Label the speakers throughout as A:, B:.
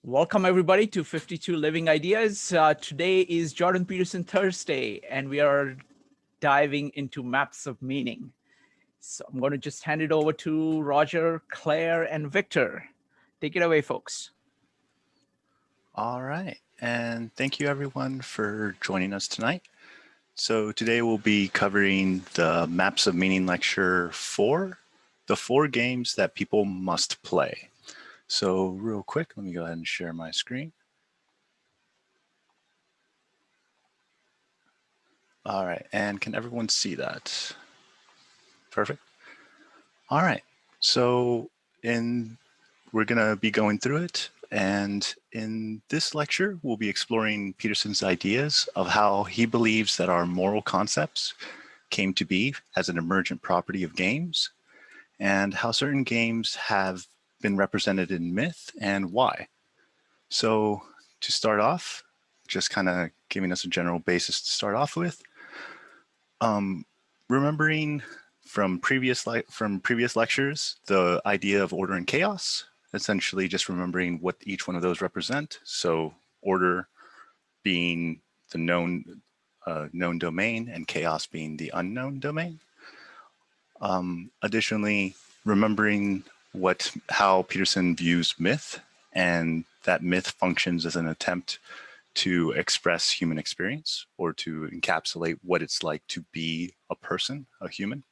A: Welcome, everybody, to 52 Living Ideas. Today is Jordan Peterson Thursday, and we are diving into maps of meaning. So I'm going to just hand it over to Roger, Claire, and Victor. Take it away, folks.
B: All right, and thank you everyone for joining us tonight. So today we'll be covering the Maps of Meaning lecture 4, the 4 games that people must play. So real quick, let me go ahead and share my screen. All right, and can everyone see that? Perfect. All right, so we're gonna be going through it. And in this lecture, we'll be exploring Peterson's ideas of how he believes that our moral concepts came to be as an emergent property of games, and how certain games have been represented in myth and why. So to start off, just kind of giving us a general basis to start off with, remembering from previous lectures, the idea of order and chaos, essentially just remembering what each one of those represent. So order being the known domain and chaos being the unknown domain. Additionally, remembering how Peterson views myth, and that myth functions as an attempt to express human experience or to encapsulate what it's like to be a person, a human.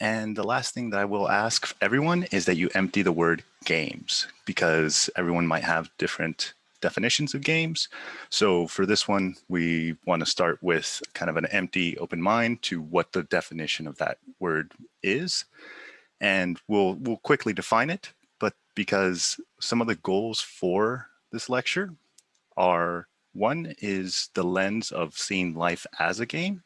B: And the last thing that I will ask everyone is that you empty the word games, because everyone might have different definitions of games. So for this one, we want to start with kind of an empty, open mind to what the definition of that word is. And we'll quickly define it, but because some of the goals for this lecture are, one is the lens of seeing life as a game.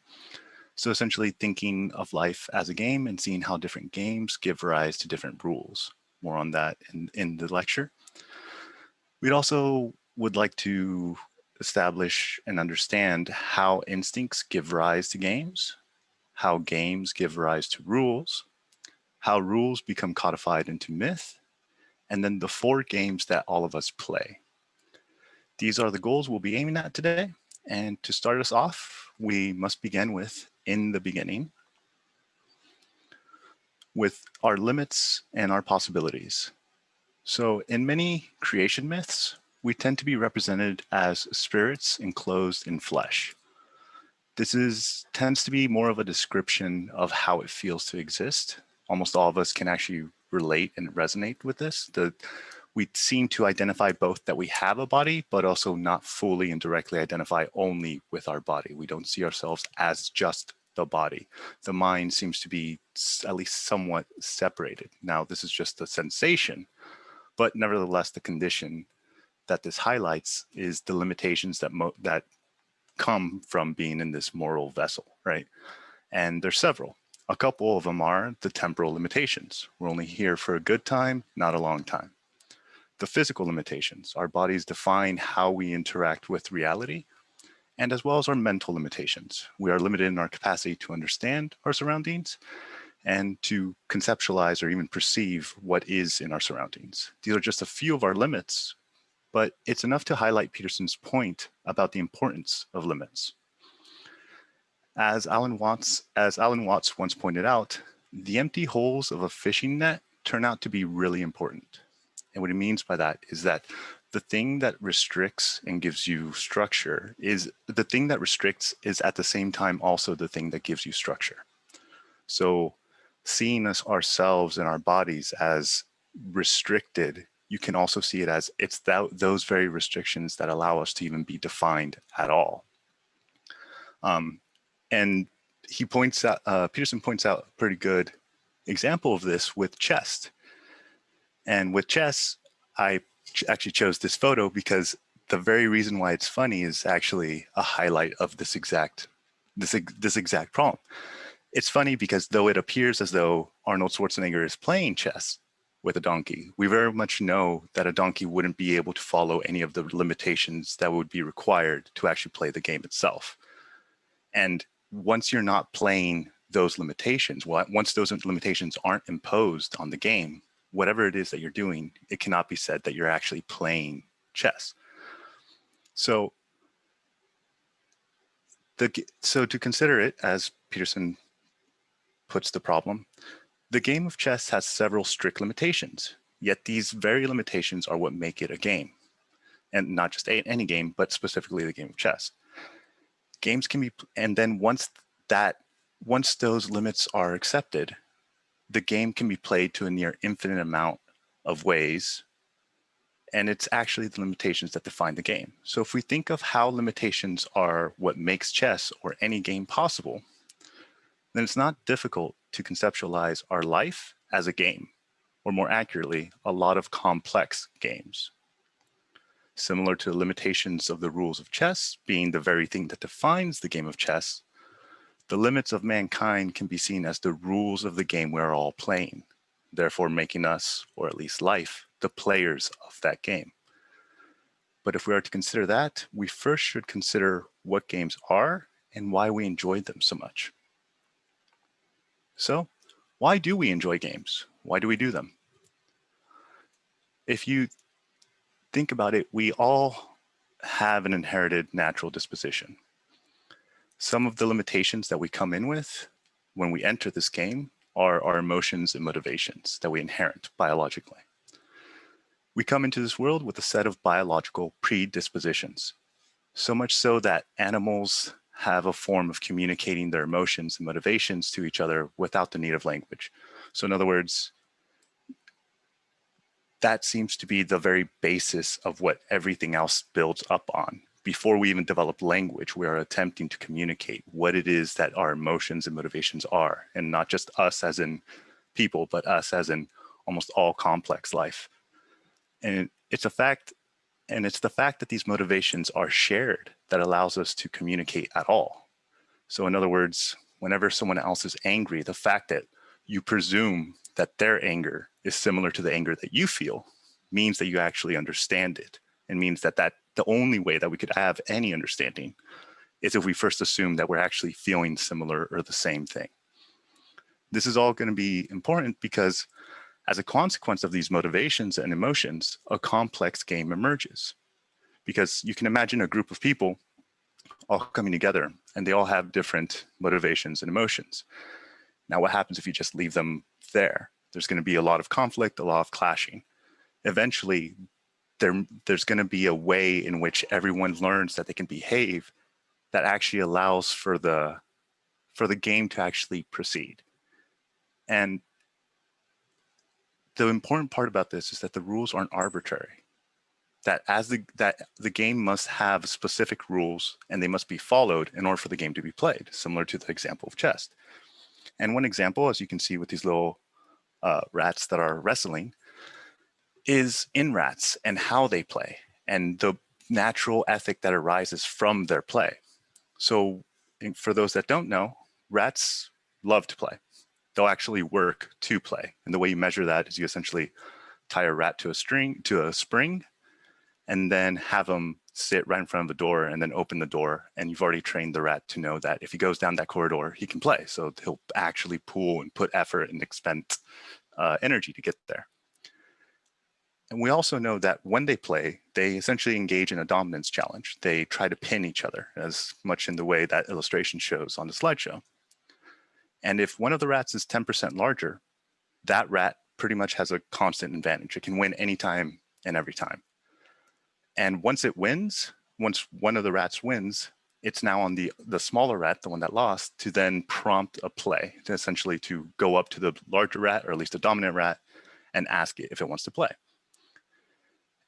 B: So essentially thinking of life as a game and seeing how different games give rise to different rules. More on that in the lecture. We'd also would like to establish and understand how instincts give rise to games, how games give rise to rules, how rules become codified into myth, and then the 4 games that all of us play. These are the goals we'll be aiming at today. And to start us off, we must begin with in the beginning, with our limits and our possibilities. So in many creation myths, we tend to be represented as spirits enclosed in flesh. This tends to be more of a description of how it feels to exist. Almost all of us can actually relate and resonate with this. We seem to identify both that we have a body, but also not fully and directly identify only with our body. We don't see ourselves as just the body. The mind seems to be at least somewhat separated. Now, this is just a sensation, but nevertheless, the condition that this highlights is the limitations that come from being in this moral vessel, right? And there's several. A couple of them are the temporal limitations. We're only here for a good time, not a long time. The physical limitations. Our bodies define how we interact with reality, and as well as our mental limitations. We are limited in our capacity to understand our surroundings and to conceptualize or even perceive what is in our surroundings. These are just a few of our limits, but it's enough to highlight Peterson's point about the importance of limits. As Alan Watts once pointed out, the empty holes of a fishing net turn out to be really important. And what he means by that is that the thing that restricts and gives you structure is the thing that restricts is at the same time also the thing that gives you structure. So seeing ourselves and our bodies as restricted, you can also see it as it's those very restrictions that allow us to even be defined at all. And Peterson points out a pretty good example of this with chess. And with chess, I actually chose this photo because the very reason why it's funny is actually a highlight of this exact problem. It's funny because though it appears as though Arnold Schwarzenegger is playing chess with a donkey, we very much know that a donkey wouldn't be able to follow any of the limitations that would be required to actually play the game itself. And once you're not playing those limitations, once those limitations aren't imposed on the game, whatever it is that you're doing, it cannot be said that you're actually playing chess. So to consider it, as Peterson puts the problem, the game of chess has several strict limitations, yet these very limitations are what make it a game. And not just any game, but specifically the game of chess. Games can be, and then once those limits are accepted, the game can be played to a near infinite amount of ways, and it's actually the limitations that define the game. So if we think of how limitations are what makes chess or any game possible, then it's not difficult to conceptualize our life as a game, or more accurately, a lot of complex games. Similar to the limitations of the rules of chess being the very thing that defines the game of chess, the limits of mankind can be seen as the rules of the game we're all playing, therefore making us, or at least life, the players of that game. But if we are to consider that, we first should consider what games are and why we enjoy them so much. So, why do we enjoy games? Why do we do them? If you think about it, we all have an inherited natural disposition. Some of the limitations that we come in with when we enter this game are our emotions and motivations that we inherit biologically. We come into this world with a set of biological predispositions, so much so that animals have a form of communicating their emotions and motivations to each other without the need of language. So in other words, that seems to be the very basis of what everything else builds up on. Before we even develop language, we are attempting to communicate what it is that our emotions and motivations are, and not just us as in people, but us as in almost all complex life. And it's a fact, and it's the fact that these motivations are shared that allows us to communicate at all. So in other words, whenever someone else is angry, the fact that you presume that their anger is similar to the anger that you feel means that you actually understand it, and means that the only way that we could have any understanding is if we first assume that we're actually feeling similar or the same thing. This is all going to be important because as a consequence of these motivations and emotions, a complex game emerges. Because you can imagine a group of people all coming together and they all have different motivations and emotions. Now, what happens if you just leave them there? There's going to be a lot of conflict, a lot of clashing. Eventually, there's going to be a way in which everyone learns that they can behave that actually allows for the game to actually proceed. And the important part about this is that the rules aren't arbitrary. That the game must have specific rules and they must be followed in order for the game to be played, similar to the example of chess. And one example, as you can see with these little rats that are wrestling, is in rats and how they play and the natural ethic that arises from their play. So for those that don't know, rats love to play. They'll actually work to play. And the way you measure that is you essentially tie a rat to a spring, and then have them sit right in front of the door and then open the door. And you've already trained the rat to know that if he goes down that corridor, he can play. So he'll actually pull and put effort and expend energy to get there. And we also know that when they play, they essentially engage in a dominance challenge. They try to pin each other, as much in the way that illustration shows on the slideshow. And if one of the rats is 10% larger, that rat pretty much has a constant advantage. It can win anytime and every time. And once one of the rats wins, it's now on the smaller rat, the one that lost, to then prompt a play, to essentially to go up to the larger rat, or at least the dominant rat, and ask it if it wants to play.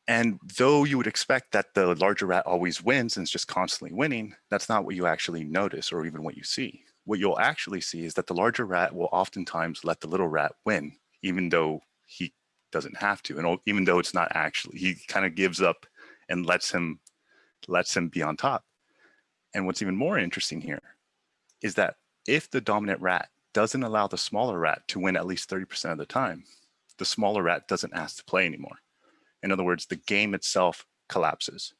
B: And though you would expect that the larger rat always wins and is just constantly winning, that's not what you actually notice or even what you see. What you'll actually see is that the larger rat will oftentimes let the little rat win, even though he doesn't have to. And even though it's not actually, he kind of gives up and lets him be on top. And what's even more interesting here is that if the dominant rat doesn't allow the smaller rat to win at least 30% of the time, the smaller rat doesn't ask to play anymore. In other words, the game itself collapses.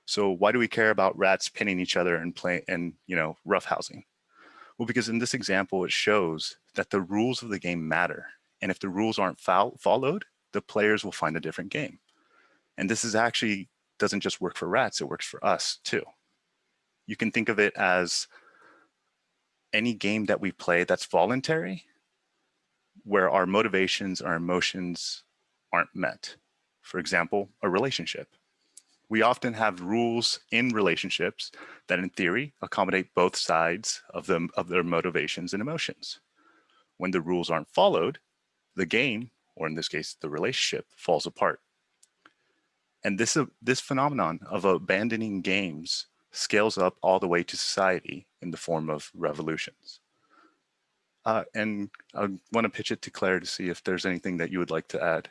B: So why do we care about rats pinning each other and roughhousing? Well, because in this example, it shows that the rules of the game matter. And if the rules aren't followed, the players will find a different game. And this is actually doesn't just work for rats, it works for us too. You can think of it as any game that we play that's voluntary, where our motivations, our emotions aren't met. For example, a relationship. We often have rules in relationships that in theory accommodate both sides of their motivations and emotions. When the rules aren't followed, the game, or in this case, the relationship, falls apart. And this phenomenon of abandoning games scales up all the way to society in the form of revolutions. And I want to pitch it to Claire to see if there's anything that you would like to add.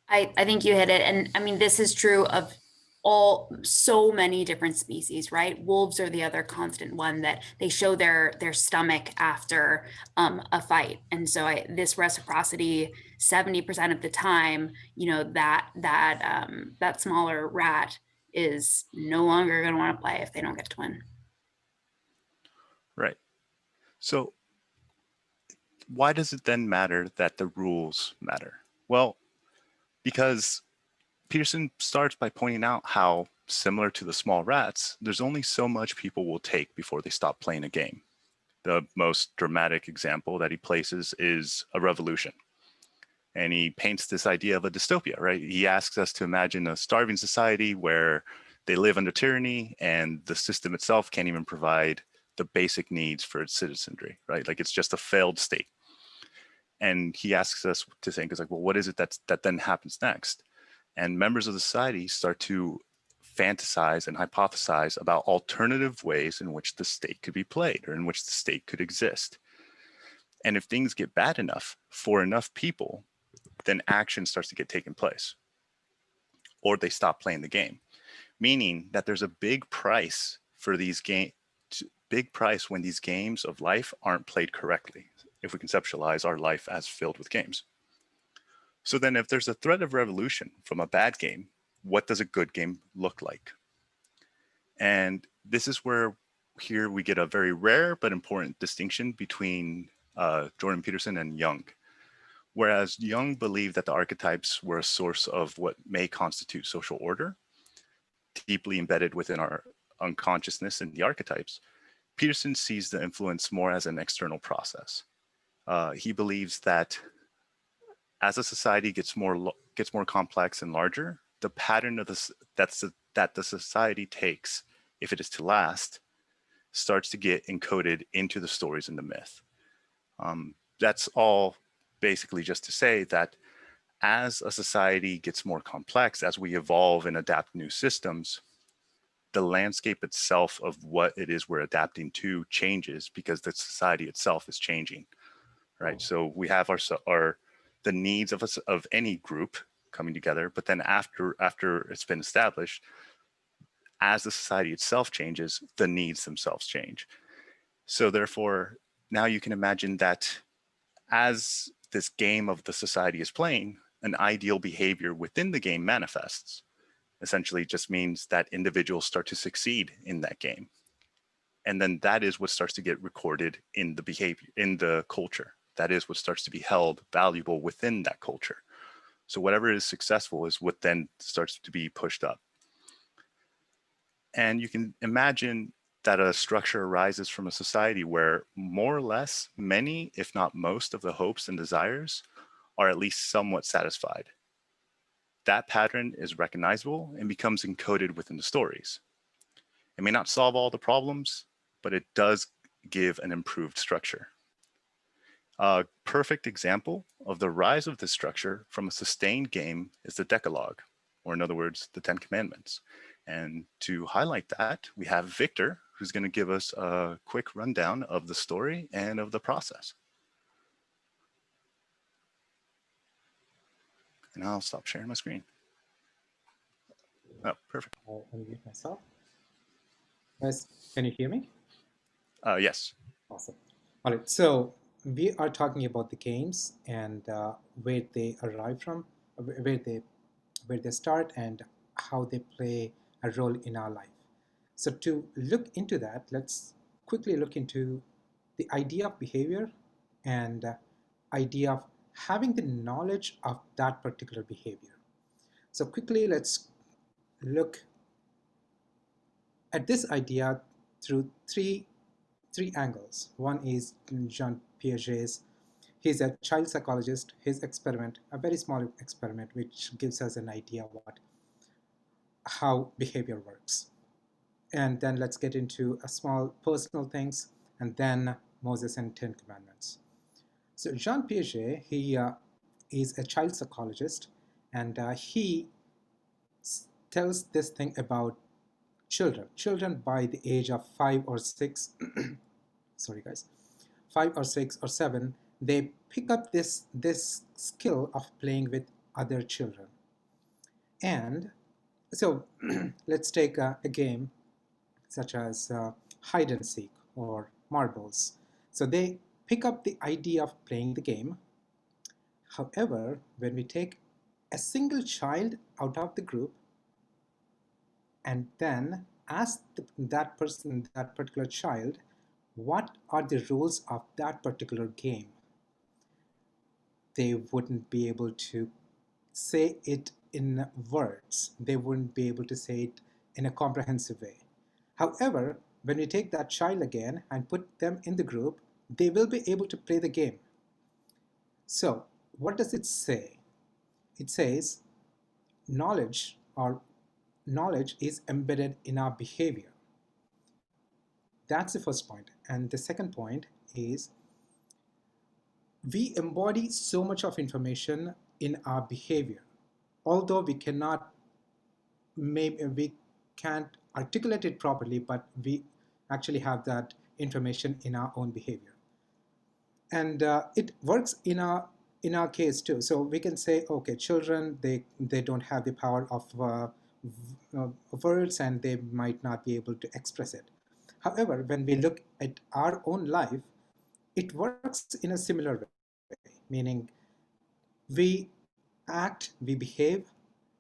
C: I think you hit it. And I mean, this is true of so many different species, right? Wolves are the other constant one that they show their stomach after a fight. And so this reciprocity, 70% of the time, that smaller rat is no longer going to want to play if they don't get to win.
B: Right. So why does it then matter that the rules matter? Well, because Peterson starts by pointing out how, similar to the small rats, there's only so much people will take before they stop playing a game. The most dramatic example that he places is a revolution. And he paints this idea of a dystopia, right? He asks us to imagine a starving society where they live under tyranny and the system itself can't even provide the basic needs for its citizenry, right? Like it's just a failed state. And he asks us to think, it's like, well, what is it that then happens next? And members of the society start to fantasize and hypothesize about alternative ways in which the state could be played or in which the state could exist. And if things get bad enough for enough people, then action starts to get taken place, or they stop playing the game, meaning that there's a big price for these big price when these games of life aren't played correctly, if we conceptualize our life as filled with games. So then if there's a threat of revolution from a bad game, what does a good game look like? And this is where here we get a very rare but important distinction between Jordan Peterson and Jung. Whereas Jung believed that the archetypes were a source of what may constitute social order, deeply embedded within our unconsciousness in the archetypes, Peterson sees the influence more as an external process. He believes that as a society gets more complex and larger, the pattern of that the society takes, if it is to last, starts to get encoded into the stories and the myth. That's all basically just to say that as a society gets more complex, as we evolve and adapt new systems, the landscape itself of what it is we're adapting to changes because the society itself is changing, right? So we have the needs of any group coming together, but then after it's been established, as the society itself changes, the needs themselves change. So therefore, now you can imagine that as this game of the society is playing, an ideal behavior within the game manifests. Essentially just means that individuals start to succeed in that game. And then that is what starts to get recorded in the behavior, in the culture. That is what starts to be held valuable within that culture. So whatever is successful is what then starts to be pushed up. And you can imagine that a structure arises from a society where more or less many, if not most, of the hopes and desires are at least somewhat satisfied. That pattern is recognizable and becomes encoded within the stories. It may not solve all the problems, but it does give an improved structure. A perfect example of the rise of this structure from a sustained game is the Decalogue, or in other words, the 10 Commandments. And to highlight that, we have Victor, who's going to give us a quick rundown of the story and of the process. And I'll stop sharing my screen. Oh, perfect.
D: I'll unmute myself. Guys, can you hear me?
B: Yes.
D: Awesome. All right, so we are talking about the games and where they arrive from, where they start, and how they play a role in our life. So to look into that, let's quickly look into the idea of behavior and idea of having the knowledge of that particular behavior. So quickly, let's look at this idea through three angles. One is Jean Piaget's. He's a child psychologist. His experiment, a very small experiment, which gives us an idea of how behavior works. And then let's get into a small personal things, and then Moses and 10 Commandments. So Jean Piaget, he is a child psychologist, and he tells this thing about children by the age of 5 or 6 sorry guys, 5 or 6 or 7, they pick up this skill of playing with other children. And so let's take a game such as hide and seek or marbles. So they pick up the idea of playing the game. However, when we take a single child out of the group and then ask that particular child, what are the rules of that particular game? They wouldn't be able to say it in words. They wouldn't be able to say it in a comprehensive way. However, when we take that child again and put them in the group, they will be able to play the game. So what does it say? It says knowledge is embedded in our behavior. That's the first point. And the second point is we embody so much of information in our behavior. Although we can't articulate it properly, but we actually have that information in our own behavior. And it works in our case too. So we can say, okay, children, they don't have the power of words, and they might not be able to express it. However, when we look at our own life, it works in a similar way, meaning we act, we behave,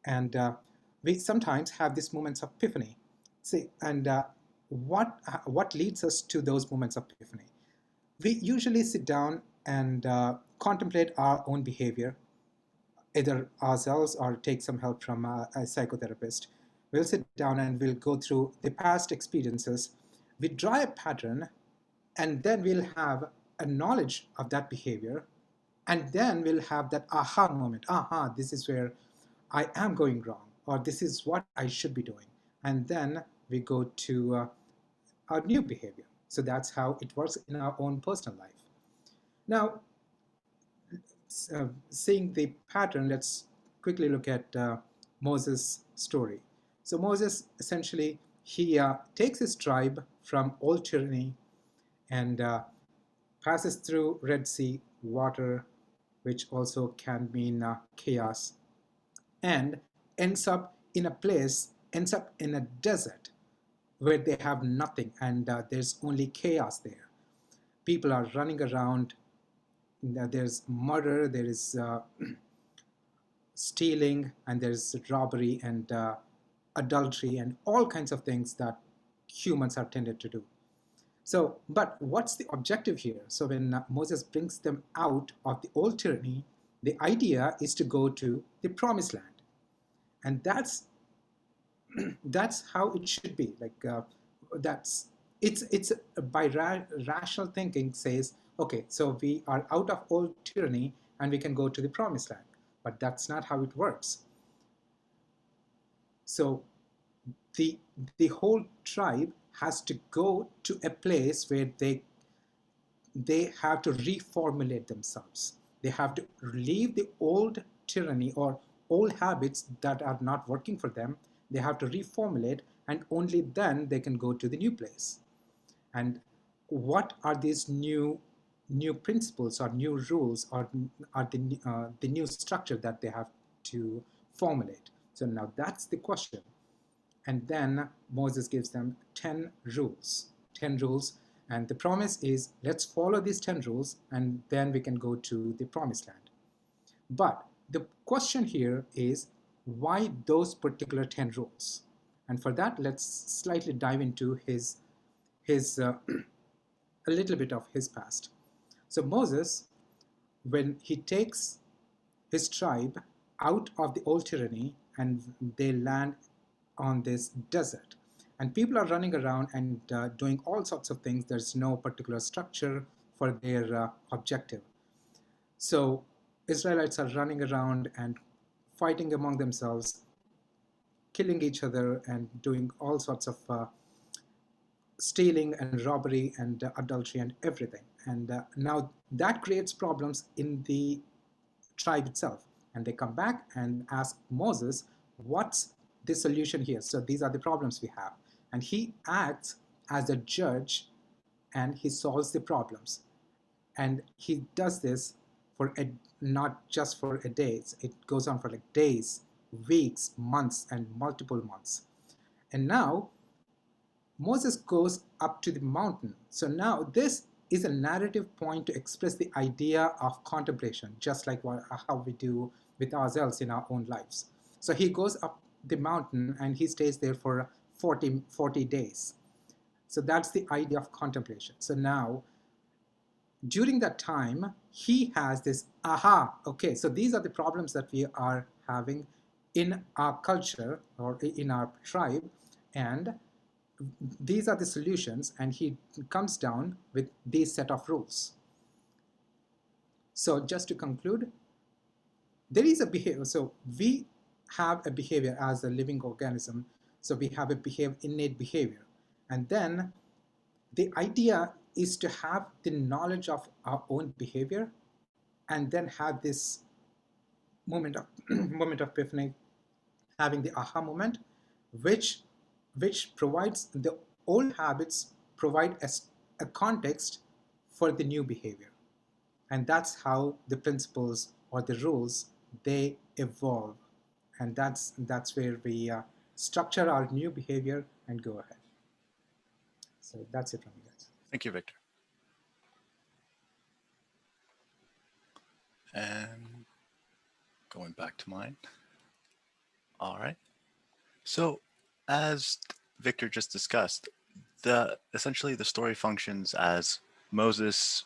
D: and we sometimes have these moments of epiphany. See, and what leads us to those moments of epiphany? We usually sit down and contemplate our own behavior, either ourselves or take some help from a psychotherapist. We'll sit down and we'll go through the past experiences. We draw a pattern, and then we'll have a knowledge of that behavior, and then we'll have that aha moment. Aha, this is where I am going wrong, or this is what I should be doing. And then we go to our new behavior. So that's how it works in our own personal life. Now, seeing the pattern, let's quickly look at Moses' story. So Moses, essentially, he takes his tribe from old tyranny and passes through Red Sea water, which also can mean chaos, and ends up in a desert where they have nothing, and there's only chaos there. People are running around. There's murder, there is stealing, and there's robbery and adultery and all kinds of things that humans are tended to do. So, but what's the objective here? So when Moses brings them out of the old tyranny, the idea is to go to the promised land. And that's how it should be. Like it's by rational thinking says, okay, so we are out of old tyranny and we can go to the promised land. But that's not how it works. So the whole tribe has to go to a place where they have to reformulate themselves. They have to leave the old tyranny or old habits that are not working for them. They have to reformulate, and only then they can go to the new place. And what are these new principles or new rules or are the new structure that they have to formulate? So now that's the question. And then Moses gives them 10 rules. 10 rules. And the promise is, let's follow these 10 rules, and then we can go to the promised land. But the question here is, why those particular 10 rules? And for that, let's slightly dive into his a little bit of his past. So Moses, when he takes his tribe out of the old tyranny and they land on this desert, and people are running around and doing all sorts of things. There's no particular structure for their objective. So Israelites are running around and fighting among themselves, killing each other and doing all sorts of stealing and robbery and adultery and everything. And now that creates problems in the tribe itself. And they come back and ask Moses, what's the solution here? So these are the problems we have. And he acts as a judge and he solves the problems. And he does this for not just for a day. It goes on for like days, weeks, months, and multiple months. And now Moses goes up to the mountain. So now this is a narrative point to express the idea of contemplation, just like how we do with ourselves in our own lives. So he goes up the mountain and he stays there for 40 days. So that's the idea of contemplation. So now, during that time, he has this, aha, okay, so these are the problems that we are having in our culture or in our tribe, and these are the solutions, and he comes down with these set of rules. So just to conclude, there is a behavior. So we have a behavior as a living organism. So we have a innate behavior. And then the idea is to have the knowledge of our own behavior and then have this moment of epiphany, having the aha moment, which provides the old habits, provide a context for the new behavior. And that's how the principles or the rules, they evolve. And that's where we structure our new behavior and go ahead. So that's it from me, guys.
B: Thank you, Victor. And going back to mine. All right. So as Victor just discussed, essentially the story functions as Moses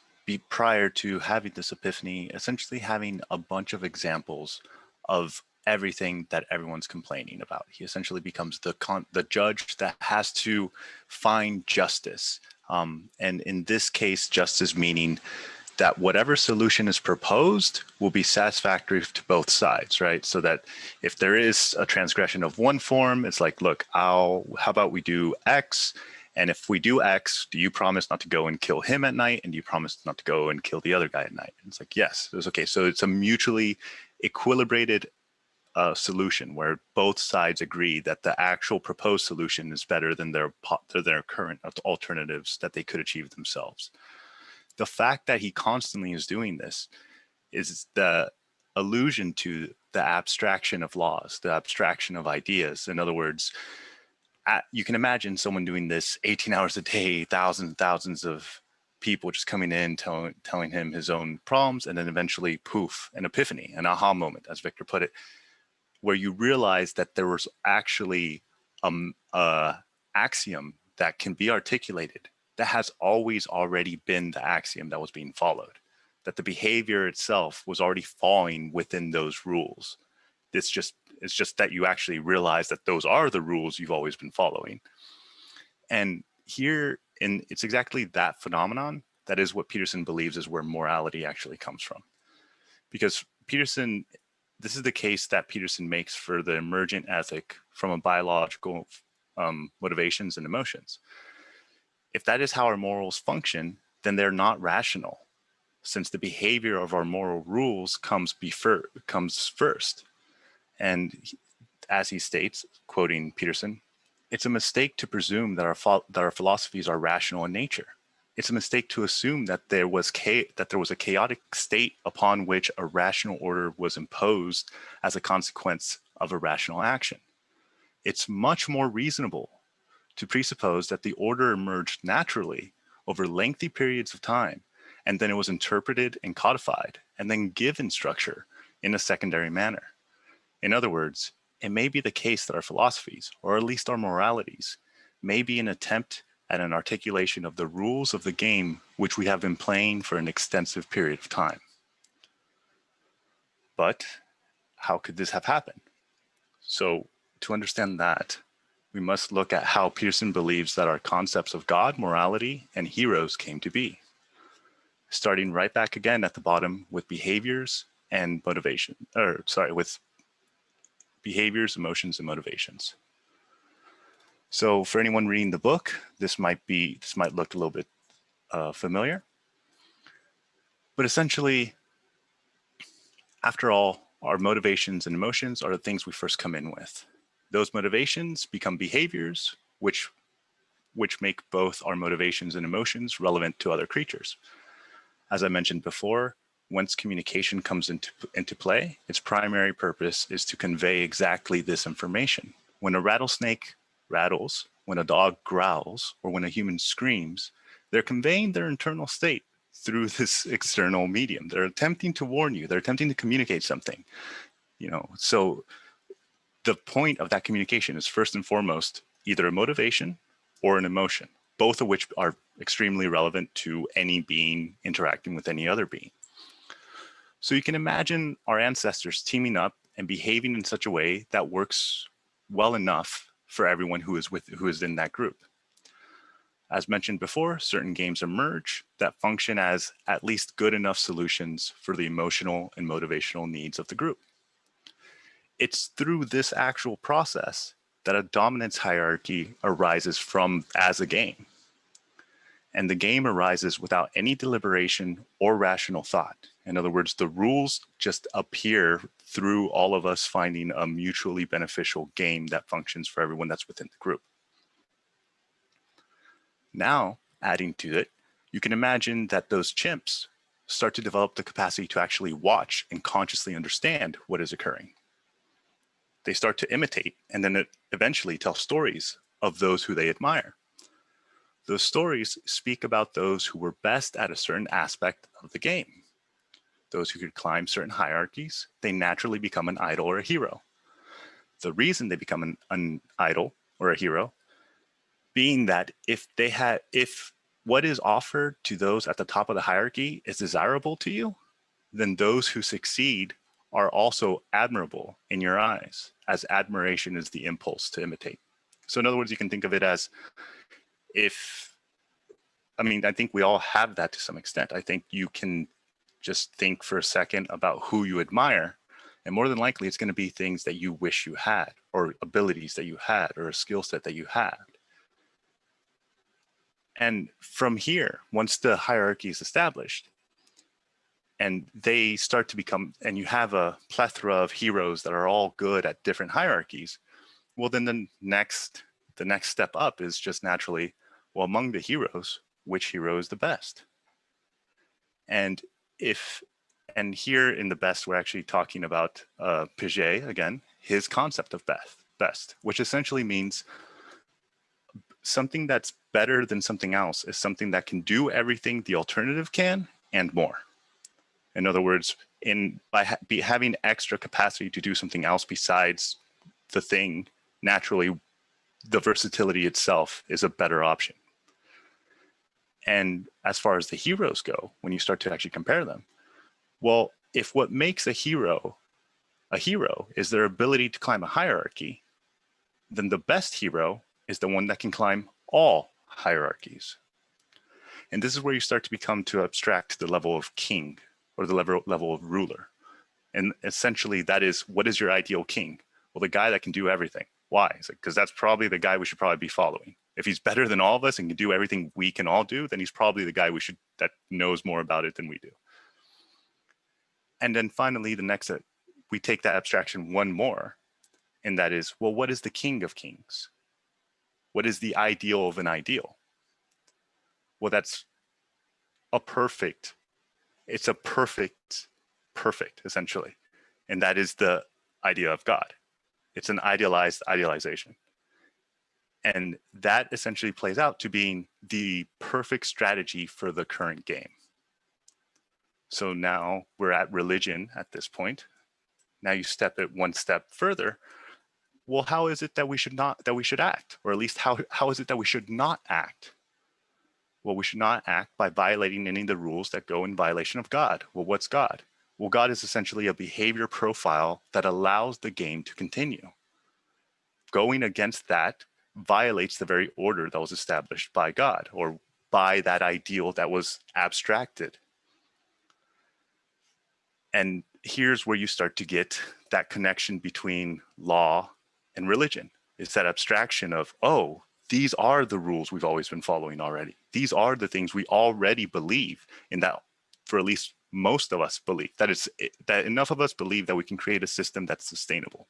B: prior to having this epiphany, essentially having a bunch of examples of everything that everyone's complaining about. He essentially becomes the judge that has to find justice. And in this case, justice meaning that whatever solution is proposed will be satisfactory to both sides, right? So that if there is a transgression of one form, it's like, look, how about we do X? And if we do X, do you promise not to go and kill him at night? And do you promise not to go and kill the other guy at night? And it's like, yes, it's okay. So it's a mutually equilibrated solution where both sides agree that the actual proposed solution is better than their current alternatives that they could achieve themselves. The fact that he constantly is doing this is the allusion to the abstraction of laws, the abstraction of ideas. In other words, you can imagine someone doing this 18 hours a day, thousands and thousands of people just coming in, telling him his own problems, and then eventually, poof, an epiphany, an aha moment, as Victor put it, where you realize that there was actually an axiom that can be articulated that has always already been the axiom that was being followed, that the behavior itself was already falling within those rules. It's just that you actually realize that those are the rules you've always been following. And here, it's exactly that phenomenon that is what Peterson believes is where morality actually comes from. Because this is the case that Peterson makes for the emergent ethic from a biological motivations and emotions. If that is how our morals function, then they're not rational, since the behavior of our moral rules comes first. And as he states, quoting Peterson, it's a mistake to presume that our philosophies are rational in nature. It's a mistake to assume that there was a chaotic state upon which a rational order was imposed as a consequence of a rational action. It's much more reasonable to presuppose that the order emerged naturally over lengthy periods of time, and then it was interpreted and codified, and then given structure in a secondary manner. In other words, it may be the case that our philosophies, or at least our moralities, may be an attempt and an articulation of the rules of the game which we have been playing for an extensive period of time. But how could this have happened? So to understand that, we must look at how Peterson believes that our concepts of God, morality, and heroes came to be. Starting right back again at the bottom with behaviors and motivation, with behaviors, emotions, and motivations. So for anyone reading the book, this might look a little bit familiar. But essentially, after all, our motivations and emotions are the things we first come in with. Those motivations become behaviors, which make both our motivations and emotions relevant to other creatures. As I mentioned before, once communication comes into play, its primary purpose is to convey exactly this information. When a rattlesnake rattles, when a dog growls, or when a human screams, they're conveying their internal state through this external medium. They're attempting to warn you. They're attempting to communicate something. So the point of that communication is first and foremost either a motivation or an emotion, both of which are extremely relevant to any being interacting with any other being. So you can imagine our ancestors teaming up and behaving in such a way that works well enough for everyone who is in that group. As mentioned before, certain games emerge that function as at least good enough solutions for the emotional and motivational needs of the group. It's through this actual process that a dominance hierarchy arises as a game. And the game arises without any deliberation or rational thought. In other words, the rules just appear through all of us finding a mutually beneficial game that functions for everyone that's within the group. Now, adding to it, you can imagine that those chimps start to develop the capacity to actually watch and consciously understand what is occurring. They start to imitate and then eventually tell stories of those who they admire. Those stories speak about those who were best at a certain aspect of the game. Those who could climb certain hierarchies, they naturally become an idol or a hero. The reason they become an idol or a hero being that if what is offered to those at the top of the hierarchy is desirable to you, then those who succeed are also admirable in your eyes, as admiration is the impulse to imitate. So in other words, you can think of it as I think we all have that to some extent. I think you can just think for a second about who you admire, and more than likely it's going to be things that you wish you had, or abilities that you had, or a skill set that you had. And from here, once the hierarchy is established, and they start to become, and you have a plethora of heroes that are all good at different hierarchies, well, then the next step up is just naturally, well, among the heroes, which hero is the best? And here in the best, we're actually talking about Piaget, again, his concept of best, which essentially means something that's better than something else is something that can do everything the alternative can and more. In other words, having extra capacity to do something else besides the thing, naturally, the versatility itself is a better option. And as far as the heroes go, when you start to actually compare them, well, if what makes a hero is their ability to climb a hierarchy, then the best hero is the one that can climb all hierarchies. And this is where you start to become to abstract to the level of king, or the level of ruler. And essentially that is, what is your ideal king? Well, the guy that can do everything. Why? Because that's probably the guy we should probably be following. If he's better than all of us and can do everything we can all do, then he's probably the guy that knows more about it than we do. And then finally, we take that abstraction one more, and that is, well, what is the king of kings? What is the ideal of an ideal? Well, it's a perfect, essentially. And that is the idea of God. It's an idealization. And that essentially plays out to being the perfect strategy for the current game. So now we're at religion at this point. Now you step it one step further. Well, how is it that we should act? Or at least how is it that we should not act? Well, we should not act by violating any of the rules that go in violation of God. Well, what's God? Well, God is essentially a behavior profile that allows the game to continue. Going against that violates the very order that was established by God, or by that ideal that was abstracted. And here's where you start to get that connection between law and religion. It's that abstraction of, oh, these are the rules we've always been following already. These are the things we already believe in, that for at least most of us believe, that enough of us believe that we can create a system that's sustainable.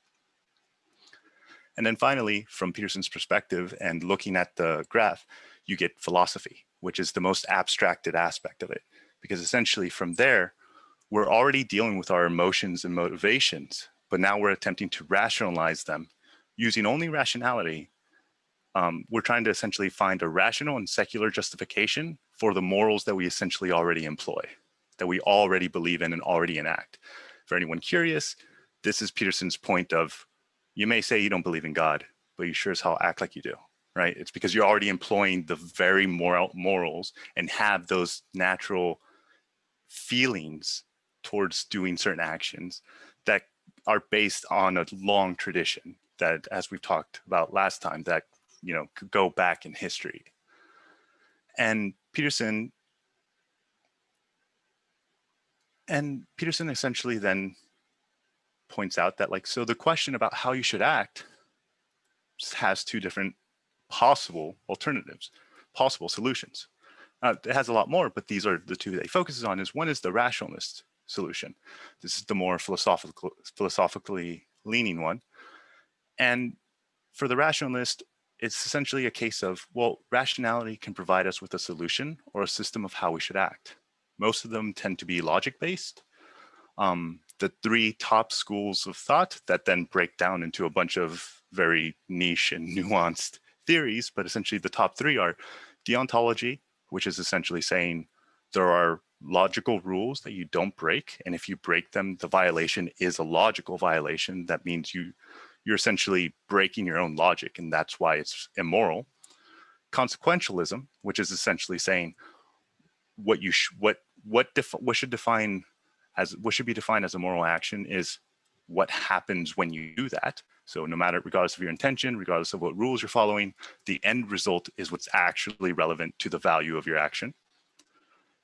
B: And then finally, from Peterson's perspective and looking at the graph, you get philosophy, which is the most abstracted aspect of it. Because essentially from there, we're already dealing with our emotions and motivations, but now we're attempting to rationalize them using only rationality. We're trying to essentially find a rational and secular justification for the morals that we essentially already employ, that we already believe in and already enact. For anyone curious, this is Peterson's point of, you may say you don't believe in God, but you sure as hell act like you do, right? It's because you're already employing the very morals and have those natural feelings towards doing certain actions that are based on a long tradition that, as we've talked about last time, that could go back in history. And Peterson essentially then points out that, so the question about how you should act has two different possible alternatives, possible solutions. It has a lot more, but these are the two that he focuses on. One is the rationalist solution. This is the more philosophically leaning one. And for the rationalist, it's essentially a case of, well, rationality can provide us with a solution or a system of how we should act. Most of them tend to be logic-based. The three top schools of thought that then break down into a bunch of very niche and nuanced theories, but essentially the top three are deontology, which is essentially saying there are logical rules that you don't break, and if you break them, the violation is a logical violation. That means you're essentially breaking your own logic, and that's why it's immoral. Consequentialism, which is essentially saying what should be defined as a moral action is what happens when you do that. So no matter, regardless of your intention, regardless of what rules you're following, the end result is what's actually relevant to the value of your action.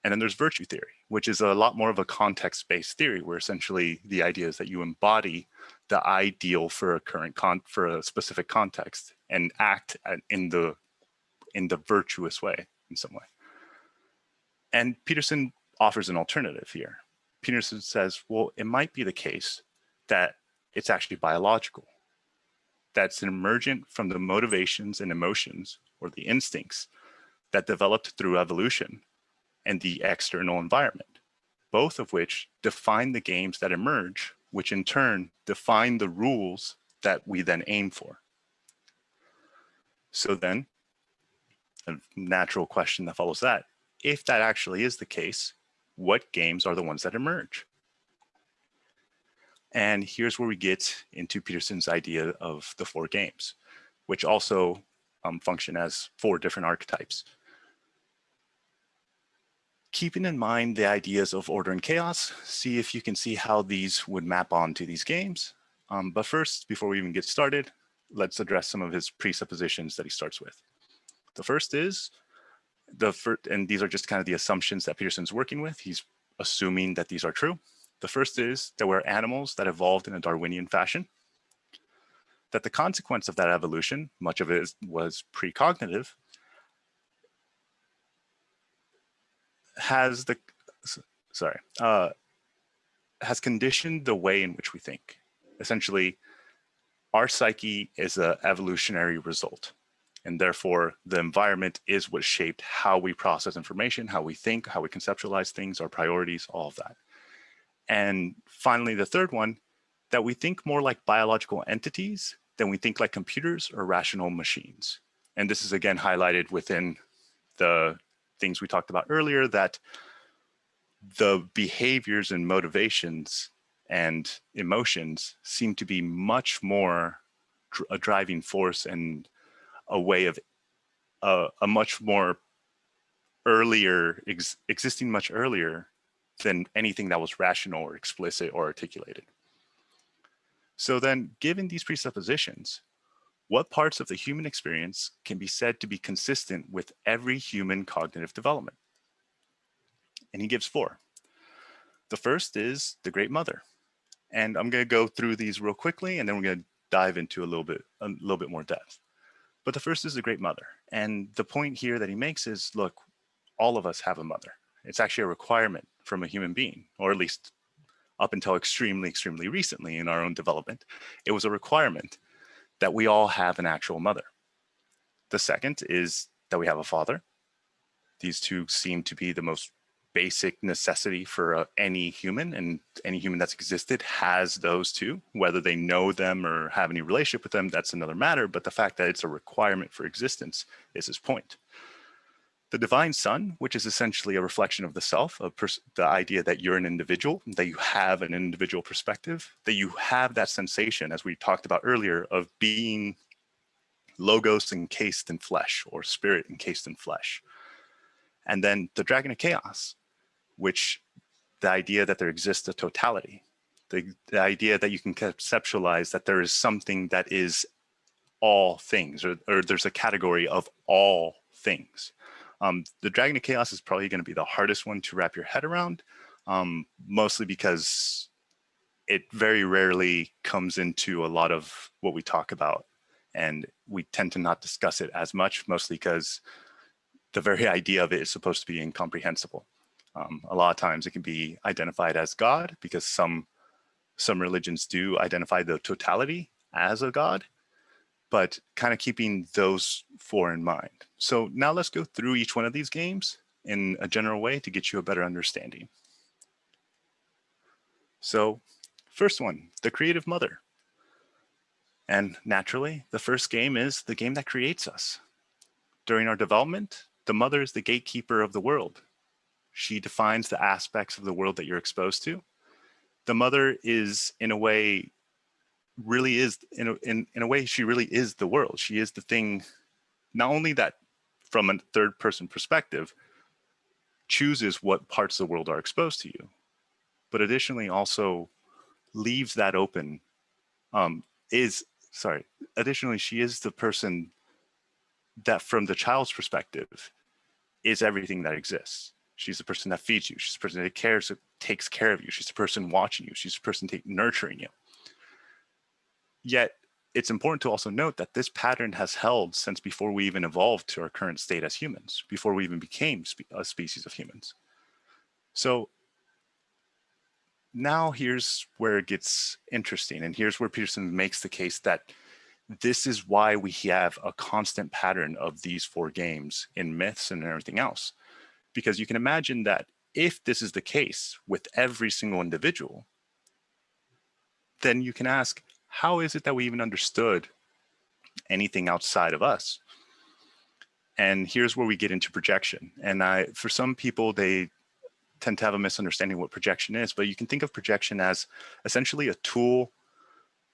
B: And then there's virtue theory, which is a lot more of a context-based theory, where essentially the idea is that you embody the ideal for a specific context and act in the virtuous way in some way. And Peterson offers an alternative here. Peterson says, well, it might be the case that it's actually biological, that's emergent from the motivations and emotions or the instincts that developed through evolution and the external environment, both of which define the games that emerge, which in turn define the rules that we then aim for. So then, a natural question that follows that, if that actually is the case, what games are the ones that emerge? And here's where we get into Peterson's idea of the 4 games, which also function as 4 different archetypes. Keeping in mind the ideas of order and chaos, see if you can see how these would map onto these games. But first, before we even get started, let's address some of his presuppositions that he starts with. The first is, and these are just kind of the assumptions that Peterson's working with. He's assuming that these are true. The first is that we're animals that evolved in a Darwinian fashion, that the consequence of that evolution, much of it was precognitive, has conditioned the way in which we think. Essentially, our psyche is an evolutionary result, and therefore the environment is what shaped how we process information, how we think, how we conceptualize things, our priorities, all of that. And finally, the third one, that we think more like biological entities than we think like computers or rational machines. And this is again highlighted within the things we talked about earlier, that the behaviors and motivations and emotions seem to be much more a driving force and a way of a much more earlier, existing much earlier than anything that was rational or explicit or articulated. So then, given these presuppositions, what parts of the human experience can be said to be consistent with every human cognitive development? And he gives 4. The first is the Great Mother. And I'm going to go through these real quickly, and then we're going to dive into a little bit more depth. But the first is the Great Mother. And the point here that he makes is, look, all of us have a mother. It's actually a requirement from a human being, or at least up until extremely, extremely recently in our own development, it was a requirement that we all have an actual mother. The second is that we have a father. These two seem to be the most basic necessity for any human, and any human that's existed has those two. Whether they know them or have any relationship with them, that's another matter, but the fact that it's a requirement for existence is his point. The divine son, which is essentially a reflection of the self, the idea that you're an individual, that you have an individual perspective, that you have that sensation, as we talked about earlier, of being logos encased in flesh, or spirit encased in flesh. And then the dragon of chaos, which the idea that there exists a totality, the idea that you can conceptualize that there is something that is all things, or there's a category of all things. The dragon of chaos is probably going to be the hardest one to wrap your head around, mostly because it very rarely comes into a lot of what we talk about, and we tend to not discuss it as much, mostly because the very idea of it is supposed to be incomprehensible. A lot of times it can be identified as God, because some religions do identify the totality as a God, but kind of keeping those 4 in mind. So now let's go through each one of these games in a general way to get you a better understanding. So first one, the creative mother. And naturally, the first game is the game that creates us. During our development, the mother is the gatekeeper of the world. She defines the aspects of the world that you're exposed to. The mother is, in a way, really is, in a way, she really is the world. She is the thing, not only that from a third person perspective, chooses what parts of the world are exposed to you, but additionally also leaves that open. Additionally, she is the person that from the child's perspective is everything that exists. She's the person that feeds you. She's the person that takes care of you. She's the person watching you. She's the person nurturing you. Yet, it's important to also note that this pattern has held since before we even evolved to our current state as humans, before we even became a species of humans. So now here's where it gets interesting, and here's where Peterson makes the case that this is why we have a constant pattern of these 4 games in myths and everything else. Because you can imagine that if this is the case with every single individual, then you can ask, how is it that we even understood anything outside of us? And here's where we get into projection. And for some people, they tend to have a misunderstanding what projection is, but you can think of projection as essentially a tool,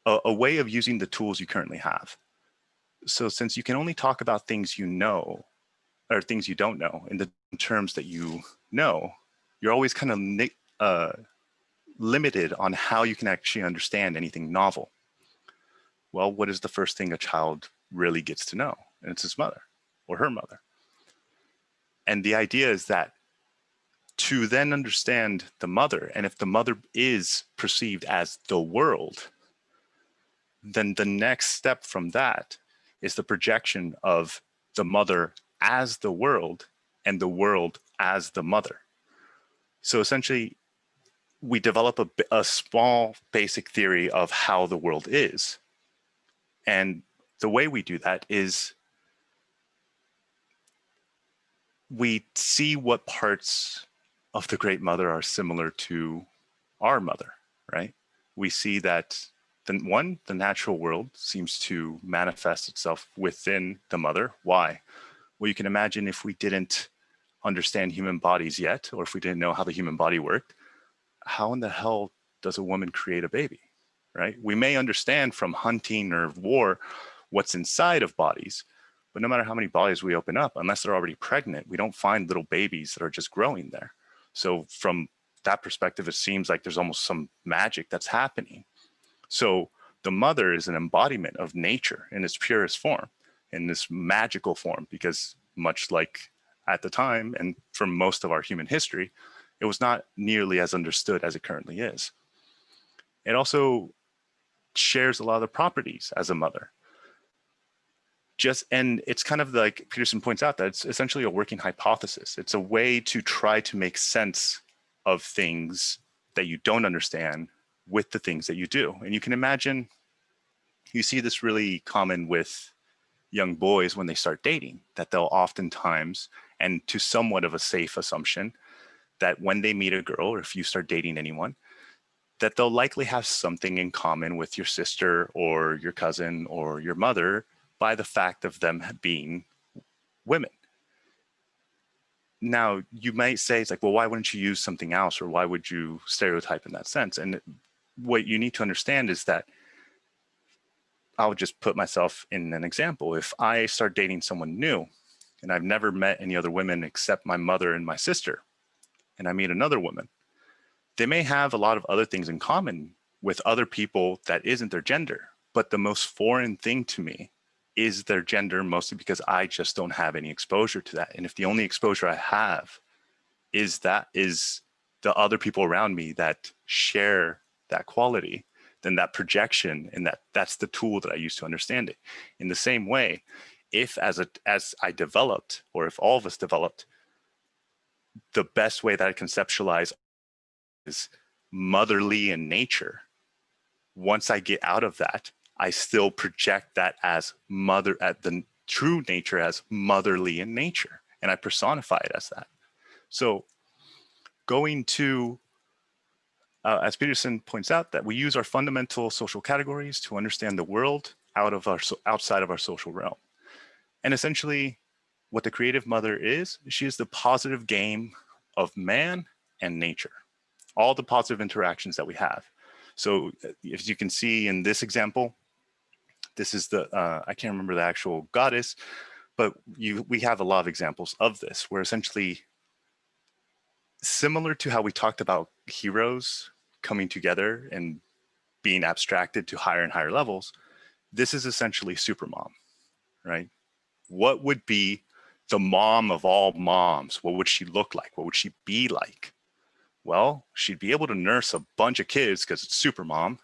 B: a way of using the tools you currently have. So since you can only talk about things you know, or things you don't know, in the terms that you know, you're always kind of limited on how you can actually understand anything novel. Well, what is the first thing a child really gets to know? And it's his mother or her mother. And the idea is that to then understand the mother, and if the mother is perceived as the world, then the next step from that is the projection of the mother as the world and the world as the mother. So essentially, we develop a small basic theory of how the world is. And the way we do that is we see what parts of the Great Mother are similar to our mother, right? We see that the natural world seems to manifest itself within the mother. Why? Well, you can imagine if we didn't understand human bodies yet, or if we didn't know how the human body worked, how in the hell does a woman create a baby, right? We may understand from hunting or war what's inside of bodies, But no matter how many bodies we open up, unless they're already pregnant, we don't find little babies that are just growing there. So from that perspective, it seems like there's almost some magic that's happening. So the mother is an embodiment of nature in its purest form, in this magical form, because much like at the time and for most of our human history, it was not nearly as understood as it currently is. It also shares a lot of the properties as a mother. And it's kind of like Peterson points out, that it's essentially a working hypothesis. It's a way to try to make sense of things that you don't understand with the things that you do. And you can imagine, you see this really common with young boys when they start dating, that they'll oftentimes, and to somewhat of a safe assumption, that when they meet a girl, or if you start dating anyone, that they'll likely have something in common with your sister or your cousin or your mother by the fact of them being women. Now, you might say, it's like, well, why wouldn't you use something else, or why would you stereotype in that sense? And what you need to understand is that, I'll just put myself in an example. If I start dating someone new and I've never met any other women except my mother and my sister, and I meet another woman, they may have a lot of other things in common with other people that isn't their gender. But the most foreign thing to me is their gender, mostly because I just don't have any exposure to that. And if the only exposure I have is the other people around me that share that quality, then that projection, and that's the tool that I use to understand it. In the same way, if as I developed, or if all of us developed, the best way that I conceptualize is motherly in nature, once I get out of that, I still project that as at the true nature as motherly in nature, and I personify it as that. So going to, as Peterson points out, that we use our fundamental social categories to understand the world outside of our social realm. And essentially what the creative mother is, she is the positive game of man and nature, all the positive interactions that we have. So as you can see in this example, this is I can't remember the actual goddess, but we have a lot of examples of this, where essentially, similar to how we talked about heroes coming together and being abstracted to higher and higher levels, this is essentially Supermom, right? What would be the mom of all moms? What would she look like? What would she be like? Well, she'd be able to nurse a bunch of kids because it's Supermom.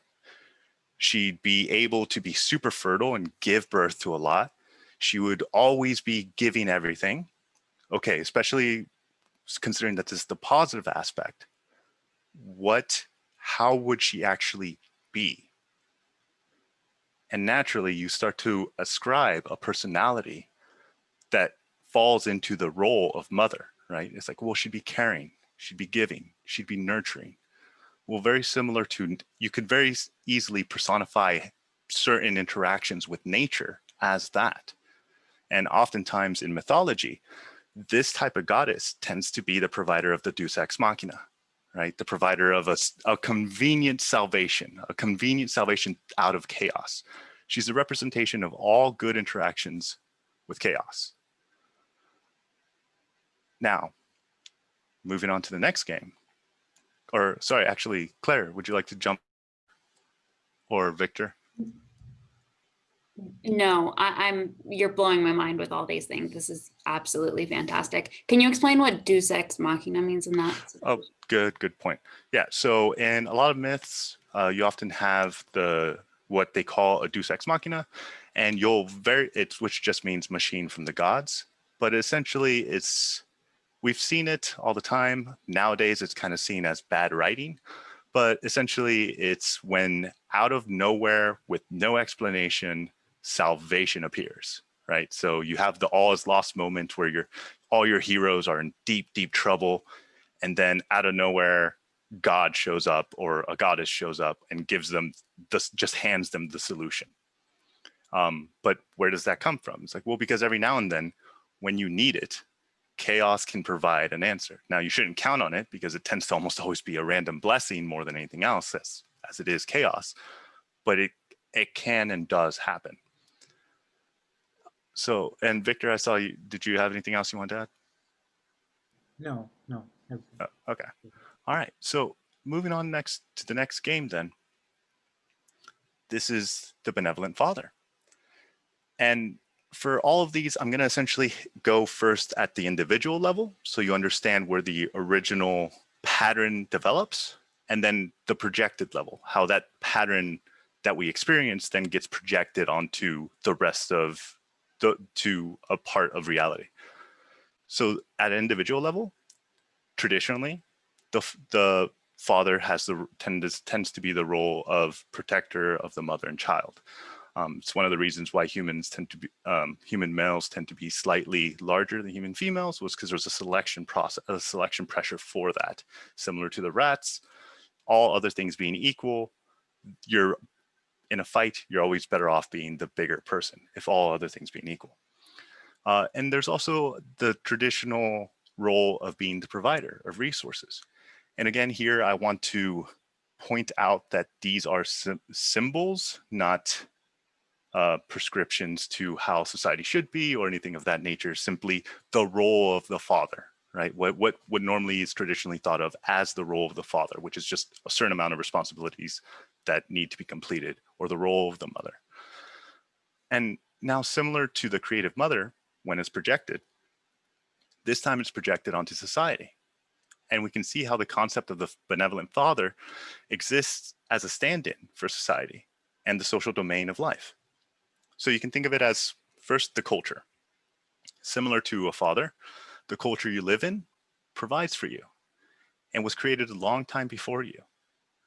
B: She'd be able to be super fertile and give birth to a lot. She would always be giving everything. Okay, especially considering that this is the positive aspect. How would she actually be? And naturally, you start to ascribe a personality that falls into the role of mother, right? It's like, well, she'd be caring, she'd be giving, she'd be nurturing. Well, very similar to, you could very easily personify certain interactions with nature as that. And oftentimes in mythology, this type of goddess tends to be the provider of the deus ex machina, right? The provider of a convenient salvation out of chaos. She's a representation of all good interactions with chaos. Now, moving on to the next game. Or sorry, actually, Claire, would you like to jump? Or Victor?
C: No, you're blowing my mind with all these things. This is absolutely fantastic. Can you explain what deus ex machina means in that?
B: Oh, good point. Yeah, so in a lot of myths, you often have what they call a deus ex machina, and which just means machine from the gods. But essentially, we've seen it all the time. Nowadays, it's kind of seen as bad writing. But essentially, it's when out of nowhere, with no explanation, salvation appears, right? So you have the all is lost moment where all your heroes are in deep, deep trouble. And then out of nowhere, God shows up, or a goddess shows up and just hands them the solution. But where does that come from? It's like, well, because every now and then when you need it, chaos can provide an answer. Now, you shouldn't count on it because it tends to almost always be a random blessing more than anything else, as it is chaos. But it can and does happen. So, and Victor, I saw you. Did you have anything else you want to add?
D: No, everything.
B: Okay. All right. So moving on next to the next game then. This is the Benevolent Father. And for all of these, I'm going to essentially go first at the individual level, so you understand where the original pattern develops, and then the projected level, how that pattern that we experience then gets projected onto the rest of to a part of reality. So at an individual level, traditionally, the father has tends to be the role of protector of the mother and child. It's one of the reasons why human males tend to be slightly larger than human females, was because there's a selection pressure for that. Similar to the rats, all other things being equal, you're in a fight, you're always better off being the bigger person, if all other things being equal. And there's also the traditional role of being the provider of resources. And again, here I want to point out that these are symbols, not prescriptions to how society should be or anything of that nature, simply the role of the father, right? What normally is traditionally thought of as the role of the father, which is just a certain amount of responsibilities that need to be completed, or the role of the mother. And now, similar to the creative mother, when it's projected, this time it's projected onto society. And we can see how the concept of the benevolent father exists as a stand-in for society and the social domain of life. So you can think of it as, first, the culture. Similar to a father, the culture you live in provides for you and was created a long time before you,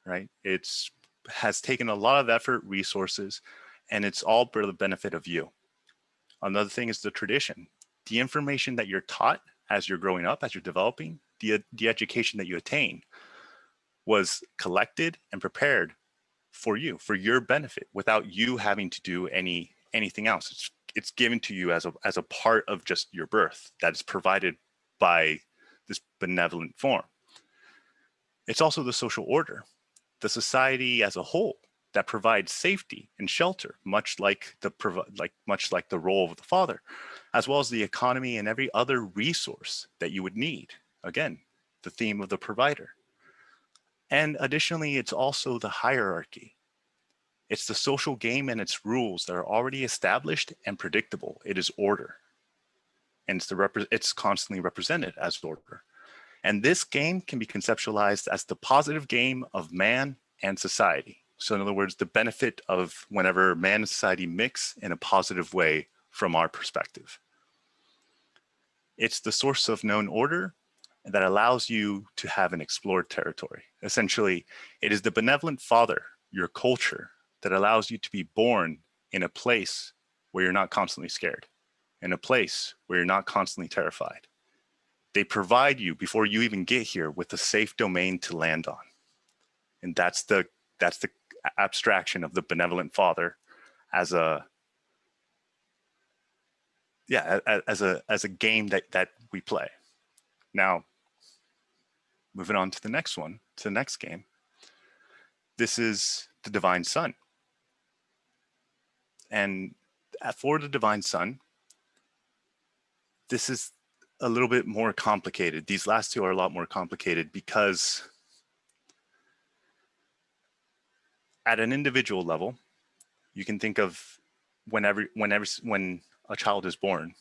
B: right? It's has taken a lot of effort, resources, and it's all for the benefit of you. Another thing is the tradition. The information that you're taught as you're growing up, as you're developing, the education that you attain was collected and prepared for you, for your benefit, without you having to do anything else. It's given to you as a part of just your birth that is provided by this benevolent form. It's also the social order, the society as a whole, that provides safety and shelter, much like the role of the father, as well as the economy and every other resource that you would need. Again, the theme of the provider. And additionally, it's also the hierarchy. It's the social game and its rules that are already established and predictable. It is order. And it's constantly represented as order. And this game can be conceptualized as the positive game of man and society. So in other words, the benefit of whenever man and society mix in a positive way from our perspective. It's the source of known order that allows you to have an explored territory. Essentially, it is the benevolent father, your culture, that allows you to be born in a place where you're not constantly scared, in a place where you're not constantly terrified. They provide you, before you even get here, with a safe domain to land on. And that's the abstraction of the benevolent father as a game that we play. Now, moving on to the next one, to the next game. This is the Divine Son. And for the Divine Son, this is a little bit more complicated. These last two are a lot more complicated because at an individual level, you can think of when a child is born.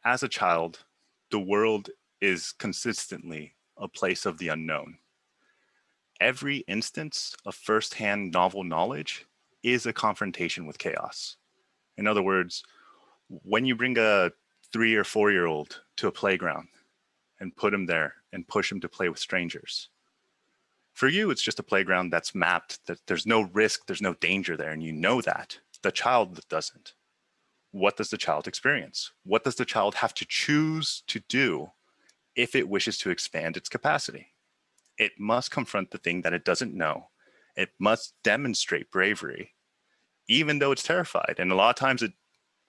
B: As a child, the world is consistently a place of the unknown. Every instance of firsthand novel knowledge is a confrontation with chaos. In other words, when you bring a 3 or 4-year-old to a playground and put him there and push him to play with strangers, for you, it's just a playground that's mapped, that there's no risk, there's no danger there, and you know that. The child doesn't. What does the child experience? What does the child have to choose to do if it wishes to expand its capacity? It must confront the thing that it doesn't know. It must demonstrate bravery, even though it's terrified. And a lot of times it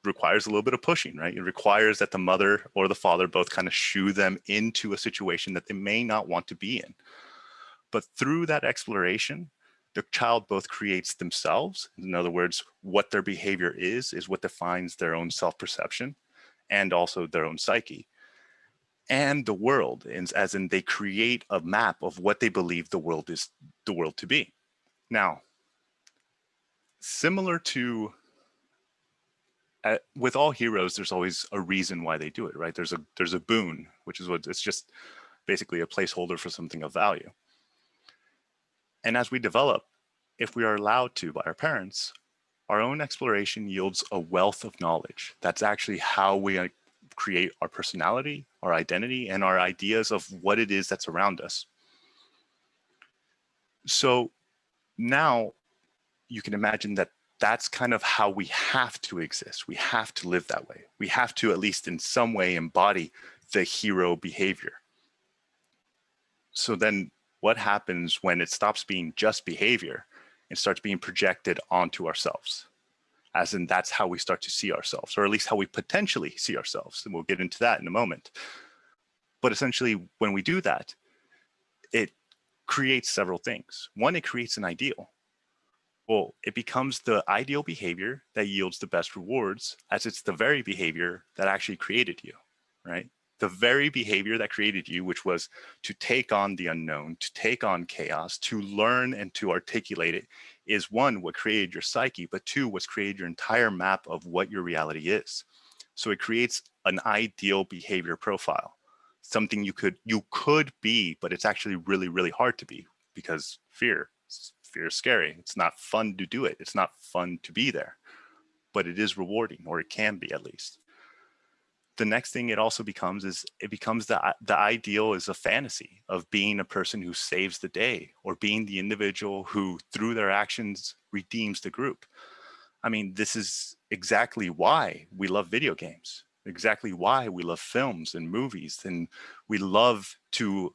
B: requires a little bit of pushing, right? It requires that the mother or the father both kind of shoo them into a situation that they may not want to be in. But through that exploration, the child both creates themselves. In other words, what their behavior is what defines their own self-perception and also their own psyche. And the world, as in they create a map of what they believe the world to be. Now, similar to with all heroes, there's always a reason why they do it, right? There's a boon, which is what it's just basically a placeholder for something of value. And as we develop, if we are allowed to by our parents, our own exploration yields a wealth of knowledge. That's actually how we create our personality, our identity, and our ideas of what it is that's around us. So now you can imagine that that's kind of how we have to exist. We have to live that way. We have to, at least in some way, embody the hero behavior. So then what happens when it stops being just behavior and starts being projected onto ourselves? As in, that's how we start to see ourselves, or at least how we potentially see ourselves. And we'll get into that in a moment. But essentially, when we do that, it creates several things. One, it creates an ideal. Well, it becomes the ideal behavior that yields the best rewards, as it's the very behavior that actually created you, right? The very behavior that created you, which was to take on the unknown, to take on chaos, to learn and to articulate it, is one, what created your psyche, but two, what's created your entire map of what your reality is. So it creates an ideal behavior profile, something you could be, but it's actually really, really hard to be, because fear is scary. It's not fun to do it. It's not fun to be there, but it is rewarding, or it can be at least. The next thing it also becomes is the ideal is a fantasy of being a person who saves the day, or being the individual who through their actions redeems the group. I mean, this is exactly why we love video games, exactly why we love films and movies, and we love to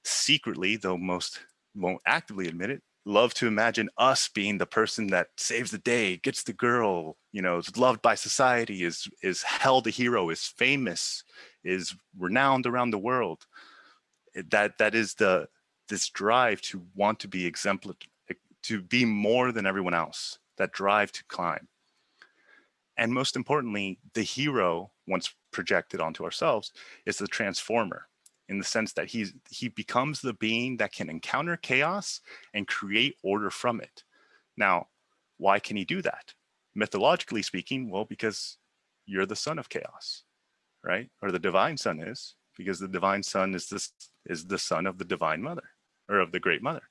B: secretly, though most won't actively admit it, love to imagine us being the person that saves the day, gets the girl, is loved by society, is held a hero, is famous, is renowned around the world. That is this drive to want to be exemplary, to be more than everyone else, that drive to climb. And most importantly, the hero, once projected onto ourselves, is the transformer, in the sense that he becomes the being that can encounter chaos and create order from it. Now, why can he do that? Mythologically speaking, well, because you're the son of chaos, right? Or the divine son is, because the divine son is the son of the divine mother, or of the great mother.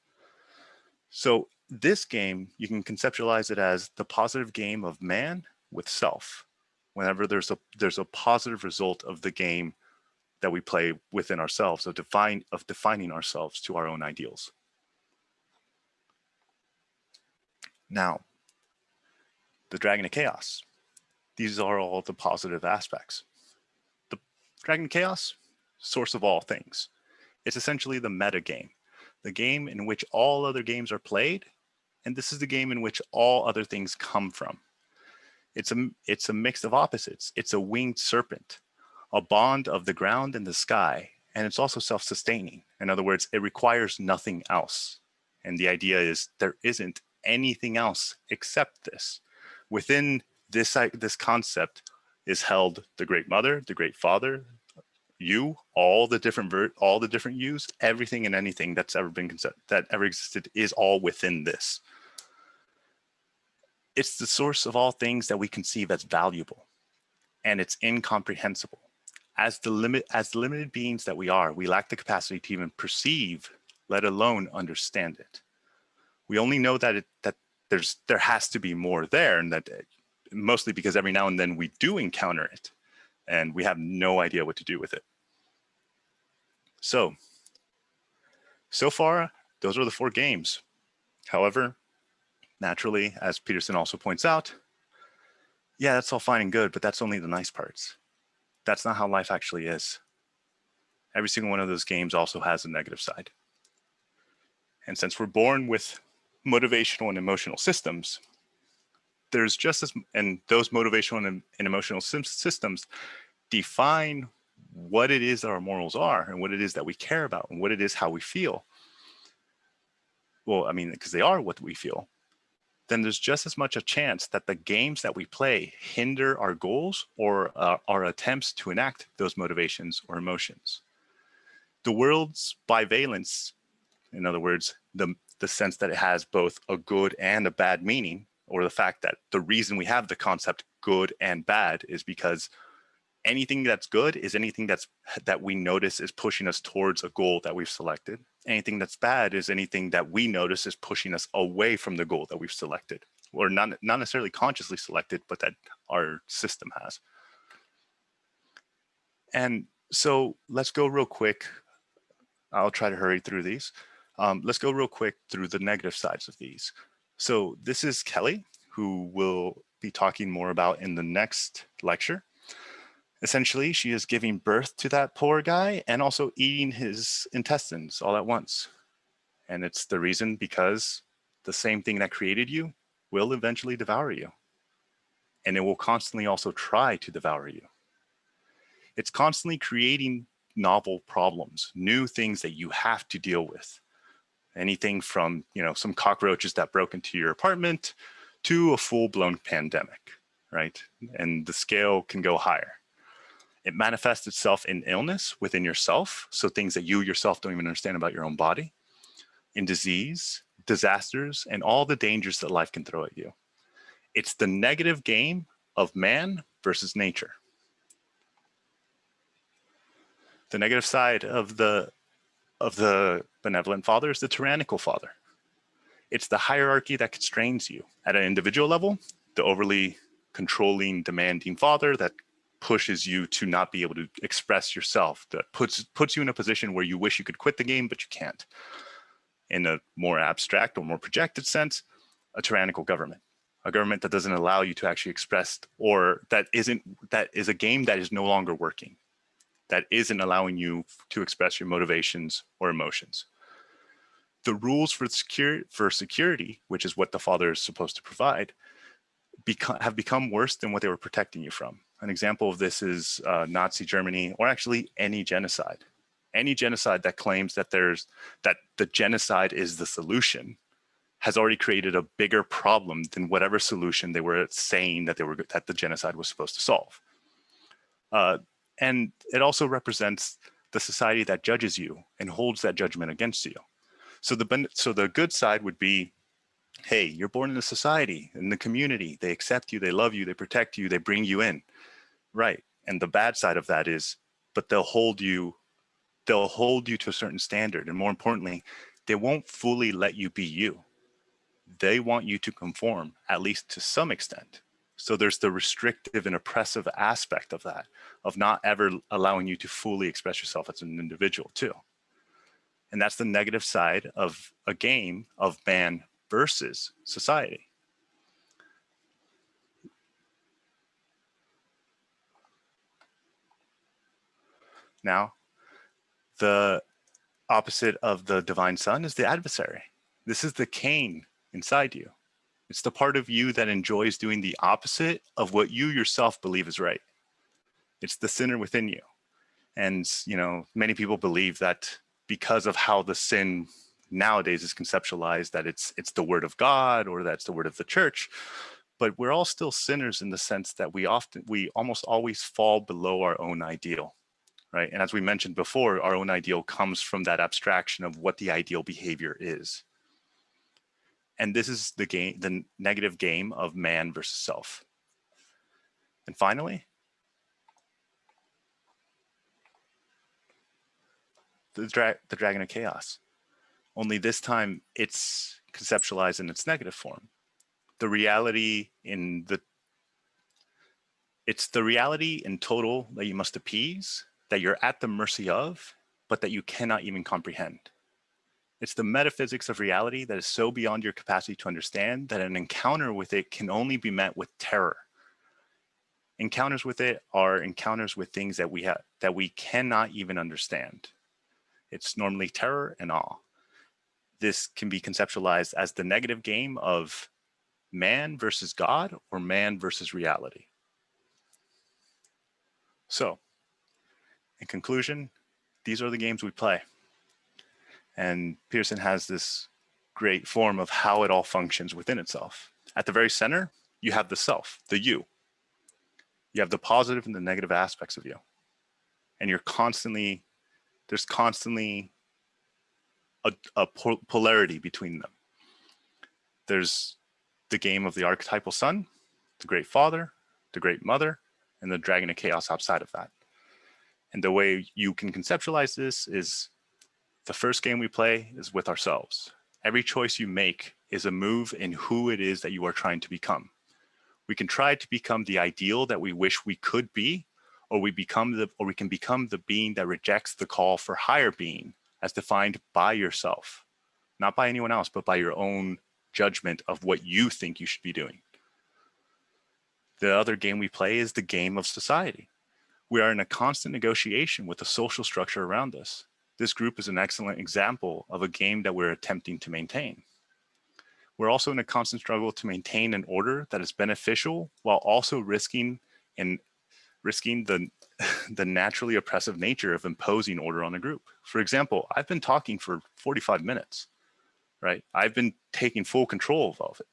B: So this game, you can conceptualize it as the positive game of man with self. Whenever there's a positive result of the game that we play within ourselves, of defining ourselves to our own ideals. Now, the Dragon of Chaos. These are all the positive aspects. The Dragon of Chaos, source of all things. It's essentially the meta game, the game in which all other games are played, and this is the game in which all other things come from. It's a mix of opposites. It's a winged serpent, a bond of the ground and the sky, and it's also self-sustaining. In other words, it requires nothing else. And the idea is there isn't anything else except this. Within this concept is held the Great Mother, the Great Father, you, all the different yous, everything and anything that's ever been that ever existed is all within this. It's the source of all things that we conceive as valuable, and it's incomprehensible. As the limited beings that we are, we lack the capacity to even perceive, let alone understand it. We only know that there has to be more there, and that mostly because every now and then we do encounter it, and we have no idea what to do with it. So far, those are the 4 games. However, naturally, as Peterson also points out, yeah, that's all fine and good, but that's only the nice parts. That's not how life actually is. Every single one of those games also has a negative side. And since we're born with motivational and emotional systems, there's just as, and those motivational and emotional systems define what it is that our morals are, and what it is that we care about, and what it is how we feel. well, I mean, because they are what we feel, then there's just as much a chance that the games that we play hinder our goals or our attempts to enact those motivations or emotions. The world's bivalence, in other words, the sense that it has both a good and a bad meaning, or the fact that the reason we have the concept good and bad is because anything that's good is anything that we notice is pushing us towards a goal that we've selected. Anything that's bad is anything that we notice is pushing us away from the goal that we've selected, or not necessarily consciously selected, but that our system has. And so let's go real quick. I'll try to hurry through these. Let's go real quick through the negative sides of these. So this is Kelly, who will be talking more about in the next lecture. Essentially, she is giving birth to that poor guy and also eating his intestines all at once. And it's the reason because the same thing that created you will eventually devour you. And it will constantly also try to devour you. It's constantly creating novel problems, new things that you have to deal with. Anything from, some cockroaches that broke into your apartment to a full-blown pandemic, right? And the scale can go higher. It manifests itself in illness within yourself, so things that you yourself don't even understand about your own body, in disease, disasters, and all the dangers that life can throw at you. It's the negative game of man versus nature. The negative side of the benevolent father is the tyrannical father. It's the hierarchy that constrains you. At an individual level, the overly controlling, demanding father that pushes you to not be able to express yourself, that puts you in a position where you wish you could quit the game, but you can't. In a more abstract or more projected sense, a tyrannical government, a government that doesn't allow you to actually express, or that is a game that is no longer working, that isn't allowing you to express your motivations or emotions. The rules for security, which is what the father is supposed to provide, have become worse than what they were protecting you from. An example of this is Nazi Germany, or actually any genocide. Any genocide that claims that the genocide is the solution has already created a bigger problem than whatever solution they were saying that the genocide was supposed to solve. And it also represents the society that judges you and holds that judgment against you. So the good side would be, hey, you're born in a society, in the community, they accept you, they love you, they protect you, they bring you in, right? And the bad side of that is, but they'll hold you to a certain standard, and more importantly, they won't fully let you be you. They want you to conform, at least to some extent. So there's the restrictive and oppressive aspect of that, of not ever allowing you to fully express yourself as an individual too. And that's the negative side of a game of man versus society. Now, the opposite of the divine son is the adversary. This is the Cain inside you. It's the part of you that enjoys doing the opposite of what you yourself believe is right. It's the sinner within you. And, many people believe that because of how the sin nowadays is conceptualized, that it's the word of God or that's the word of the church. But we're all still sinners in the sense that we almost always fall below our own ideal, right? And as we mentioned before, our own ideal comes from that abstraction of what the ideal behavior is. And this is the negative game of man versus self. And finally, the dragon of chaos. Only this time it's conceptualized in its negative form. It's the reality in total that you must appease, that you're at the mercy of, but that you cannot even comprehend. It's the metaphysics of reality that is so beyond your capacity to understand that an encounter with it can only be met with terror. Encounters with it are encounters with things that we cannot even understand. It's normally terror and awe. This can be conceptualized as the negative game of man versus God or man versus reality. So, in conclusion, these are the games we play. And Peterson has this great form of how it all functions within itself. At the very center, you have the self, the you. You have the positive and the negative aspects of you. And there's constantly a polarity between them. There's the game of the archetypal son, the great father, the great mother, and the dragon of chaos outside of that. And the way you can conceptualize this is the first game we play is with ourselves. Every choice you make is a move in who it is that you are trying to become. We can try to become the ideal that we wish we could be, or we can become the being that rejects the call for higher being as defined by yourself, not by anyone else, but by your own judgment of what you think you should be doing. The other game we play is the game of society. We are in a constant negotiation with the social structure around us. This group is an excellent example of a game that we're attempting to maintain. We're also in a constant struggle to maintain an order that is beneficial while also risking the naturally oppressive nature of imposing order on a group. For example, I've been talking for 45 minutes, right? I've been taking full control of it.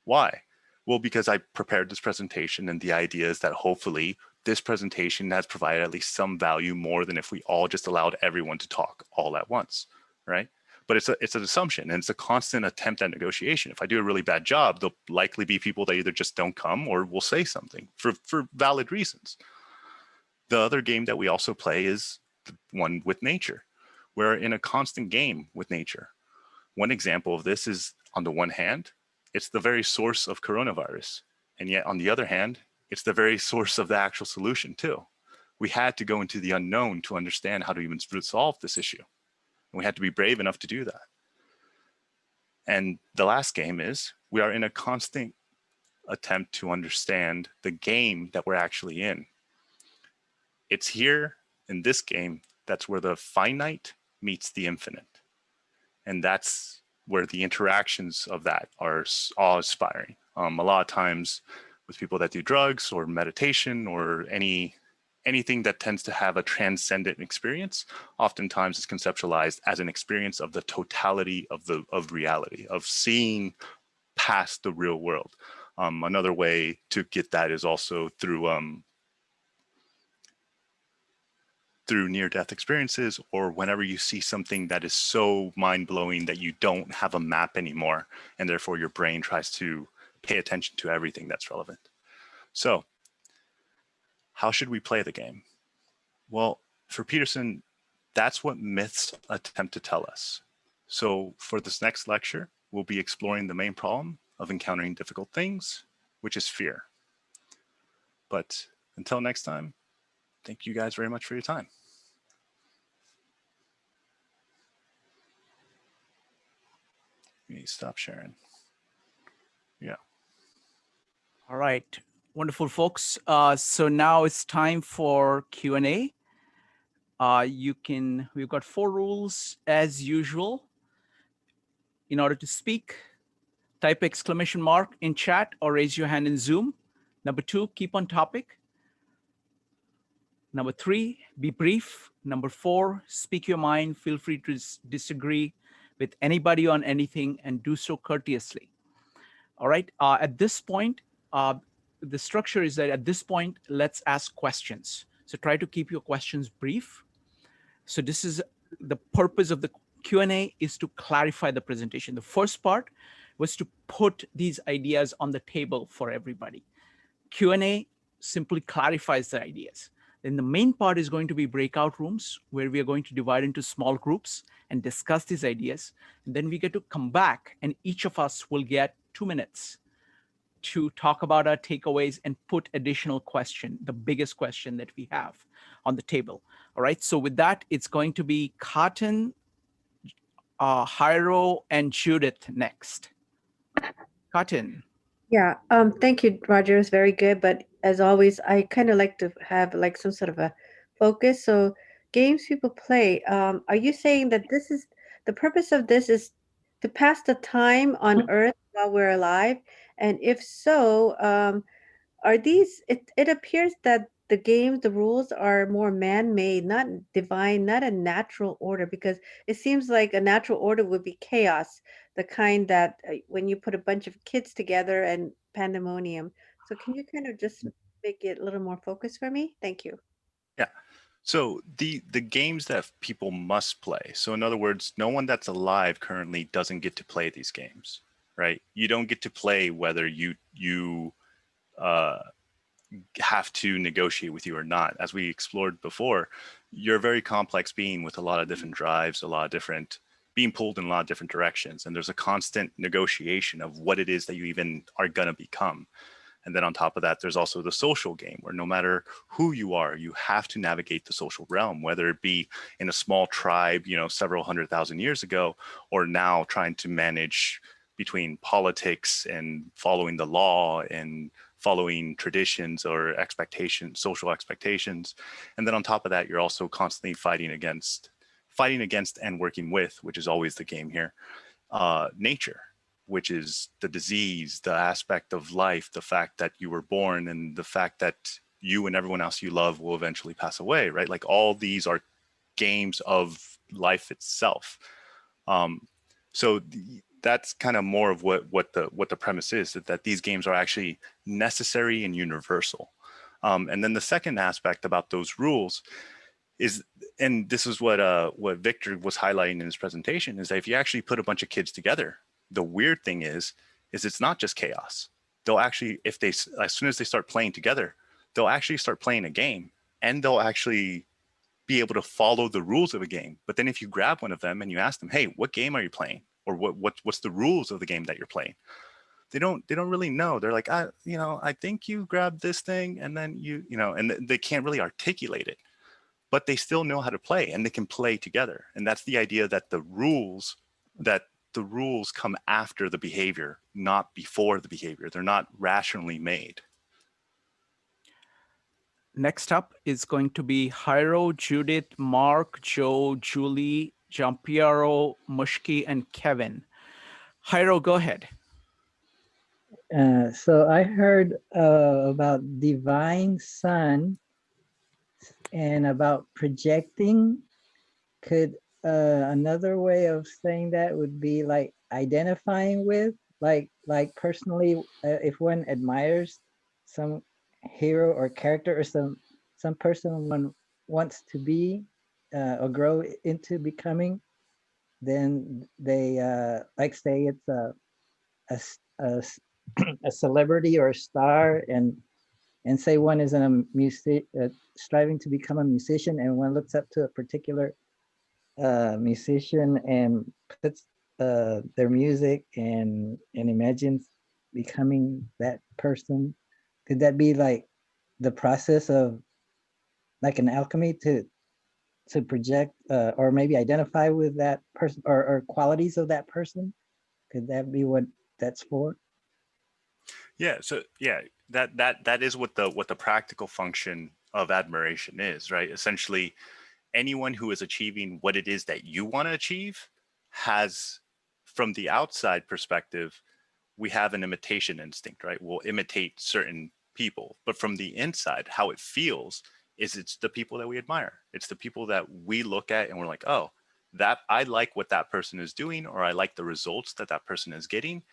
B: Why? Well, because I prepared this presentation, and the idea is that hopefully this presentation has provided at least some value more than if we all just allowed everyone to talk all at once, right? But it's an assumption, and it's a constant attempt at negotiation. If I do a really bad job, there'll likely be people that either just don't come or will say something for valid reasons. The other game that we also play is the one with nature. We're in a constant game with nature. One example of this is, on the one hand, it's the very source of coronavirus. And yet, on the other hand, it's the very source of the actual solution too. We had to go into the unknown to understand how to even resolve this issue. And we had to be brave enough to do that. And the last game is, we are in a constant attempt to understand the game that we're actually in. It's here in this game, that's where the finite meets the infinite. And that's where the interactions of that are awe-inspiring. A lot of times with people that do drugs or meditation or anything that tends to have a transcendent experience, oftentimes is conceptualized as an experience of the totality of reality, of seeing past the real world. Another way to get that is also through near-death experiences, or whenever you see something that is so mind-blowing that you don't have a map anymore, and therefore your brain tries to pay attention to everything that's relevant. So, how should we play the game? Well, for Peterson, that's what myths attempt to tell us. So for this next lecture, we'll be exploring the main problem of encountering difficult things, which is fear. But until next time, thank you guys very much for your time. You need to stop sharing. Yeah.
A: All right. Wonderful, folks. So now it's time for Q&A. We've got 4 rules as usual. In order to speak, type exclamation mark in chat or raise your hand in Zoom. Number 2, keep on topic. Number 3, be brief. Number 4, speak your mind. Feel free to disagree with anybody on anything and do so courteously. All right. At this point, the structure is that at this point, let's ask questions. So try to keep your questions brief. So this is the purpose of the Q&A, is to clarify the presentation. The first part was to put these ideas on the table for everybody. Q&A simply clarifies the ideas. Then the main part is going to be breakout rooms, where we are going to divide into small groups and discuss these ideas. And then we get to come back, and each of us will get 2 minutes to talk about our takeaways and put additional question, the biggest question that we have on the table. All right, so with that, it's going to be Cotton, Jairo, and Judith next. Cotton.
E: Yeah, thank you, Roger. It's very good. But as always, I kind of like to have like some sort of a focus. So games people play, are you saying that this is the purpose of this is to pass the time on Earth while we're alive? And if so, are these, it appears that the games, the rules are more man-made, not divine, not a natural order, because it seems like a natural order would be chaos, the kind that when you put a bunch of kids together and pandemonium. So can you kind of just make it a little more focused for me? Thank you.
B: Yeah. So the games that people must play. So in other words, no one that's alive currently doesn't get to play these games, right? You don't get to play whether you uh, have to negotiate with you or not. As we explored before, you're a very complex being with a lot of different drives, a lot of different being pulled in a lot of different directions, and there's a constant negotiation of what it is that you even are gonna become. And then on top of that, there's also the social game where no matter who you are, you have to navigate the social realm, whether it be in a small tribe, several 100,000 years ago, or now trying to manage between politics and following the law and following traditions or expectations, social expectations. And then on top of that, you're also constantly fighting against and working with, which is always the game here, nature, which is the disease, the aspect of life, the fact that you were born, and the fact that you and everyone else you love will eventually pass away, right? Like all these are games of life itself. So that's kind of more of what the premise is, that these games are actually necessary and universal. And then the second aspect about those rules is, and this is what Victor was highlighting in his presentation, is that if you actually put a bunch of kids together, the weird thing is it's not just chaos. They'll actually, as soon as they start playing together, they'll actually start playing a game, and they'll actually be able to follow the rules of a game. But then if you grab one of them and you ask them, hey, what game are you playing? Or what's the rules of the game that you're playing? They don't really know. They're like, I think you grabbed this thing, and then and they can't really articulate it, but they still know how to play, and they can play together. And that's the idea, that the rules come after the behavior, not before the behavior. They're not rationally made.
A: Next up is going to be Jairo, Judith, Mark, Joe, Julie, Giampiero, Mushki, and Kevin. Jairo, go ahead.
F: So I heard about divine son and about projecting. Could another way of saying that would be like identifying with, like personally, if one admires some hero or character, or some person one wants to be or grow into becoming, then they like say it's a a celebrity or a star, and say one is a music striving to become a musician, and one looks up to a particular musician and puts their music and imagines becoming that person. Could that be like the process of like an alchemy to project or maybe identify with that person, or qualities of that person? Could that be what that's for?
B: Yeah. So yeah, that is what the practical function of admiration is, right? Essentially, anyone who is achieving what it is that you want to achieve has, from the outside perspective, we have an imitation instinct, right? We'll imitate certain people, but from the inside, how it feels is it's the people that we admire. It's the people that we look at and we're like, oh, that I like what that person is doing, or I like the results that that person is getting.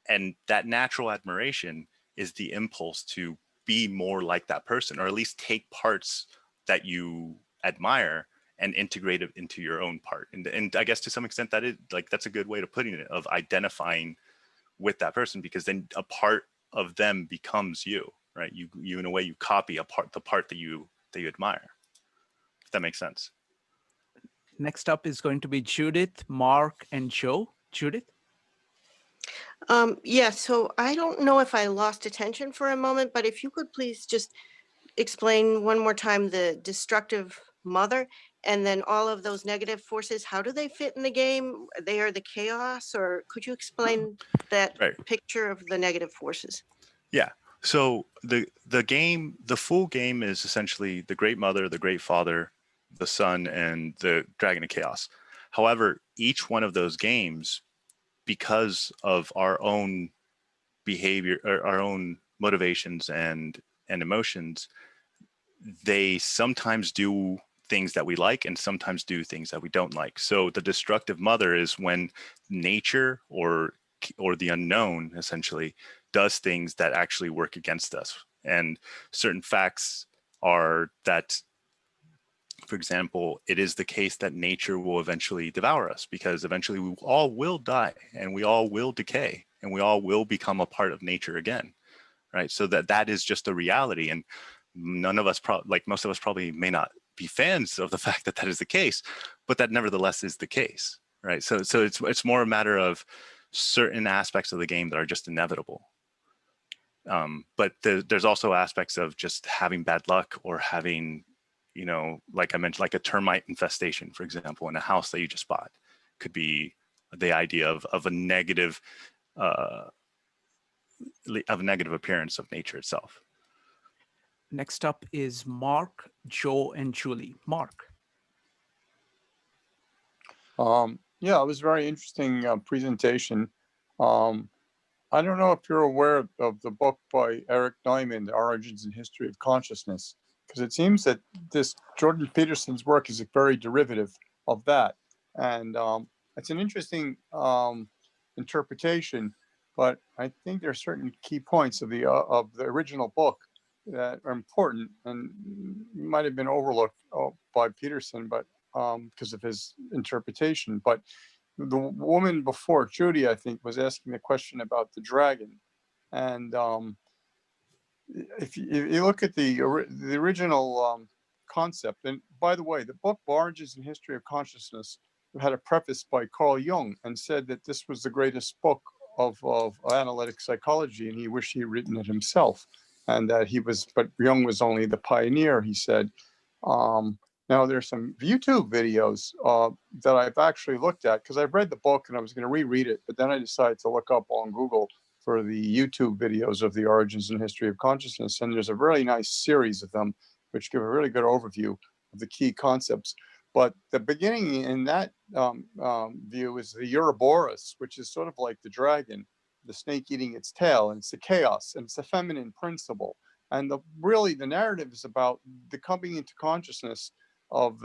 B: And that natural admiration is the impulse to be more like that person, or at least take parts that you admire and integrate it into your own part. And I guess to some extent that is like, that's a good way of putting it, of identifying with that person, because then a part of them becomes you, right? You in a way, you copy the part that you admire, if that makes sense.
A: Next up is going to be Judith, Mark, and Joe. Judith?
G: Yeah, so I don't know if I lost attention for a moment, but if you could please just explain one more time the destructive mother, and then all of those negative forces, how do they fit in the game? They are the chaos, or could you explain that
B: Right.
G: picture of the negative forces?
B: Yeah. So the full game is essentially the Great Mother, the Great Father, the Son, and the Dragon of Chaos. However, each one of those games, because of our own behavior or our own motivations and emotions, they sometimes do things that we like and sometimes do things that we don't like. So the destructive mother is when nature or the unknown essentially does things that actually work against us. And certain facts are that, for example, it is the case that nature will eventually devour us, because eventually we all will die and we all will decay and we all will become a part of nature again, right? So that is just a reality. And none of us, like most of us probably may not be fans of the fact that that is the case, but that nevertheless is the case, right? So it's more a matter of certain aspects of the game that are just inevitable. But there's also aspects of just having bad luck or having, you know, like I mentioned, like a termite infestation, for example, in a house that you just bought, could be the idea of a negative appearance of nature itself.
A: Next up is Mark, Joe, and Julie. Mark.
H: Yeah, it was a very interesting presentation. I don't know if you're aware of the book by Eric Nyman, The Origins and History of Consciousness, because it seems that this Jordan Peterson's work is a very derivative of that. And it's an interesting interpretation, but I think there are certain key points of the original book that are important and might have been overlooked by Peterson, but because of his interpretation. But the woman before, Judy, I think, was asking the question about the dragon. And if you look at the original concept, and by the way, the book Origins and History of Consciousness had a preface by Carl Jung and said that this was the greatest book of analytic psychology, and he wished he had written it himself. And that but Jung was only the pioneer, he said. Now, there's some YouTube videos that I've actually looked at, because I've read the book and I was going to reread it, but then I decided to look up on Google for the YouTube videos of the Origins and History of Consciousness. And there's a really nice series of them, which give a really good overview of the key concepts. But the beginning in that view is the Ouroboros, which is sort of like the dragon, the snake eating its tail, and it's the chaos, and it's a feminine principle. And really the narrative is about the coming into consciousness of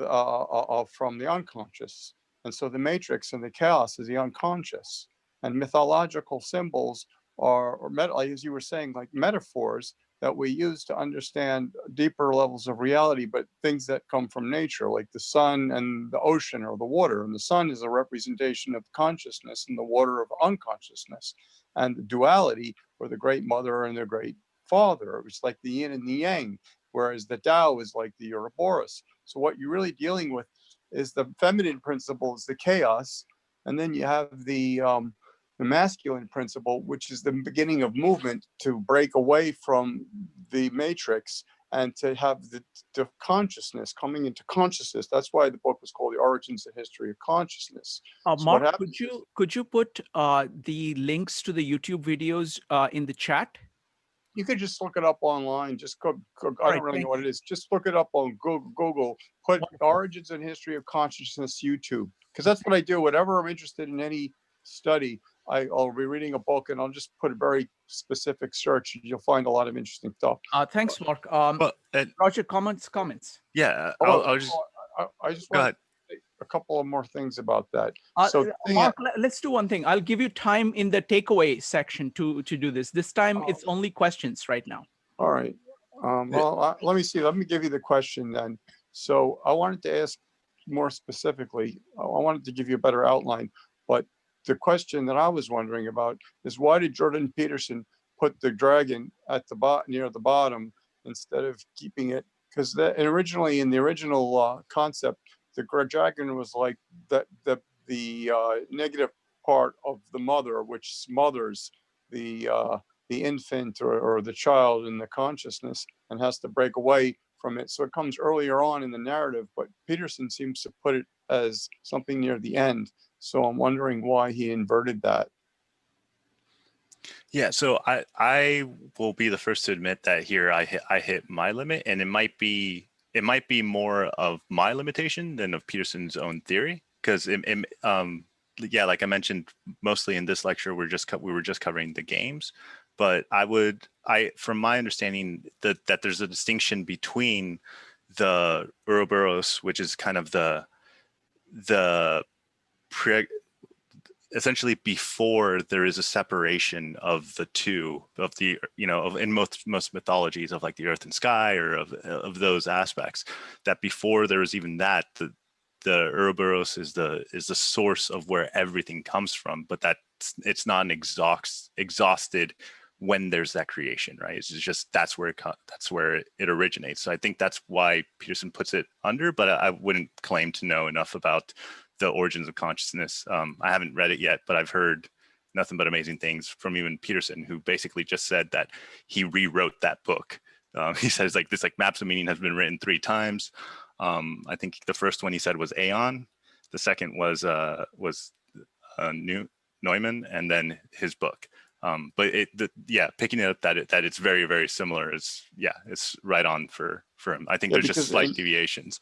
H: from the unconscious. And so the matrix and the chaos is the unconscious. And mythological symbols are, as you were saying, like metaphors that we use to understand deeper levels of reality, but things that come from nature, like the sun and the ocean or the water. And the sun is a representation of consciousness and the water of unconsciousness. And the duality, or the great mother and the great father, it's like the yin and the yang, whereas the Tao is like the Ouroboros. So what you're really dealing with is the feminine principle, is the chaos, and then you have the masculine principle, which is the beginning of movement to break away from the matrix and to have the consciousness coming into consciousness. That's why the book was called The Origins and History of Consciousness. So
A: Mark, could you put the links to the YouTube videos in the chat?
H: You could just look it up online. Just go I don't really know what it is. Just look it up on Google. Put Origins and History of Consciousness YouTube, because that's what I do. Whenever I'm interested in any study, I'll be reading a book and I'll just put a very specific search. And you'll find a lot of interesting stuff.
A: Thanks, Mark. Roger, comments?
B: Yeah,
H: I just want a couple of more things about that.
A: Mark, let's do one thing. I'll give you time in the takeaway section to do this. This time it's only questions right now.
H: All right. Let me see. Let me give you the question then. So I wanted to ask more specifically. I wanted to give you a better outline, but the question that I was wondering about is, why did Jordan Peterson put the dragon at the near the bottom instead of keeping it? Because originally in the original concept, the dragon was like the negative part of the mother, which smothers the infant or the child in the consciousness and has to break away from it. So it comes earlier on in the narrative, but Peterson seems to put it as something near the end. So I'm wondering why he inverted that.
B: Yeah, so I will be the first to admit that here I hit my limit, and it might be more of my limitation than of Peterson's own theory, because yeah, like I mentioned, mostly in this lecture we were just covering the games, But from my understanding, that there's a distinction between the Ouroboros, which is kind of the essentially before there is a separation of the two, of the, in most mythologies of like the earth and sky, or of those aspects, that before there is even that, the Ouroboros is the source of where everything comes from, but that it's not an exhausted when there's that creation, right? It's just that's where it originates. So I think that's why Peterson puts it under, but I wouldn't claim to know enough about the origins of consciousness. I haven't read it yet, but I've heard nothing but amazing things from even Peterson, who basically just said that he rewrote that book. He says like Maps of Meaning has been written 3 times. I think the first one he said was Aeon. The second was Neumann, and then his book. But picking it up that it's very, very similar is, it's right on for him. I think there's just slight deviations.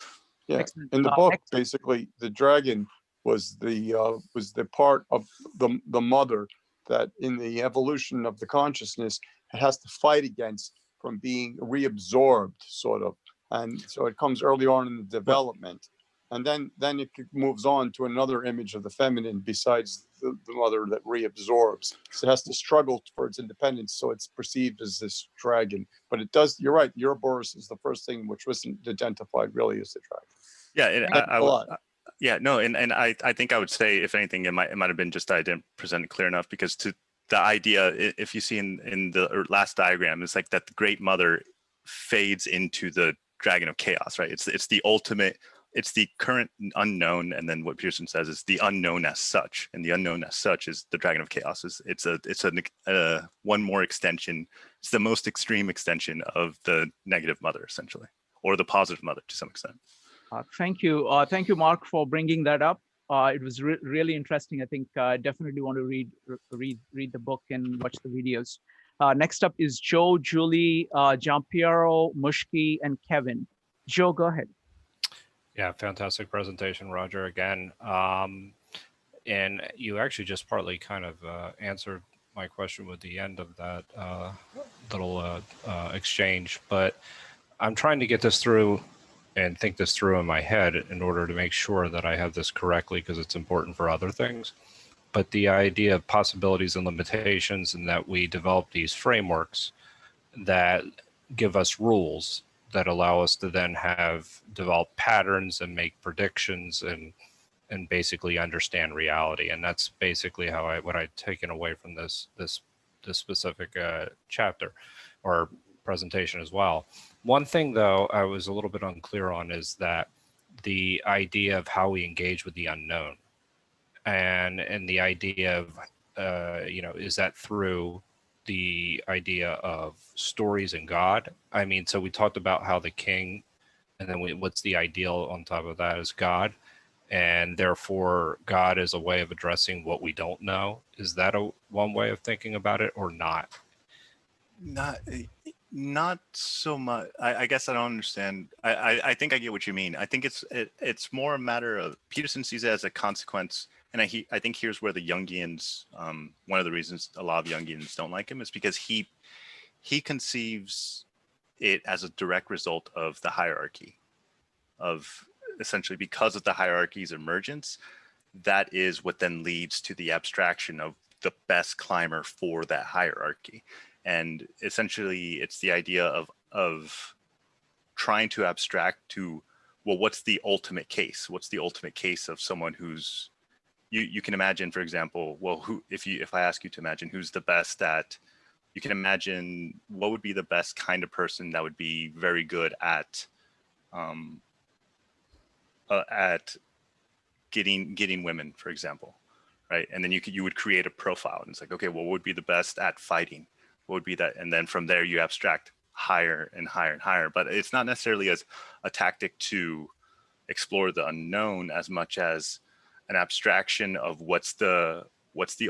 H: Yeah,
A: Excellent.
H: in the book, basically, the dragon was the part of the mother that in the evolution of the consciousness, it has to fight against from being reabsorbed, sort of. And so it comes early on in the development. And then it moves on to another image of the feminine besides the mother that reabsorbs. So it has to struggle for its independence. So it's perceived as this dragon. But it does, you're right, Ouroboros is the first thing which wasn't identified really as the dragon.
B: And I think I would say, if anything, it might have been just I didn't present it clear enough, because to the idea, if you see in the last diagram, it's like that the Great Mother fades into the Dragon of Chaos, right? It's the ultimate. It's the current unknown, and then what Peterson says is the unknown as such, and the unknown as such is the Dragon of Chaos. It's a one more extension. It's the most extreme extension of the negative mother, essentially, or the positive mother to some extent.
A: Thank you, Mark, for bringing that up. It was really interesting. I think definitely want to read the book and watch the videos. Next up is Joe, Julie, Giampiero, Mushki, and Kevin. Joe, go ahead.
I: Yeah, fantastic presentation, Roger, again. And you actually just partly kind of answered my question with the end of that little exchange, but I'm trying to get this through and think this through in my head in order to make sure that I have this correctly, because it's important for other things. But the idea of possibilities and limitations, and that we develop these frameworks that give us rules that allow us to then develop patterns and make predictions and basically understand reality. And that's basically what I've taken away from this specific chapter or presentation as well. One thing, though, I was a little bit unclear on is that the idea of how we engage with the unknown, and the idea of is that through the idea of stories and God? I mean, so we talked about how the king, and then what's the ideal on top of that is God, and therefore God is a way of addressing what we don't know. Is that one way of thinking about it, or not?
B: Not so much. I guess I don't understand. I think I get what you mean. I think it's more a matter of Peterson sees it as a consequence, and I think here's where the Jungians, one of the reasons a lot of Jungians don't like him is because he conceives it as a direct result of the hierarchy, of essentially because of the hierarchy's emergence. That is what then leads to the abstraction of the best climber for that hierarchy. And essentially, it's the idea of trying to abstract to, well, what's the ultimate case? What's the ultimate case of someone who's, you can imagine, for example, well, if I ask you to imagine who's the best at, you can imagine what would be the best kind of person that would be very good at getting women, for example, right? And then you would create a profile, and it's like, okay, well, what would be the best at fighting? What would be that? And then from there you abstract higher and higher and higher. But it's not necessarily as a tactic to explore the unknown as much as an abstraction of what's the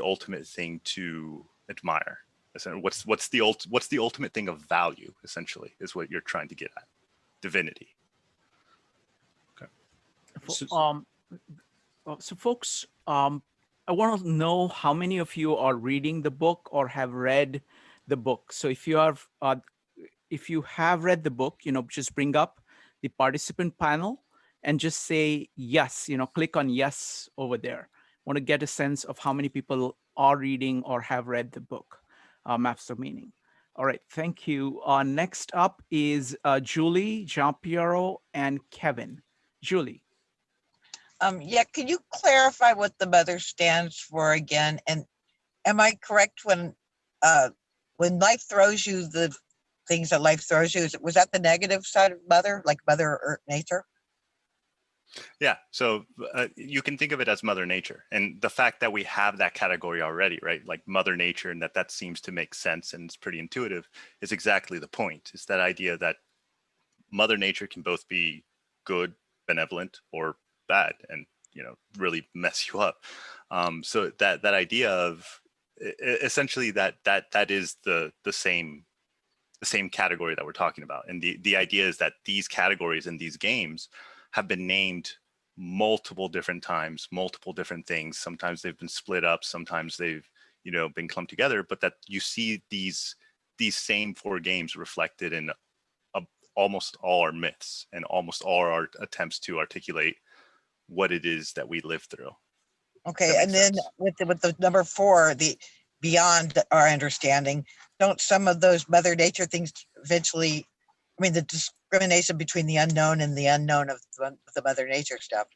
B: ultimate thing to admire. What's the ultimate thing of value, essentially, is what you're trying to get at. Divinity.
I: Okay.
A: So folks, I want to know how many of you are reading the book or have read the book. So if you have read the book, just bring up the participant panel and just say yes, click on yes over there. Want to get a sense of how many people are reading or have read the book, Maps of Meaning. All right, thank you. Next up is Julie, Jean-Pierre, and Kevin. Julie.
J: Yeah, could you clarify what the mother stands for again? And am I correct when life throws you the things that life throws you, was that the negative side of mother, like Mother Earth Nature?
B: Yeah, so you can think of it as Mother Nature, and the fact that we have that category already, right? Like Mother Nature, and that seems to make sense and it's pretty intuitive, is exactly the point. It's that idea that Mother Nature can both be good, benevolent, or bad, and really mess you up. So that idea of essentially that is the same category that we're talking about, and the idea is that these categories in these games have been named multiple different times, multiple different things. Sometimes they've been split up, sometimes they've been clumped together, but that you see these same four games reflected in almost all our myths and almost all our attempts to articulate what it is that we live through.
J: Okay, and then with the number 4, the beyond our understanding, don't some of those Mother Nature things eventually, the discrimination between the unknown and the unknown of the Mother Nature stuff.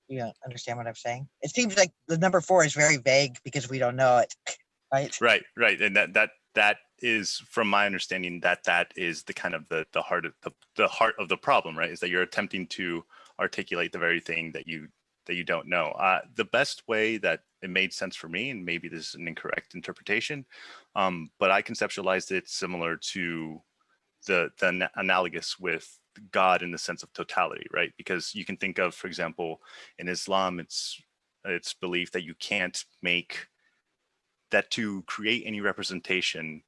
J: You understand what I'm saying? It seems like the number 4 is very vague because we don't know it, right?
B: Right, and that is, from my understanding, that is the kind of the heart of the heart of the problem, right? Is that you're attempting to articulate the very thing that you don't know. The best way that it made sense for me, and maybe this is an incorrect interpretation, but I conceptualized it similar to the analogous with God in the sense of totality, right? Because you can think of, for example, in Islam, it's belief that you can't make that to create any representation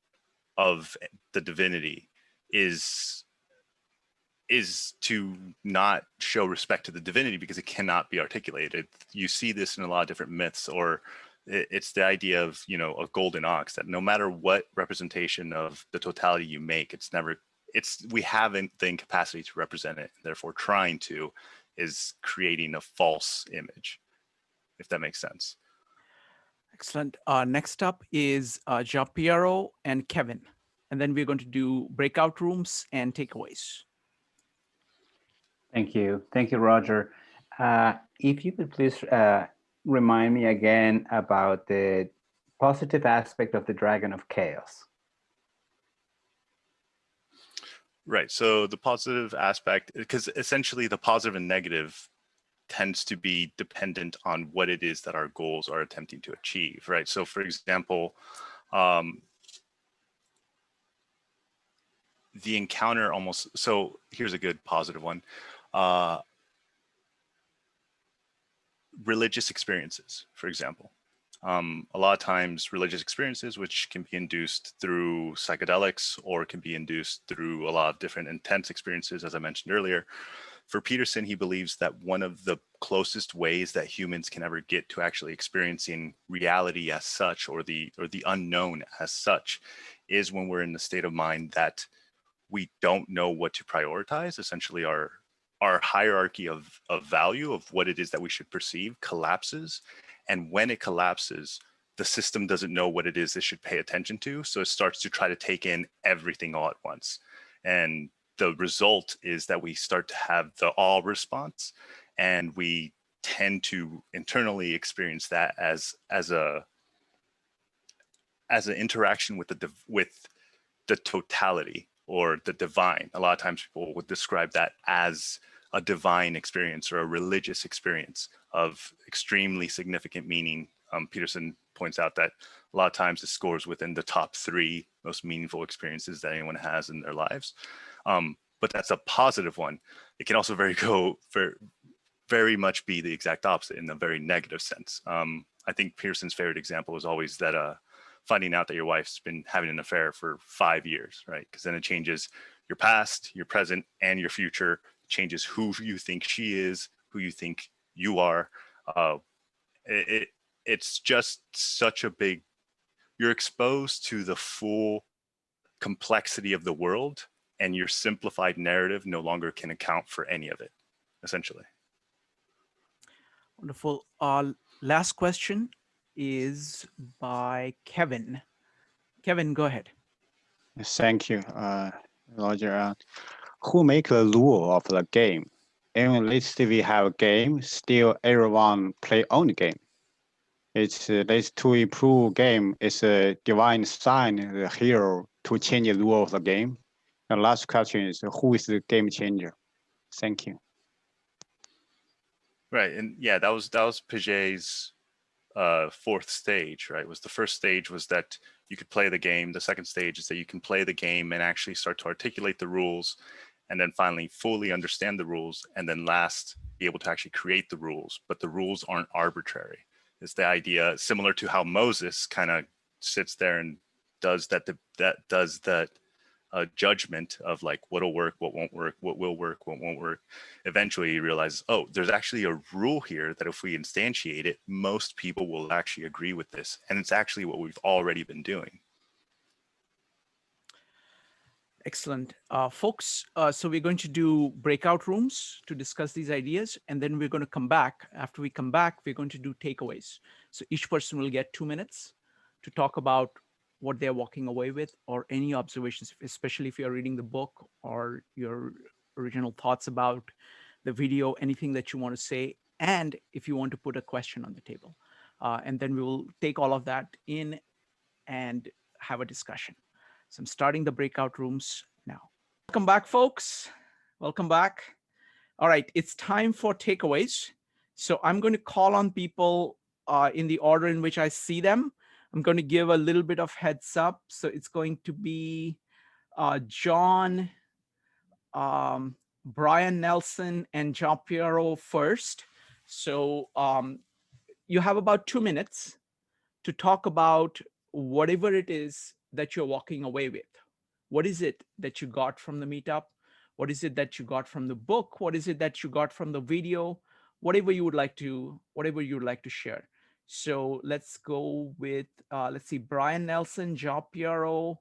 B: of the divinity is to not show respect to the divinity because it cannot be articulated. You see this in a lot of different myths, or it's the idea of a golden ox, that no matter what representation of the totality you make, we haven't the incapacity to represent it. Therefore, trying to is creating a false image, if that makes sense.
A: Excellent. Next up is Jean-Pierre and Kevin. And then we're going to do breakout rooms and takeaways.
K: Thank you. Thank you, Roger. If you could please remind me again about the positive aspect of the Dragon of Chaos.
B: Right. So the positive aspect, because essentially the positive and negative tends to be dependent on what it is that our goals are attempting to achieve, right? So for example, the encounter so here's a good positive one. Religious experiences, for example. A lot of times religious experiences, which can be induced through psychedelics or can be induced through a lot of different intense experiences, as I mentioned earlier. For Peterson, he believes that one of the closest ways that humans can ever get to actually experiencing reality as such, or the unknown as such, is when we're in the state of mind that we don't know what to prioritize. Essentially, our hierarchy of value of what it is that we should perceive collapses. And when it collapses, the system doesn't know what it is it should pay attention to. So it starts to try to take in everything all at once. And the result is that we start to have the all response, and we tend to internally experience that as an interaction with the totality or the divine. A lot of times people would describe that as a divine experience or a religious experience of extremely significant meaning. Peterson points out that a lot of times it scores within the top 3 most meaningful experiences that anyone has in their lives. But that's a positive one. It can also very much be the exact opposite in a very negative sense. I think Peterson's favorite example is always that finding out that your wife's been having an affair for 5 years, right? Because then it changes your past, your present, and your future. It changes who you think she is, who you think you are. It's just such a big, you're exposed to the full complexity of the world, and your simplified narrative no longer can account for any of it, essentially.
A: Wonderful. Last question is by Kevin. Kevin, go ahead.
L: Thank you, Roger. Who make the rule of the game? And let's say we have a game, still everyone play on the game. It's let's to improve game. It's a divine sign the hero to change the rule of the game. The last question is who is the game changer? Thank you.
B: Right, and yeah, that was Piaget's fourth stage, right? Was the first stage was that you could play the game. The second stage is that you can play the game and actually start to articulate the rules, and then finally fully understand the rules, and then last be able to actually create the rules. But the rules aren't arbitrary. It's the idea similar to how Moses kind of sits there and does that judgment of like what'll work, what won't work, what will work, what won't work. Eventually you realize, oh, there's actually a rule here that if we instantiate it, most people will actually agree with this. And it's actually what we've already been doing.
A: Excellent. Folks, so we're going to do breakout rooms to discuss these ideas, and then we're going to come back. After we come back, we're going to do takeaways. So each person will get 2 minutes to talk about what they're walking away with or any observations, especially if you're reading the book or your original thoughts about the video, anything that you want to say, and if you want to put a question on the table. And then we will take all of that in and have a discussion. So I'm starting the breakout rooms now. Welcome back, folks. Welcome back. All right, it's time for takeaways. So I'm going to call on people in the order in which I see them. I'm going to give a little bit of heads up. So it's going to be John, Brian Nelson, and Jean Piero first. So you have about 2 minutes to talk about whatever it is that you're walking away with. What is it that you got from the meetup? What is it that you got from the book? What is it that you got from the video? Whatever you would like to share. So let's go with, let's see, Brian Nelson, Jean Piero,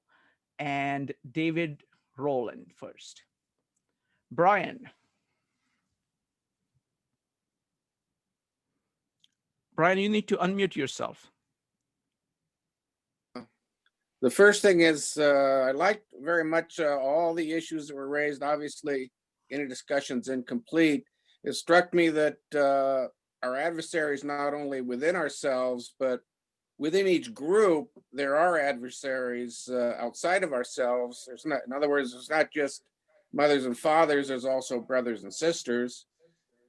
A: and David Rowland first. Brian, you need to unmute yourself.
M: The first thing is I liked very much all the issues that were raised. Obviously, any discussion's incomplete. It struck me that our adversaries, not only within ourselves, but within each group, there are adversaries outside of ourselves. There's not, in other words, it's not just mothers and fathers, there's also brothers and sisters.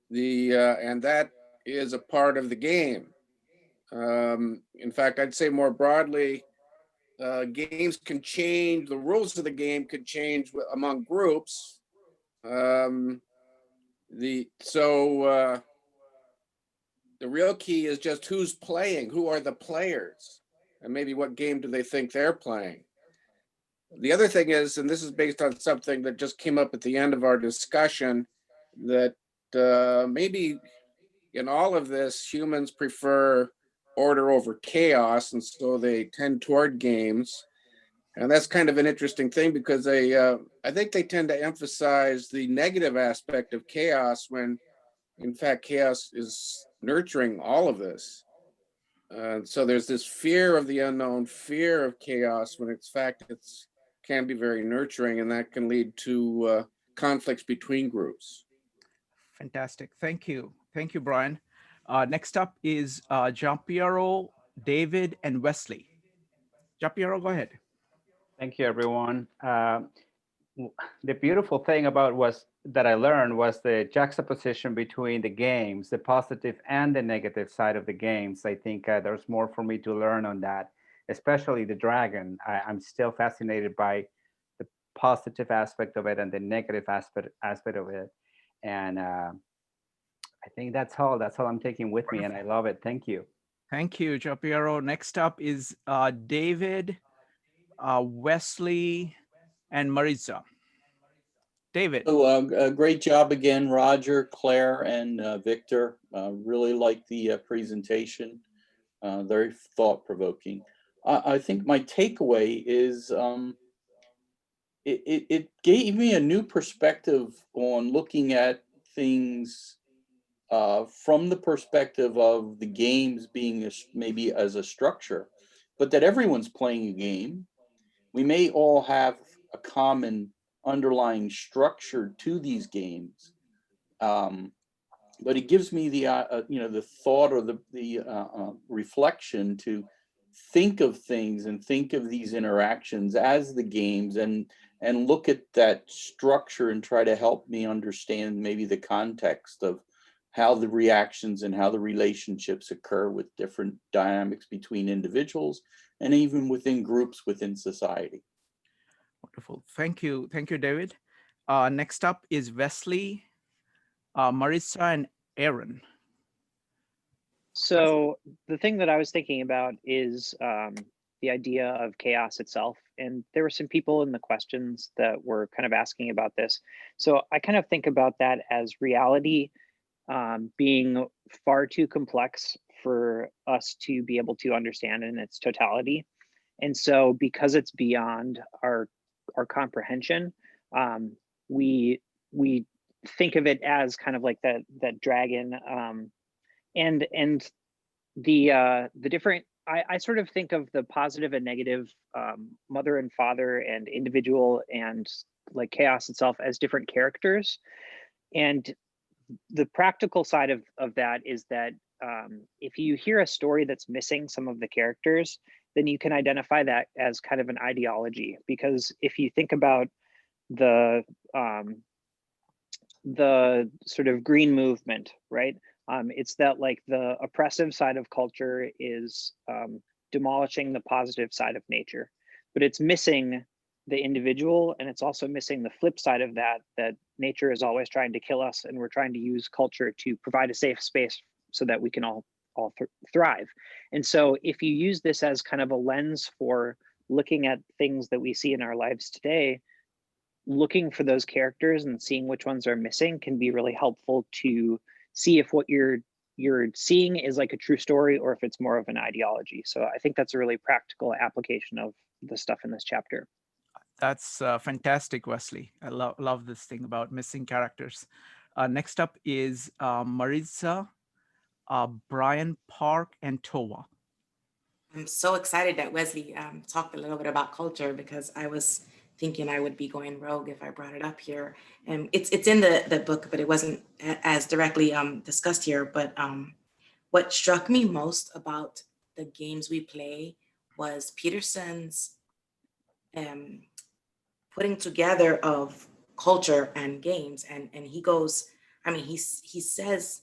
M: And that is a part of the game. In fact, I'd say more broadly, games can change, the rules of the game could change among groups. The real key is just who's playing, who are the players, and maybe what game do they think they're playing. The other thing is, and this is based on something that just came up at the end of our discussion, that maybe in all of this, humans prefer order over chaos, and so they tend toward games. And that's kind of an interesting thing because I think they tend to emphasize the negative aspect of chaos when, in fact, chaos is nurturing all of this. So there's this fear of the unknown, fear of chaos, when in fact it can be very nurturing, and that can lead to conflicts between groups.
A: Fantastic. Thank you. Thank you, Brian. Next up is Jean Piero, David, and Wesley. Jean Piero, go ahead.
K: Thank you, everyone. The beautiful thing about that I learned was the juxtaposition between the games, the positive and the negative side of the games. I think there's more for me to learn on that, especially the dragon. I'm still fascinated by the positive aspect of it and the negative aspect of it. And I think that's all I'm taking with me, and I love it. Thank you.
A: Thank you, Jean Piero. Next up is David, Wesley, and Maritza. David.
N: Great job again, Roger, Claire, and Victor. Really liked the presentation. Very thought-provoking. I think my takeaway is it gave me a new perspective on looking at things from the perspective of the games being maybe as a structure, but that everyone's playing a game. We may all have a common underlying structure to these games, but it gives me the the thought or the reflection to think of things and think of these interactions as the games, and look at that structure and try to help me understand maybe the context of how the reactions and how the relationships occur with different dynamics between individuals and even within groups within society.
A: Wonderful. Thank you, David. Next up is Wesley, Marissa, and Aaron.
O: So the thing that I was thinking about is the idea of chaos itself. And there were some people in the questions that were kind of asking about this. So I kind of think about that as reality being far too complex for us to be able to understand in its totality. And so because it's beyond our comprehension, we think of it as kind of like that dragon, and the different, I sort of think of the positive and negative, mother and father and individual and like chaos itself as different characters. And the practical side of that is that if you hear a story that's missing some of the characters, then you can identify that as kind of an ideology. Because if you think about the sort of green movement, right? It's that like the oppressive side of culture is demolishing the positive side of nature, but it's missing the individual, and it's also missing the flip side of that nature is always trying to kill us, and we're trying to use culture to provide a safe space so that we can all thrive. And so if you use this as kind of a lens for looking at things that we see in our lives today, looking for those characters and seeing which ones are missing can be really helpful to see if what you're seeing is like a true story or if it's more of an ideology. So I think that's a really practical application of the stuff in this chapter.
A: That's fantastic, Wesley. I love this thing about missing characters. Next up is Marissa, Brian, Park, and Towa.
P: I'm so excited that Wesley talked a little bit about culture, because I was thinking I would be going rogue if I brought it up here. And it's in the book, but it wasn't as directly discussed here. But what struck me most about the games we play was Peterson's putting together of culture and games. And he goes, I mean, he says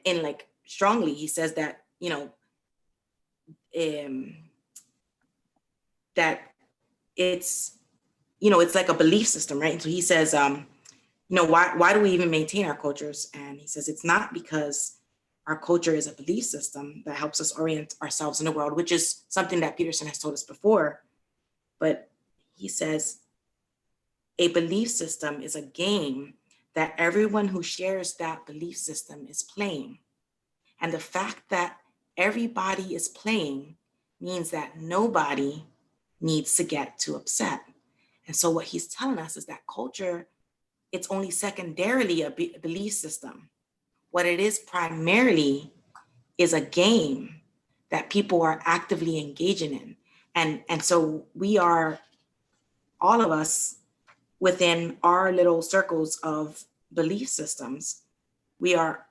P: in like strongly, he says that, you know, that it's, you know, it's like a belief system, right? And so he says, you know, why do we even maintain our cultures? And he says, it's not because our culture is a belief system that helps us orient ourselves in the world, which is something that Peterson has told us before. But he says, a belief system is a game that everyone who shares that belief system is playing. And the fact that everybody is playing means that nobody needs to get too upset. And so what he's telling us is that culture, it's only secondarily a belief system. What it is primarily is a game that people are actively engaging in. And so we are, all of us within our little circles of belief systems, we're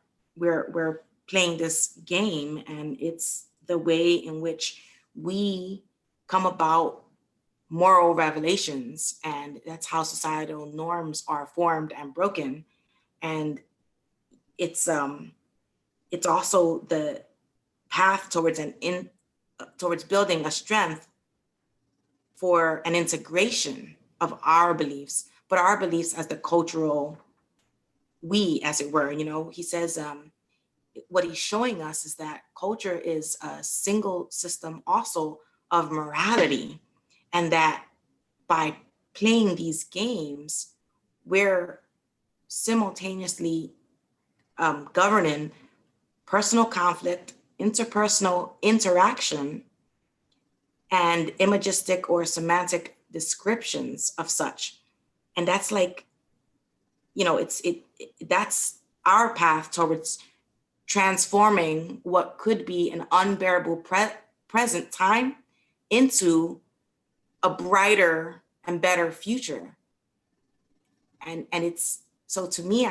P: playing this game, and it's the way in which we come about moral revelations, and that's how societal norms are formed and broken. And it's also the path towards towards building a strength for an integration of our beliefs, but our beliefs as the cultural we, as it were. You know, he says, what he's showing us is that culture is a single system also of morality, and that by playing these games, we're simultaneously governing personal conflict, interpersonal interaction, and imagistic or semantic descriptions of such. And that's like, that's our path towards transforming what could be an unbearable present time into a brighter and better future. And it's, so to me,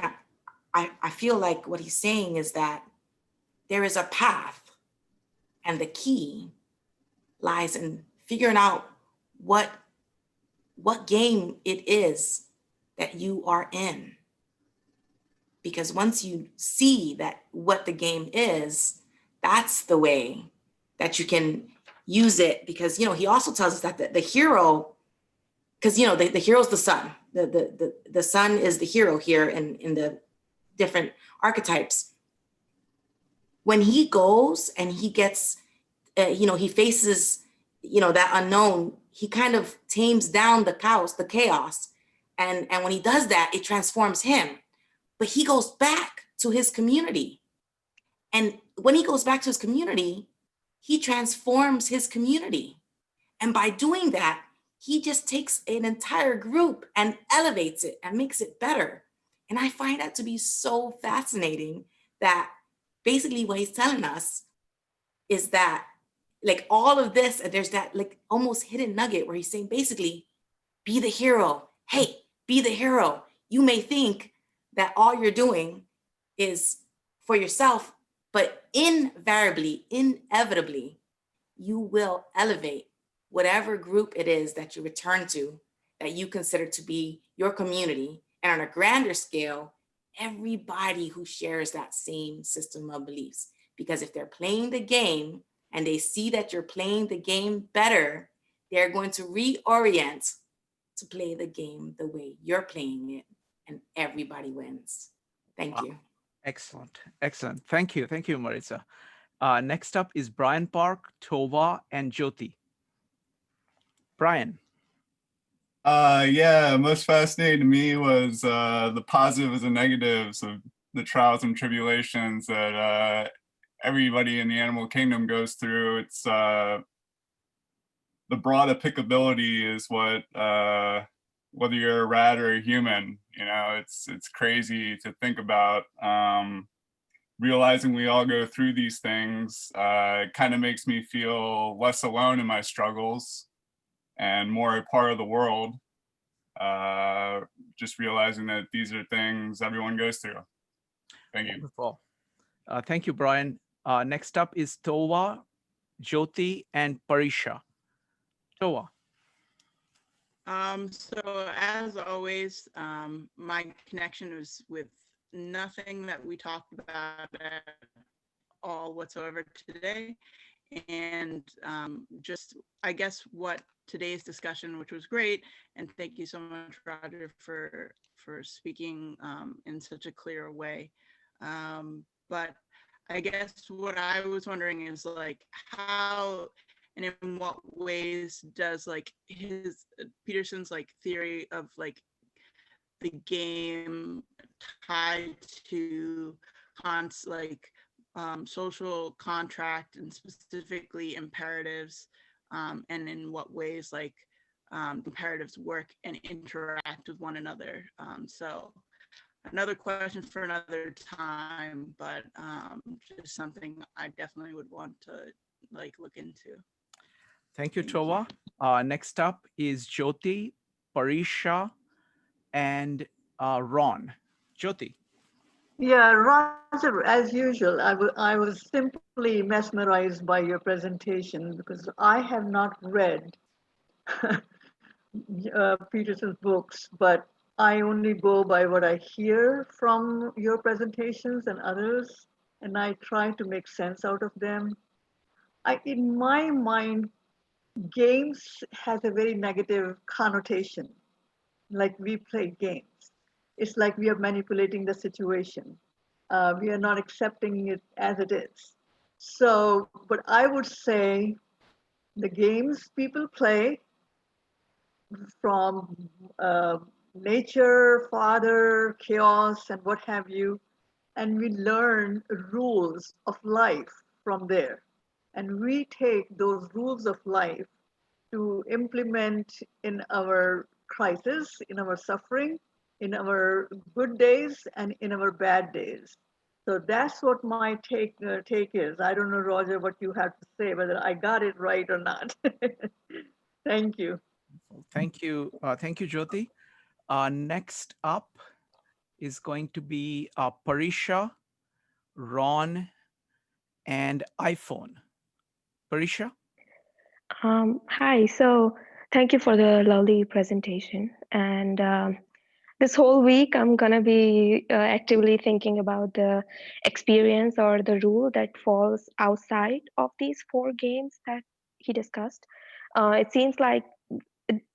P: I feel like what he's saying is that there is a path, and the key lies in figuring out what game it is that you are in. Because once you see that what the game is, that's the way that you can use it. Because, he also tells us that the hero, because, the hero's the sun. The sun is the hero here in the different archetypes. When he goes and he gets, he faces, that unknown, he kind of tames down the chaos. And when he does that, it transforms him. But he goes back to his community. And when he goes back to his community, he transforms his community. And by doing that, he just takes an entire group and elevates it and makes it better. And I find that to be so fascinating, that basically what he's telling us is that, like, all of this, and there's that like almost hidden nugget where he's saying, basically, be the hero. Hey, be the hero. You may think that all you're doing is for yourself, but inevitably, you will elevate whatever group it is that you return to, that you consider to be your community. And on a grander scale, everybody who shares that same system of beliefs. Because if they're playing the game and they see that you're playing the game better, they're going to reorient to play the game the way you're playing it, and everybody wins. Thank you.
A: Excellent. Thank you, Marissa. Next up is Brian Park, Tova, and Jyoti. Brian.
Q: Yeah, most fascinating to me was the positives and negatives of the trials and tribulations that everybody in the animal kingdom goes through. It's the broad applicability is what, whether you're a rat or a human, it's crazy to think about. Realizing we all go through these things kind of makes me feel less alone in my struggles and more a part of the world. Just realizing that these are things everyone goes through. Thank you.
A: Wonderful. Thank you, Brian. Next up is Tova, Jyoti, and Parisha. Tova.
R: So as always, my connection was with nothing that we talked about at all whatsoever today. And just, I guess, what today's discussion, which was great, and thank you so much, Roger, for speaking in such a clear way. But I guess what I was wondering is, like, how and in what ways does, like, Peterson's like theory of like the game tied to social contract and specifically imperatives, and in what ways like imperatives work and interact with one another. So another question for another time, but just something I definitely would want to like look into.
A: Thank you, Tova. Next up is Jyoti, Parisha, and Ron. Jyoti.
S: Yeah, Roger, as usual, I was simply mesmerized by your presentation because I have not read Peterson's books, but I only go by what I hear from your presentations and others, and I try to make sense out of them. In my mind, games has a very negative connotation, like we play games. It's like we are manipulating the situation. We are not accepting it as it is. So, but I would say the games people play from nature, father, chaos, and what have you, and we learn rules of life from there. And we take those rules of life to implement in our crisis, in our suffering, in our good days, and in our bad days. So that's what my take is. I don't know, Roger, what you have to say, whether I got it right or not. Thank you.
A: Thank you. Thank you, Jyoti. Next up is going to be Parisha, Ron, and iPhone. Parisha?
T: Hi, so thank you for the lovely presentation. And this whole week, I'm going to be actively thinking about the experience or the rule that falls outside of these four games that he discussed. It seems like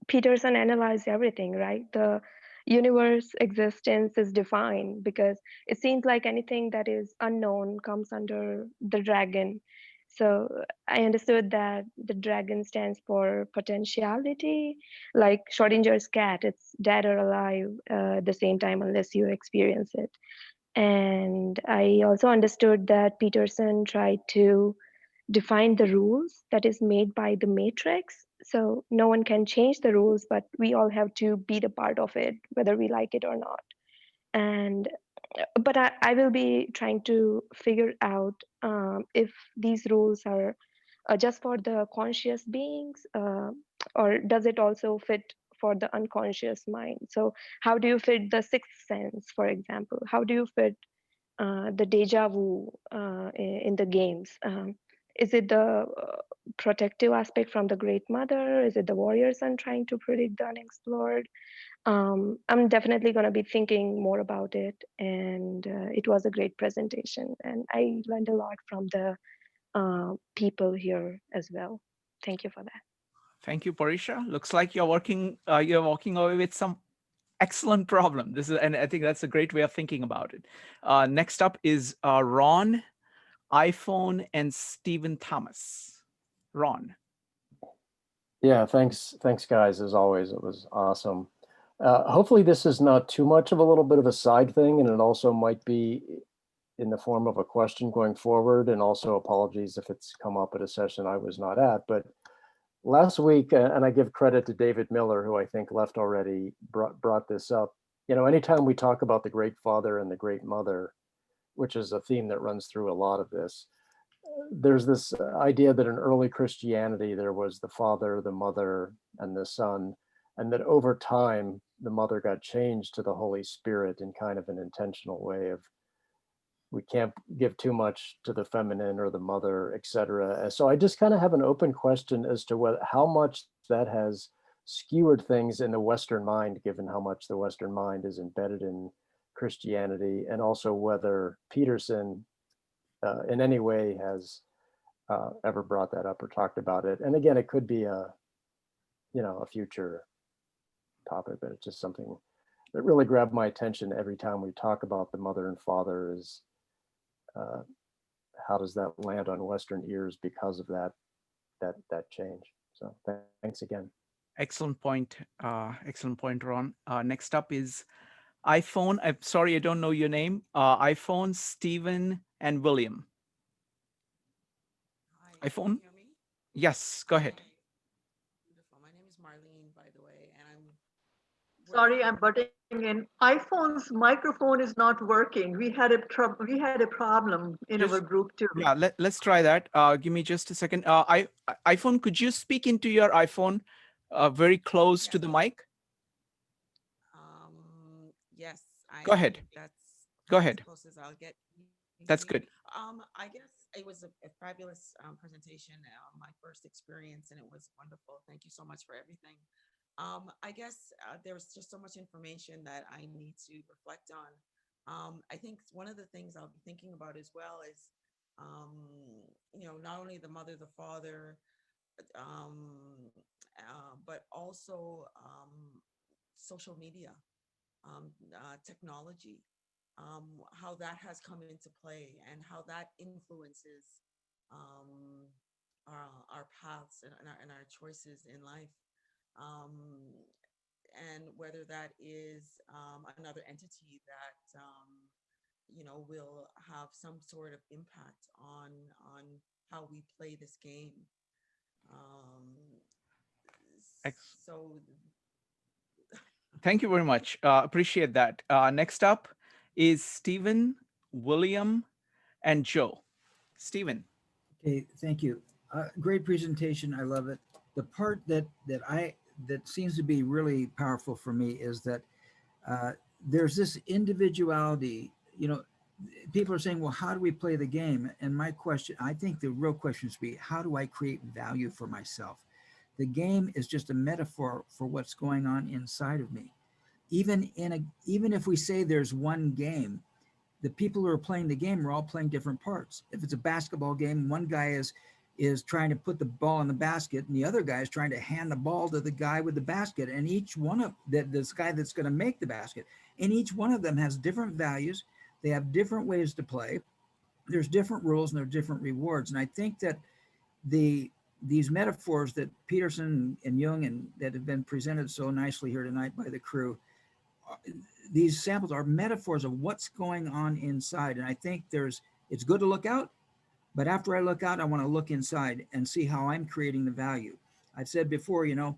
T: Peterson analyzed everything, right? The universe existence is defined because it seems like anything that is unknown comes under the dragon. So I understood that the dragon stands for potentiality, like Schrodinger's cat, it's dead or alive at the same time unless you experience it. And I also understood that Peterson tried to define the rules that is made by the matrix. So no one can change the rules, but we all have to be the part of it, whether we like it or not. And but I will be trying to figure out if these rules are just for the conscious beings, or does it also fit for the unconscious mind? So how do you fit the sixth sense, for example? How do you fit the deja vu in the games? Is it the protective aspect from the Great Mother? Is it the warrior son trying to predict the unexplored? I'm definitely going to be thinking more about it. And it was a great presentation. And I learned a lot from the people here as well. Thank you for that.
A: Thank you, Parisha. Looks like you're walking away with some excellent problem. And I think that's a great way of thinking about it. Next up is Ron, iPhone, and Stephen Thomas. Ron.
U: Yeah, thanks, guys. As always, it was awesome. Hopefully, this is not too much of a little bit of a side thing, and it also might be in the form of a question going forward. And also, apologies if it's come up at a session I was not at. But last week, and I give credit to David Miller, who I think left already, brought this up. You know, anytime we talk about the Great Father and the Great Mother, which is a theme that runs through a lot of this, there's this idea that in early Christianity, there was the Father, the Mother, and the Son, and that over time, the Mother got changed to the Holy Spirit in kind of an intentional way of, we can't give too much to the feminine or the mother, etc. So I just kind of have an open question as to how much that has skewered things in the Western mind, given how much the Western mind is embedded in Christianity, and also whether Peterson in any way has ever brought that up or talked about it. And again, it could be a future topic, but it's just something that really grabbed my attention every time we talk about the mother and father is how does that land on Western ears because of that change. So thanks again.
A: Excellent point. Excellent point, Ron. Next up is iPhone. I'm sorry, I don't know your name. iPhone, Stephen, and William.
V: Hi,
A: iPhone?
V: can you hear me?
A: Yes, go ahead.
V: Beautiful. My name is Marlene, by the way, and I'm
S: Sorry, I'm butting in. iPhone's microphone is not working. We had a problem in our group too.
A: Yeah, let's try that. Give me just a second. iPhone, could you speak into your iPhone very close to the mic?
V: Yes,
A: Go ahead. Go ahead.
V: as close as I'll get.
A: That's good.
V: I guess it was a fabulous presentation, my first experience, and it was wonderful. Thank you so much for everything. I guess there was just so much information that I need to reflect on. I think one of the things I'll be thinking about as well is, not only the mother, the father, but also social media, technology, how that has come into play and how that influences our paths and our choices in life. And whether that is another entity that will have some sort of impact on how we play this game. So
A: Thank you very much. Appreciate that. Next up is Stephen, William, and Joe. Stephen.
C: Okay, thank you. Great presentation. I love it. The part that seems to be really powerful for me is that there's this individuality. You know, people are saying, well, how do we play the game? And my question, I think the real question should be, how do I create value for myself? The game is just a metaphor for what's going on inside of me. Even if we say there's one game, the people who are playing the game are all playing different parts. If it's a basketball game, one guy is trying to put the ball in the basket, and the other guy is trying to hand the ball to the guy with the basket. And each one of this guy that's going to make the basket, and each one of them has different values. They have different ways to play. There's different rules and there are different rewards. And I think that these metaphors that Peterson and Jung and that have been presented so nicely here tonight by the crew, these samples are metaphors of what's going on inside. And I think it's good to look out, but after I look out, I want to look inside and see how I'm creating the value. I've said before, you know,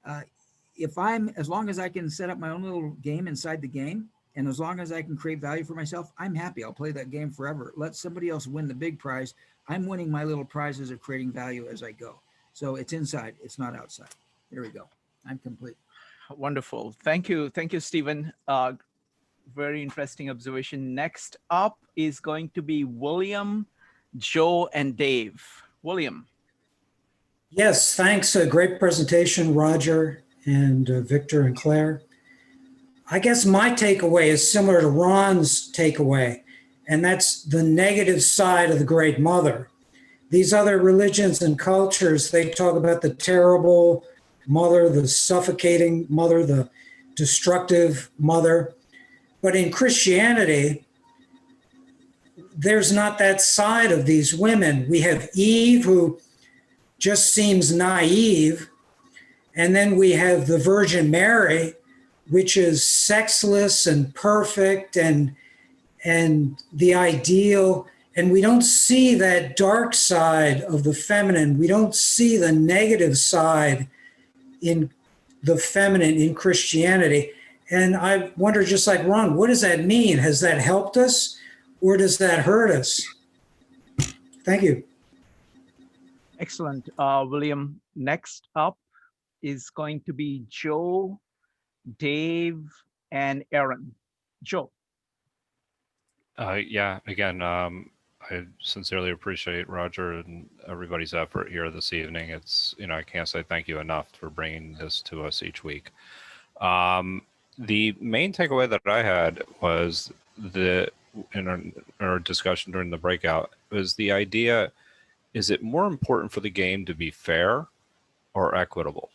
C: as long as I can set up my own little game inside the game, and as long as I can create value for myself, I'm happy. I'll play that game forever. Let somebody else win the big prize. I'm winning my little prizes of creating value as I go. So it's inside, it's not outside. There we go. I'm complete.
A: Wonderful. Thank you. Thank you, Stephen. Very interesting observation. Next up is going to be William, Joe, and Dave. William.
D: Yes, thanks. A great presentation, Roger and Victor and Claire. I guess my takeaway is similar to Ron's takeaway, and that's the negative side of the Great Mother. These other religions and cultures, they talk about the terrible mother, the suffocating mother, the destructive mother. But in Christianity, there's not that side of these women. We have Eve, who just seems naive. And then we have the Virgin Mary, which is sexless and perfect and the ideal. And we don't see that dark side of the feminine. We don't see the negative side in the feminine in Christianity. And I wonder, just like Ron, what does that mean? Has that helped us or does that hurt us? Thank you.
A: Excellent. William, next up is going to be Joe, Dave, and Aaron. Joe.
I: Yeah, again, I sincerely appreciate Roger and everybody's effort here this evening. It's, you know, I can't say thank you enough for bringing this to us each week. The main takeaway that I had was in our discussion during the breakout was the idea, is it more important for the game to be fair or equitable?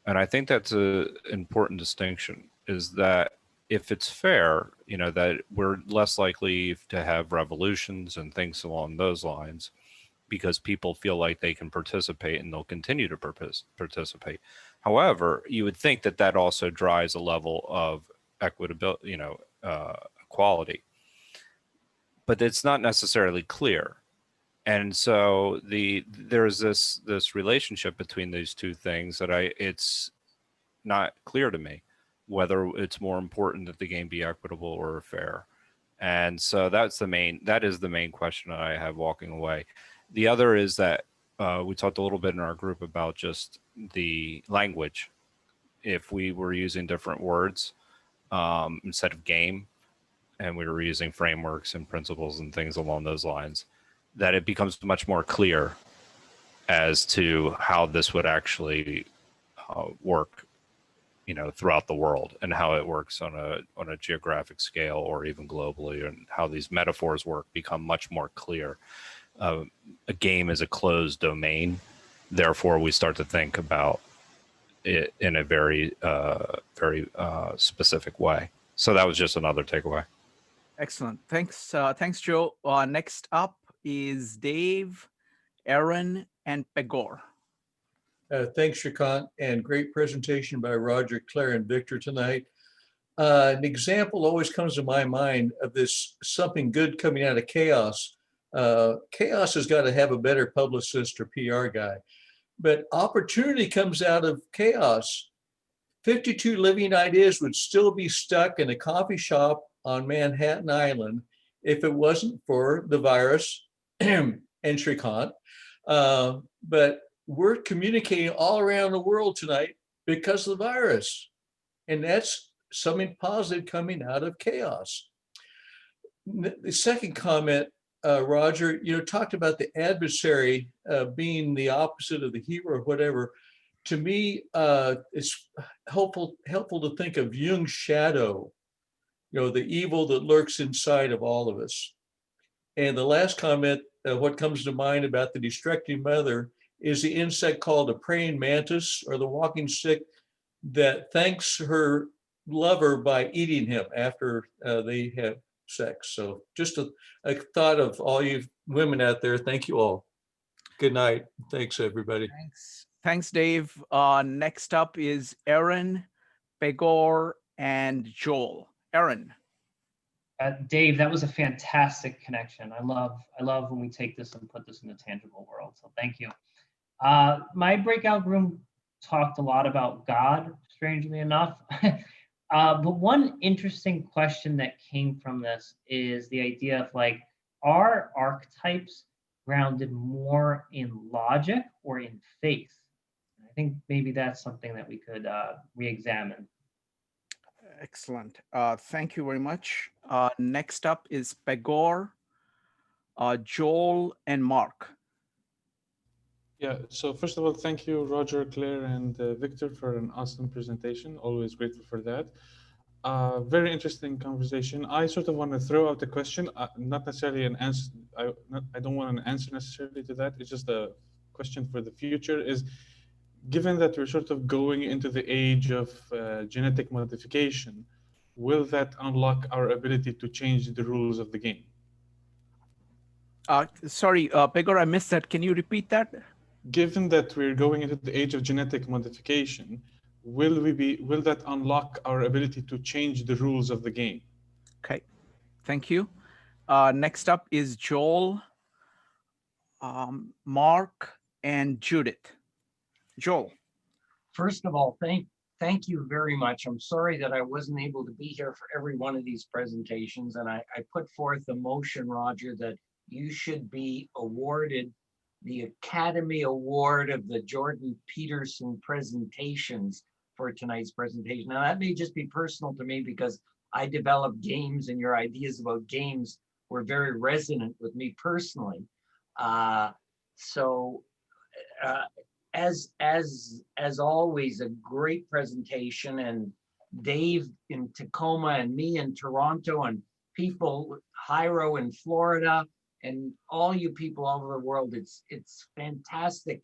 I: And I think that's an important distinction, is that if it's fair, you know, that we're less likely to have revolutions and things along those lines because people feel like they can participate and they'll continue to participate. However, you would think that that also drives a level of equitability, you know, equality, but it's not necessarily clear. And so there's this relationship between these two things that it's not clear to me whether it's more important that the game be equitable or fair. And so that is the main question that I have walking away. The other is that we talked a little bit in our group about just the language. If we were using different words instead of game, and we were using frameworks and principles and things along those lines, that it becomes much more clear as to how this would actually work, you know, throughout the world, and how it works on a geographic scale or even globally, and how these metaphors work become much more clear. A game is a closed domain, therefore we start to think about it in a very specific way. So that was just another takeaway.
A: Excellent. Thanks, Joe. Next up is Dave, Aaron, and Pegor.
W: Thanks, Shrikant, and great presentation by Roger, Claire, and Victor tonight. An example always comes to my mind of this something good coming out of chaos. Chaos has got to have a better publicist or PR guy. but opportunity comes out of chaos. 52 living ideas would still be stuck in a coffee shop on Manhattan Island if it wasn't for the virus and Shrikant. But we're communicating all around the world tonight because of the virus. And that's something positive coming out of chaos. The second comment, Roger, talked about the adversary being the opposite of the hero or whatever. To me, it's helpful to think of Jung's shadow, the evil that lurks inside of all of us. And the last comment, what comes to mind about the destructive mother is the insect called a praying mantis, or the walking stick, that thanks her lover by eating him after they have sex. So just a thought of all you women out there. Thank you all. Good night. Thanks, everybody.
A: Thanks, Dave. Next up is Aaron, Pegor, and Joel. Aaron.
E: Dave, that was a fantastic connection. I love when we take this and put this in the tangible world. So thank you. My breakout room talked a lot about God, strangely enough. But one interesting question that came from this is the idea of like, are archetypes grounded more in logic or in faith? I think maybe that's something that we could re-examine.
A: Excellent. Thank you very much. Next up is Pegor, Joel, and Mark.
F: Yeah, so first of all, thank you, Roger, Claire, and Victor, for an awesome presentation. Always grateful for that. Very interesting conversation. I sort of want to throw out a question, not necessarily an answer. I don't want an answer necessarily to that. It's just a question for the future is, given that we're sort of going into the age of genetic modification, will that unlock our ability to change the rules of the game?
A: Sorry, Pegor, I missed that. Can you repeat that?
F: Given that we're going into the age of genetic modification, will that unlock our ability to change the rules of the game?
A: Okay, thank you. Next up is Joel, Mark, and Judith. Joel.
G: First of all, thank you very much. I'm sorry that I wasn't able to be here for every one of these presentations, and I put forth the motion, Roger, that you should be awarded the Academy Award of the Jordan Peterson presentations for tonight's presentation. Now, that may just be personal to me because I developed games and your ideas about games were very resonant with me personally. As always, a great presentation, and Dave in Tacoma and me in Toronto and people, Jairo in Florida, and all you people all over the world. It's fantastic,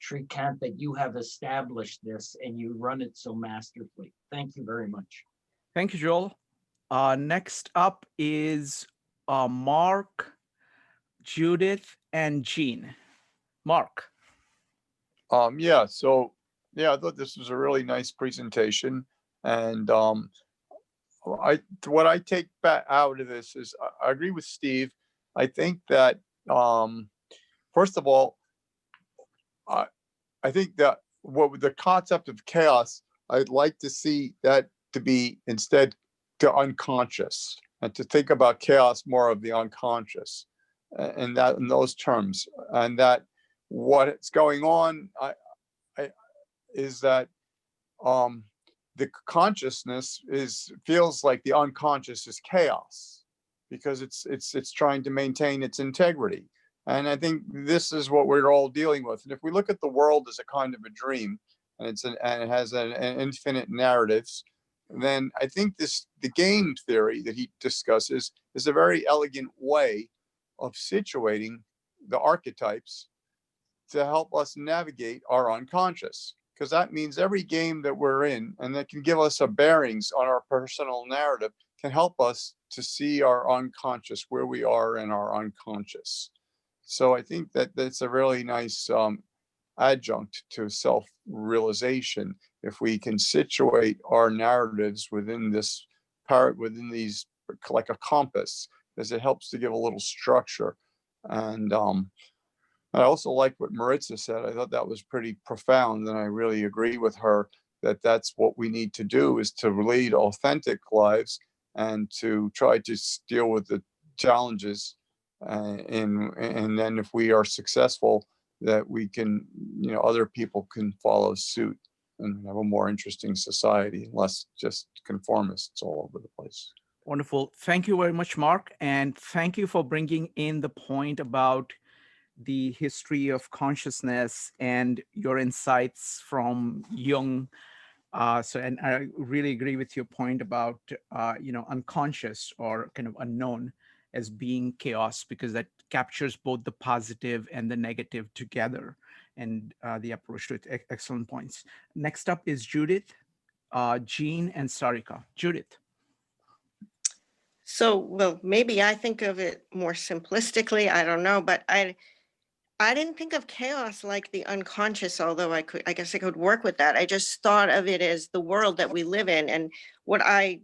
G: Shrikant, that you have established this and you run it so masterfully. Thank you very much.
A: Thank you, Joel. Next up is Mark, Judith, and Jean. Mark.
H: I thought this was a really nice presentation, and what I take back out of this is I agree with Steve. I think that first of all, I think that what the concept of chaos, I'd like to see that to be instead to unconscious, and to think about chaos more of the unconscious, and that in those terms, and that what's going on is that the consciousness feels like the unconscious is chaos, because it's trying to maintain its integrity. And I think this is what we're all dealing with. And if we look at the world as a kind of a dream, and it has an infinite narratives, then I think the game theory that he discusses is a very elegant way of situating the archetypes to help us navigate our unconscious. Because that means every game that we're in, and that can give us a bearings on our personal narrative, can help us to see our unconscious, where we are in our unconscious. So I think that that's a really nice adjunct to self-realization, if we can situate our narratives within this within these, like a compass, as it helps to give a little structure. And I also like what Maritza said. I thought that was pretty profound, and I really agree with her that that's what we need to do, is to lead authentic lives and to try to deal with the challenges. And then if we are successful, that we can, other people can follow suit and have a more interesting society, and less just conformists all over the place.
A: Wonderful. Thank you very much, Mark. And thank you for bringing in the point about the history of consciousness and your insights from Jung. And I really agree with your point about, unconscious or kind of unknown as being chaos, because that captures both the positive and the negative together, and the approach to it. Excellent points. Next up is Judith, Jean, and Sarika. Judith.
B: So, well, maybe I think of it more simplistically. I don't know, but I didn't think of chaos like the unconscious, although I guess I could work with that. I just thought of it as the world that we live in. And what I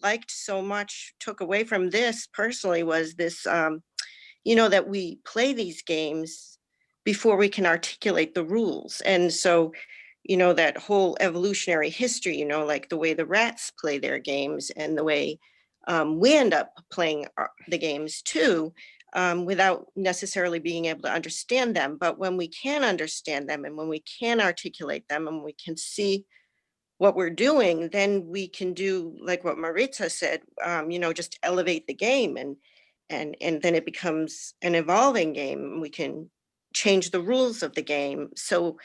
B: liked so much, took away from this personally, was this, that we play these games before we can articulate the rules. And so, that whole evolutionary history, like the way the rats play their games and the way we end up playing the games too, without necessarily being able to understand them. But when we can understand them, and when we can articulate them, and we can see what we're doing, then we can do like what Maritza said, just elevate the game, and then it becomes an evolving game. We can change the rules of the game. So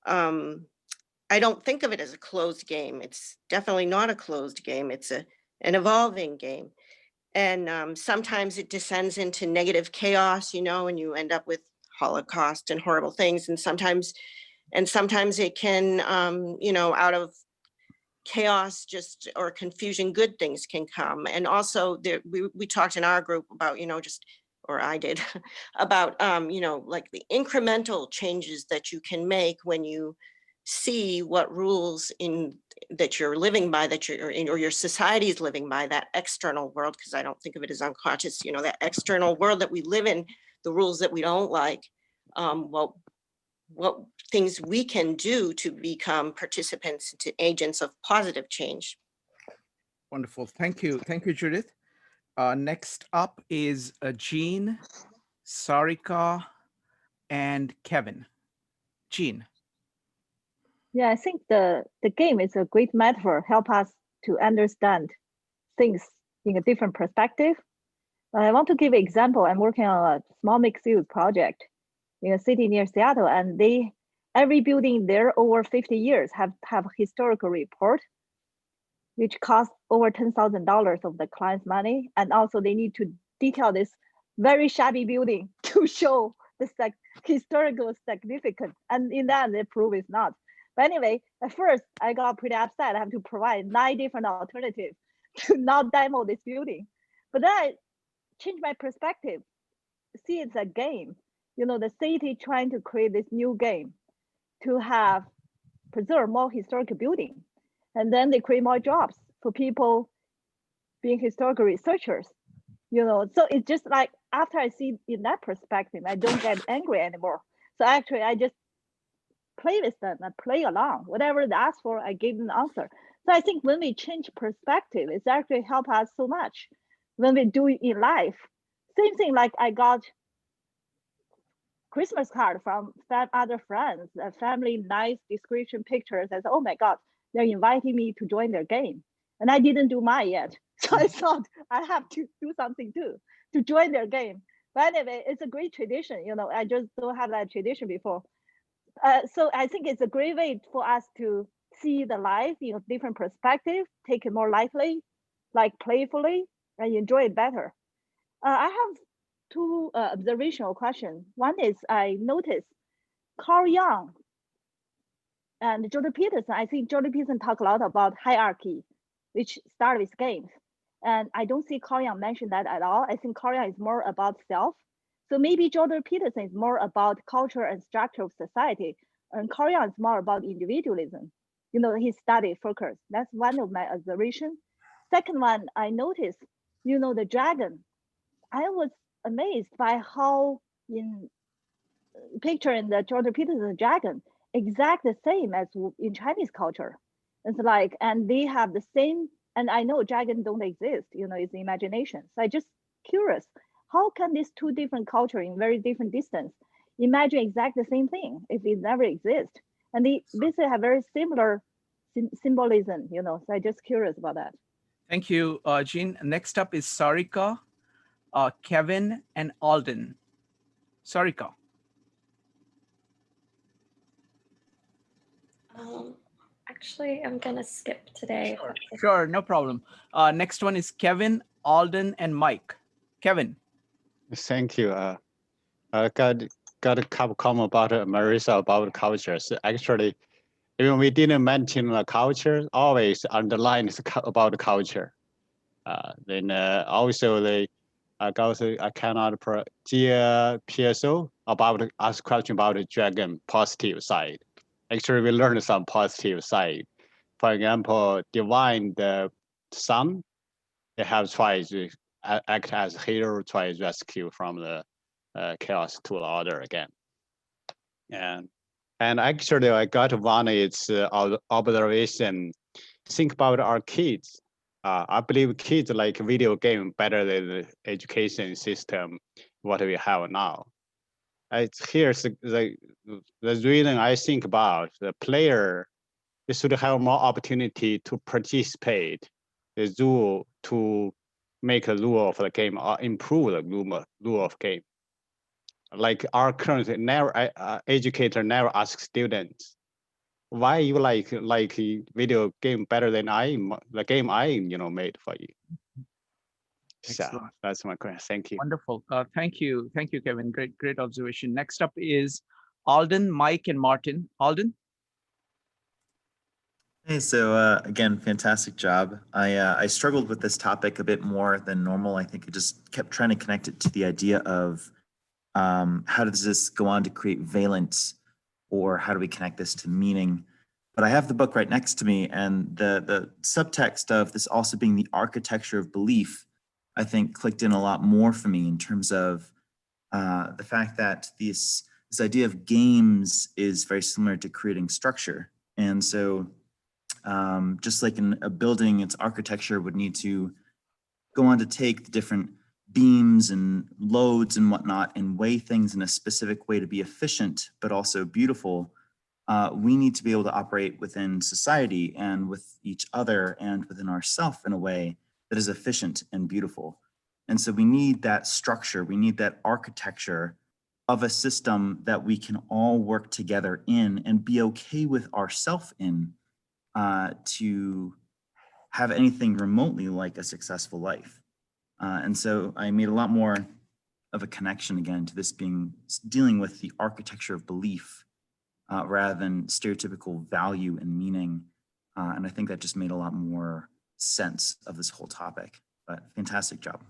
B: I don't think of it as a closed game. It's definitely not a closed game. It's an evolving game. And sometimes it descends into negative chaos, and you end up with Holocaust and horrible things. And sometimes it can, out of chaos or confusion, good things can come. And also we talked in our group about, or I did, about, like the incremental changes that you can make when you see what rules that you're living by, or your society is living by, that external world, because I don't think of it as unconscious, that external world that we live in, the rules that we don't like, what things we can do to become participants, to agents of positive change.
A: Wonderful. Thank you. Thank you, Judith. Next up is Jean, Sarika, and Kevin. Jean.
S: Yeah, I think the game is a great metaphor, help us to understand things in a different perspective. I want to give an example. I'm working on a small mixed-use project in a city near Seattle, and every building there over 50 years have historical report, which costs over $10,000 of the client's money. And also they need to detail this very shabby building to show the historical significance. And in that, they prove it's not. But anyway, at first I got pretty upset. I have to provide 9 different alternatives to not demo this building. But then I changed my perspective. See, it's a game. The city trying to create this new game to preserve more historical building. And then they create more jobs for people being historical researchers. So it's just like, after I see in that perspective, I don't get angry anymore. So actually I just play with them, I play along. Whatever they ask for, I give them the answer. So I think when we change perspective, it's actually help us so much when we do it in life. Same thing, like I got Christmas card from other friends, a family, nice description pictures. I said, oh my God, they're inviting me to join their game. And I didn't do mine yet. So I thought I have to do something too, to join their game. But anyway, it's a great tradition. I just don't have that tradition before. So I think it's a great way for us to see the life in a different perspective, take it more lightly, like playfully, and enjoy it better. I have 2 observational questions. One is, I noticed Carl Jung and Jordan Peterson. I think Jordan Peterson talk a lot about hierarchy, which started with games. And I don't see Carl Jung mention that at all. I think Carl Jung is more about self. So maybe Jordan Peterson is more about culture and structure of society, and Carl Jung is more about individualism. His study focus. That's one of my observations. Second one, I noticed, the dragon. I was amazed by how in
J: picture in the Jordan Peterson dragon, exact the same as in Chinese culture. It's like, and they have the same, and I know dragon don't exist, you know, it's imagination. So I just curious, how can these two different culture in very different distance imagine exact the same thing if it never exists? And they basically have very similar symbolism, you know, so I just curious about that.
A: Thank you, Jean. Next up is Sarika, Kevin, and Alden. Sarika.
L: Actually, I'm gonna skip today.
A: Sure, no problem. Next one is Kevin, Alden, and Mike. Kevin.
M: Thank you. I got a couple comment about Marisa about cultures. Actually, even we didn't mention the culture, always underline about the culture. Then also the I cannot PSO about ask question about the dragon positive side. Actually, we learned some positive side. For example, Devine, the son, they have tried to act as hero, try to rescue from the chaos to the order again. And actually, I got one. It's observation. Think about our kids. I believe kids like video game better than the education system what we have now. Here's the reason I think about the player. They should have more opportunity to participate. The rule to make a rule of the game or improve the rule of game. Like our current educator never asks students, why you like video game better than the game I made for you. So that's my question. Thank you.
A: Wonderful. Thank you, Kevin. Great observation. Next up is Alden, Mike, and Martin. Alden.
X: Hey, so again, fantastic job. I struggled with this topic a bit more than normal. I think I just kept trying to connect it to the idea of how does this go on to create valence, or how do we connect this to meaning? But I have the book right next to me, and the subtext of this also being the architecture of belief, I think clicked in a lot more for me in terms of the fact that this idea of games is very similar to creating structure. And so just like in a building, its architecture would need to go on to take the different beams and loads and whatnot and weigh things in a specific way to be efficient, but also beautiful. We need to be able to operate within society and with each other and within ourselves in a way that is efficient and beautiful. And so we need that structure, we need that architecture of a system that we can all work together in and be okay with ourselves in to have anything remotely like a successful life. And so I made a lot more of a connection again to this being dealing with the architecture of belief rather than stereotypical value and meaning. And I think that just made a lot more sense of this whole topic. But fantastic job.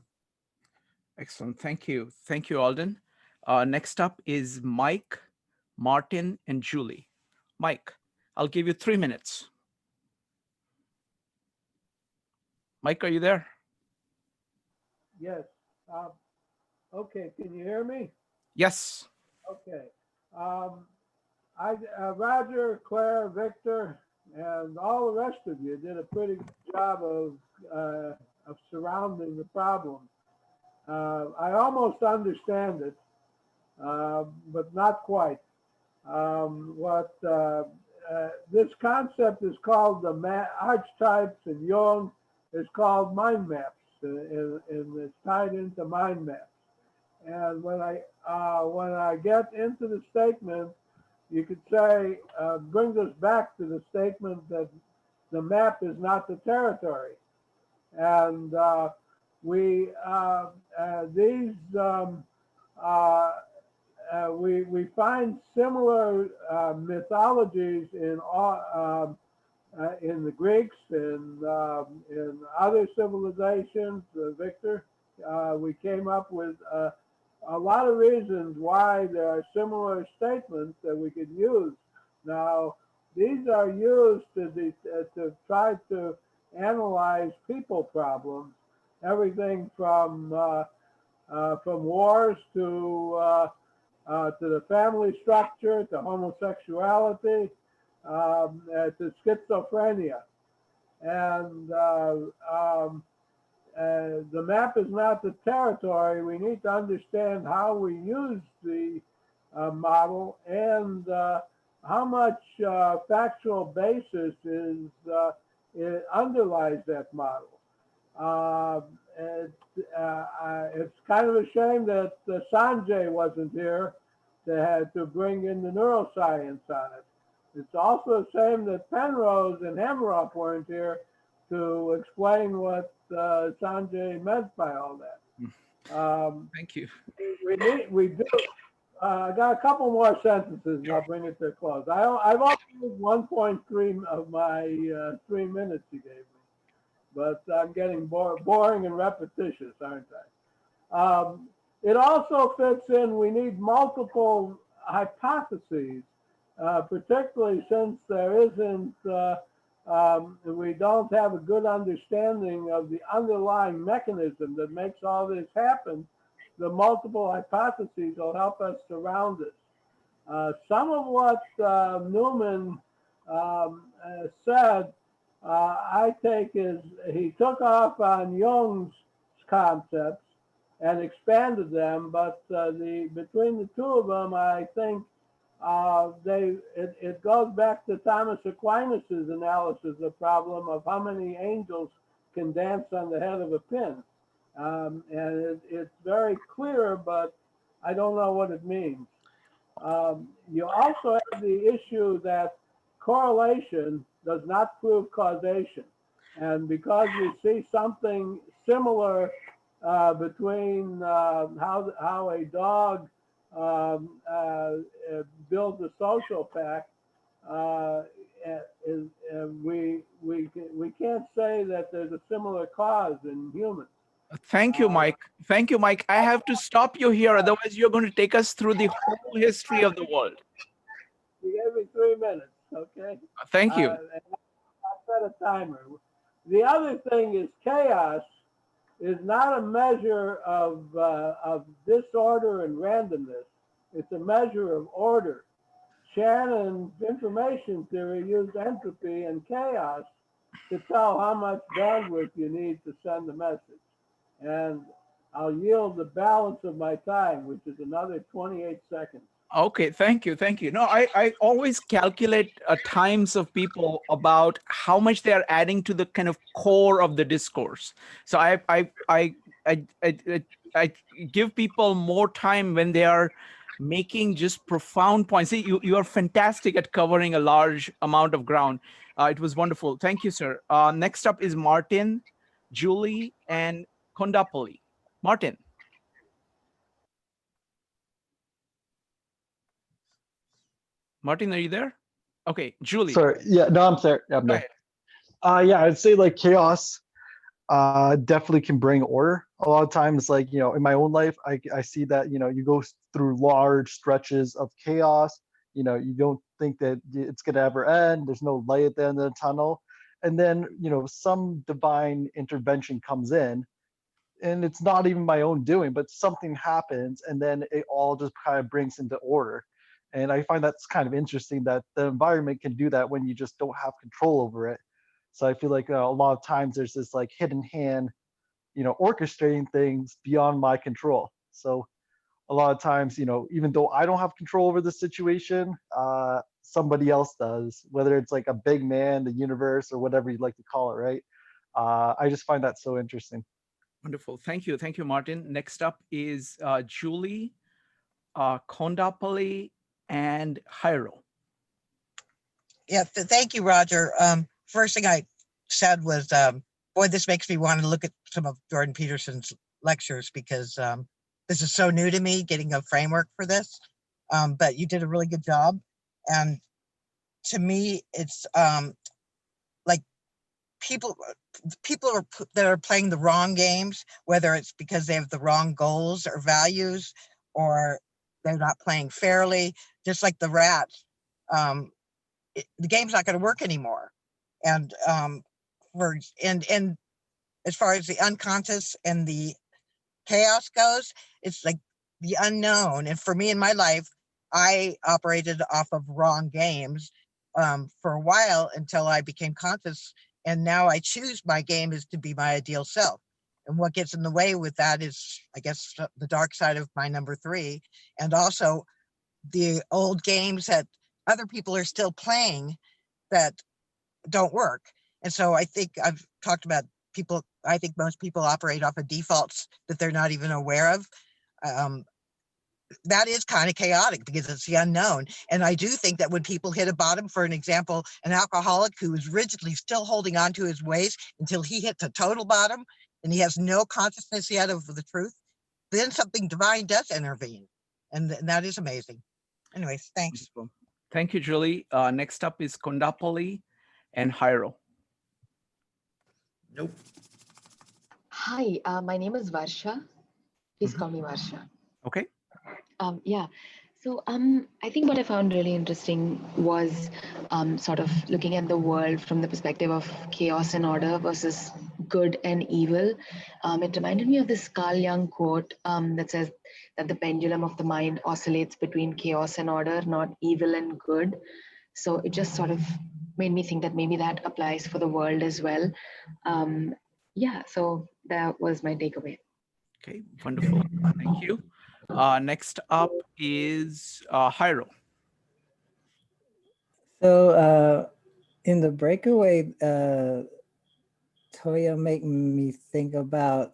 A: Excellent. Thank you. Thank you, Alden. Next up is Mike, Martin, and Julie. Mike, I'll give you 3 minutes. Mike, are you there?
Y: Yes. Okay, can you hear me?
A: Yes.
Y: Okay. Roger, Claire, Victor, and all the rest of you did a pretty good job of surrounding the problem. I almost understand it, but not quite. This concept is called the archetypes, and Jung is called mind maps, and it's tied into mind maps. And when I get into the statement, you could say, brings us back to the statement that the map is not the territory. And we find similar mythologies in the Greeks and in other civilizations. Victor, we came up with a lot of reasons why there are similar statements that we could use. Now, these are used to try to analyze people problems, everything from wars to to the family structure, to homosexuality, to schizophrenia. And the map is not the territory. We need to understand how we use the model and how much factual basis it underlies that model. It's kind of a shame that Sanjay wasn't here to bring in the neuroscience on it. It's also a shame that Penrose and Hemroff weren't here to explain what Sanjay meant by all that.
A: Thank you.
Y: We do. I got a couple more sentences and I'll bring it to a close. I've only used 1.3 of my 3 minutes you gave me, but I'm getting boring and repetitious, aren't I? It also fits in, we need multiple hypotheses, particularly since there isn't, we don't have a good understanding of the underlying mechanism that makes all this happen. The multiple hypotheses will help us surround it. Some of what Newman said, I take is he took off on Jung's concepts and expanded them, but between the two of them, I think it goes back to Thomas Aquinas's analysis of the problem of how many angels can dance on the head of a pin. And it's very clear, but I don't know what it means. You also have the issue that correlation does not prove causation. And because we see something similar between how a dog builds a social pack, we can't say that there's a similar cause in humans.
A: Thank you, Mike. Thank you, Mike. I have to stop you here. Otherwise, you're going to take us through the whole history of the world.
Y: You gave me 3 minutes, okay?
A: Thank you.
Y: I set a timer. The other thing is chaos is not a measure of disorder and randomness. It's a measure of order. Shannon's information theory used entropy and chaos to tell how much bandwidth you need to send a message. And I'll yield the balance of my time, which is another 28 seconds.
A: Okay, thank you, thank you. No, I always calculate times of people about how much they are adding to the kind of core of the discourse. So I give people more time when they are making just profound points. See, you are fantastic at covering a large amount of ground. It was wonderful. Thank you, sir. Next up is Martin, Julie, and Kondapoli. Martin. Martin, are you there? Okay, Julie.
K: Sorry, yeah, no, I'm there. Yeah, I'm there. Yeah, I'd say like chaos definitely can bring order. A lot of times, like, in my own life, I see that, you go through large stretches of chaos. You don't think that it's going to ever end. There's no light at the end of the tunnel. And then, some divine intervention comes in, and it's not even my own doing, but something happens, and then it all just kind of brings into order. And I find that's kind of interesting that the environment can do that when you just don't have control over it. So I feel like a lot of times there's this like hidden hand, orchestrating things beyond my control. So a lot of times, even though I don't have control over the situation, somebody else does, whether it's like a big man, the universe, or whatever you'd like to call it, right? I just find that so interesting.
A: Wonderful. Thank you. Thank you, Martin. Next up is Julie, Kondapoli, and Jairo.
N: Yeah, thank you, Roger. First thing I said was, boy, this makes me want to look at some of Jordan Peterson's lectures, because this is so new to me, getting a framework for this. But you did a really good job. And to me, it's like people that are playing the wrong games, whether it's because they have the wrong goals or values, or they're not playing fairly, just like the rats. The game's not going to work anymore. And as far as the unconscious and the chaos goes, it's like the unknown. And for me in my life, I operated off of wrong games for a while until I became conscious. And now I choose my game is to be my ideal self. And what gets in the way with that is, I guess, the dark side of my number 3. And also the old games that other people are still playing that don't work. And so I think I've talked about people, I think most people operate off of defaults that they're not even aware of. That is kind of chaotic because it's the unknown. And I do think that when people hit a bottom, for an example, an alcoholic who is rigidly still holding on to his ways until he hits a total bottom and he has no consciousness yet of the truth, then something divine does intervene. And that is amazing. Anyways, thanks.
A: Thank you, Julie. Next up is Kondapoli and Hyro.
X: Nope.
O: Hi, my name is Varsha. Please call me Varsha.
A: Okay.
O: Yeah. So I think what I found really interesting was sort of looking at the world from the perspective of chaos and order versus good and evil. It reminded me of this Carl Jung quote that says that the pendulum of the mind oscillates between chaos and order, not evil and good. So it just sort of made me think that maybe that applies for the world as well. Yeah, so that was my takeaway.
A: Okay, wonderful. Thank you. Next up is Hyro.
P: So in the breakaway, Toya make me think about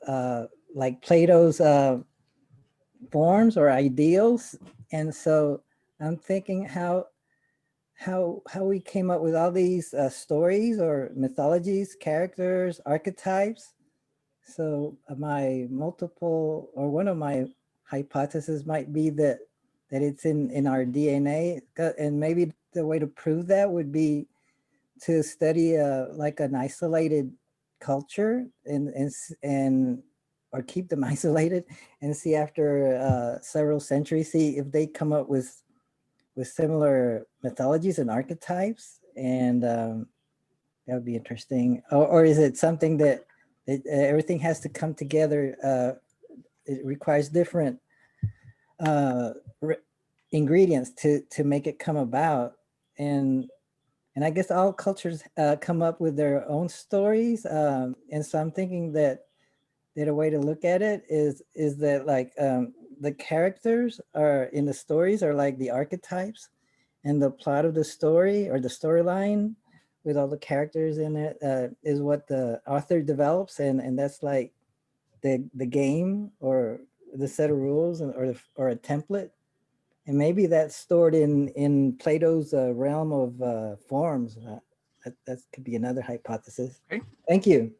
P: like Plato's forms or ideals. And so I'm thinking how we came up with all these stories or mythologies, characters, archetypes. So my multiple, or one of my hypotheses might be that it's in our DNA, and maybe the way to prove that would be to study like an isolated culture and or keep them isolated and see after several centuries, see if they come up with similar mythologies and archetypes, and that would be interesting. Or is it something that everything has to come together? It requires different ingredients to make it come about, and I guess all cultures come up with their own stories, and so I'm thinking that a way to look at it is that like the characters are in the stories are like the archetypes, and the plot of the story or the storyline with all the characters in it is what the author develops, and that's like the game or the set of rules or a template. And maybe that's stored in Plato's realm of forms. That could be another hypothesis.
A: Okay.
P: Thank you.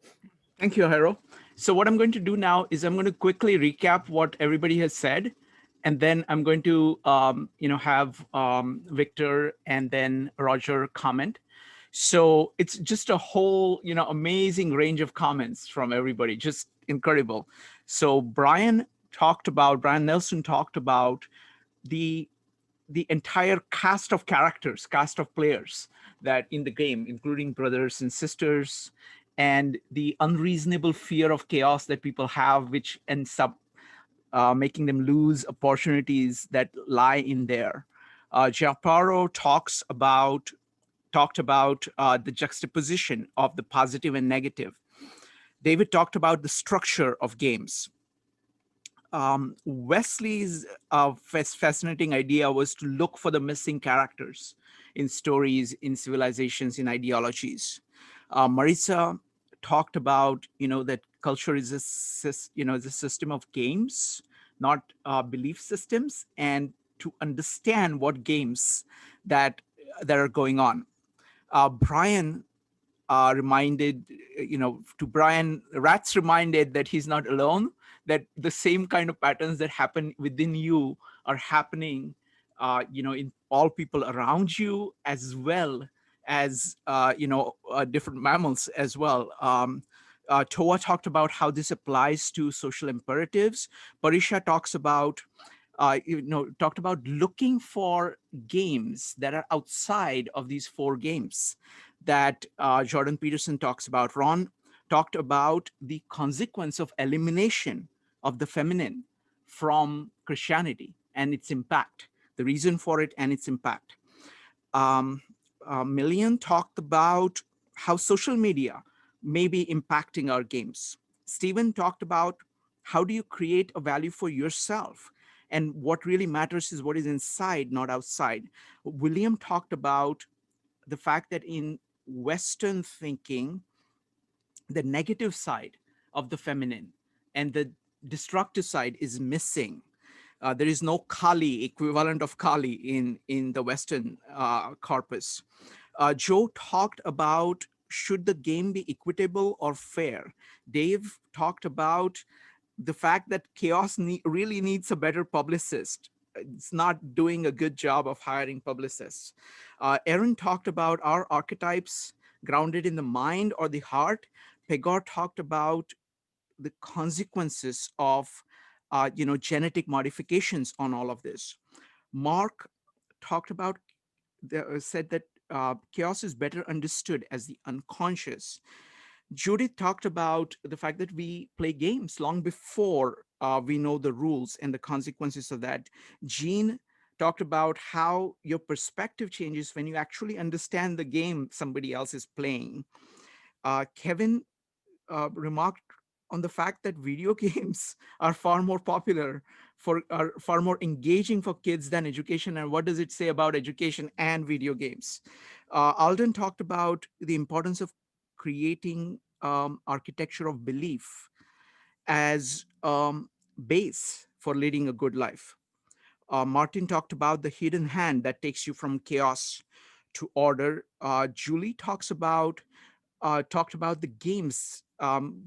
A: Thank you, Hyro. So what I'm going to do now is I'm going to quickly recap what everybody has said, and then I'm going to have Victor and then Roger comment. So it's just a whole amazing range of comments from everybody, just incredible. So Brian Nelson talked about the entire cast of characters, cast of players that in the game, including brothers and sisters, and the unreasonable fear of chaos that people have, which ends up making them lose opportunities that lie in there. Giapparo talked about the juxtaposition of the positive and negative. David talked about the structure of games. Wesley's fascinating idea was to look for the missing characters in stories, in civilizations, in ideologies. Marisa talked about that culture is a system of games, not belief systems, and to understand what games that are going on. Brian reminded Rats reminded that he's not alone, that the same kind of patterns that happen within you are happening in all people around you, as well as different mammals as well. Toa talked about how this applies to social imperatives. Parisha talks about talked about looking for games that are outside of these four games that Jordan Peterson talks about. Ron talked about the consequence of elimination of the feminine from Christianity and its impact, the reason for it and its impact. Millian talked about how social media may be impacting our games. Stephen talked about how do you create a value for yourself, and what really matters is what is inside, not outside. William talked about the fact that in Western thinking, the negative side of the feminine and the destructive side is missing. There is no Kali, equivalent of Kali in the Western corpus. Joe talked about should the game be equitable or fair. Dave talked about the fact that chaos really needs a better publicist. It's not doing a good job of hiring publicists. Aaron talked about our archetypes grounded in the mind or the heart. Pegor talked about the consequences of genetic modifications on all of this. Mark talked about, said that chaos is better understood as the unconscious. Judith talked about the fact that we play games long before we know the rules and the consequences of that. Jean talked about how your perspective changes when you actually understand the game somebody else is playing. Kevin remarked on the fact that video games are far more popular, are far more engaging for kids than education. And what does it say about education and video games? Alden talked about the importance of creating architecture of belief as base for leading a good life. Martin talked about the hidden hand that takes you from chaos to order. Julie talked about the games,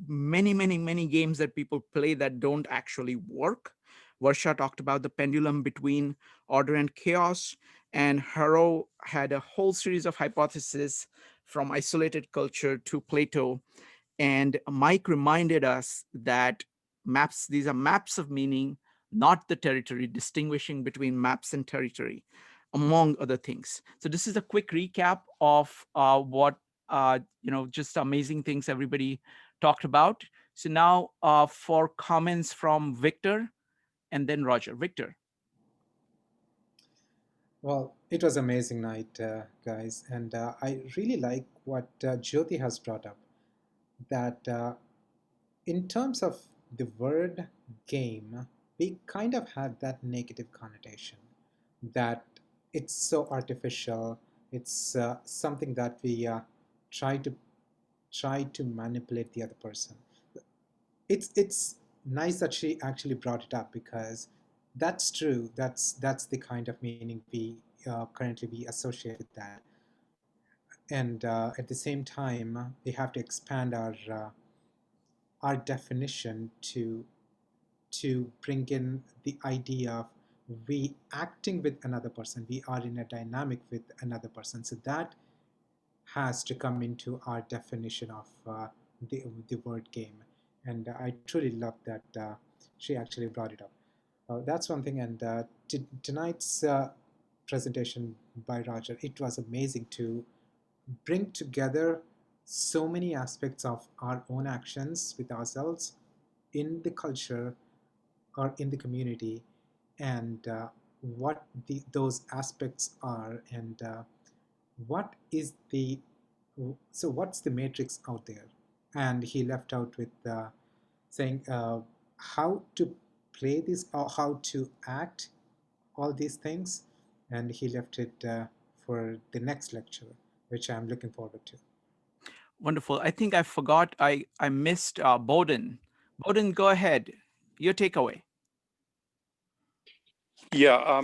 A: many games that people play that don't actually work. Varsha talked about the pendulum between order and chaos, and Haro had a whole series of hypotheses from isolated culture to Plato. And Mike reminded us that these are maps of meaning, not the territory, distinguishing between maps and territory, among other things. So this is a quick recap of what just amazing things everybody talked about. So now for comments from Victor and then Roger. Victor.
Q: Well, it was amazing night, guys. And I really like what Jyoti has brought up, that in terms of the word game, we kind of had that negative connotation, that it's so artificial. It's something that we try to manipulate the other person. It's nice that she actually brought it up, because that's true. That's the kind of meaning we currently we associate with that. And at the same time, we have to expand our definition to bring in the idea of we acting with another person. We are in a dynamic with another person. So that has to come into our definition of the word game. And I truly love that she actually brought it up. That's one thing. And tonight's presentation by Roger, it was amazing to bring together so many aspects of our own actions with ourselves in the culture or in the community, and what those aspects are, and what's the matrix out there. And he left out with saying how to play this, or how to act all these things, and he left it for the next lecture, which I'm looking forward to.
A: Wonderful. I think I forgot, I missed Bowden. Bowden, go ahead. Your takeaway.
R: Yeah,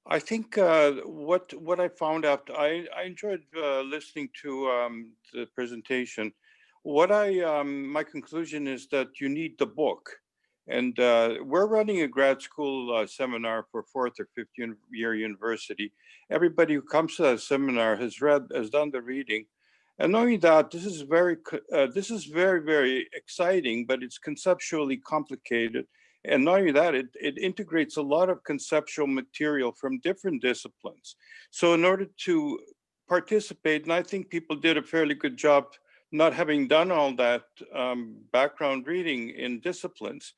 R: I think what I found out, I enjoyed listening to the presentation. My conclusion is that you need the book. And we're running a grad school seminar for 4th or 5th year university. Everybody who comes to that seminar has done the reading. And knowing that, this is very, very exciting, but it's conceptually complicated. And not only that, it integrates a lot of conceptual material from different disciplines. So in order to participate, and I think people did a fairly good job not having done all that background reading in disciplines,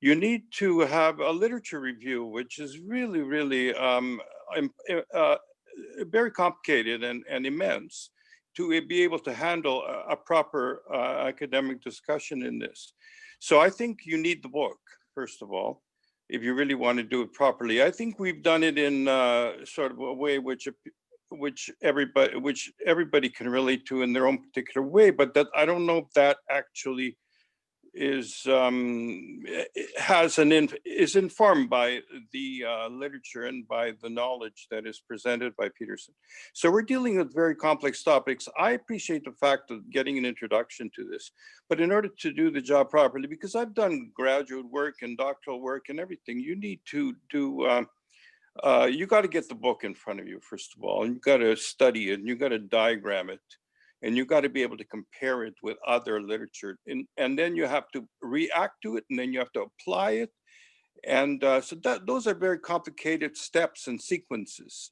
R: you need to have a literature review, which is really, really very complicated and immense to be able to handle a proper academic discussion in this. So I think you need the book, first of all, if you really want to do it properly. I think we've done it in sort of a way which everybody can relate to in their own particular way, but that I don't know if that actually is is informed by the literature and by the knowledge that is presented by Peterson. So we're dealing with very complex topics. I appreciate the fact of getting an introduction to this, but in order to do the job properly, because I've done graduate work and doctoral work and everything, you need to do you got to get the book in front of you, first of all, and you've got to study it, and you've got to diagram it, and you've got to be able to compare it with other literature. And then you have to react to it, and then you have to apply it. And so those are very complicated steps and sequences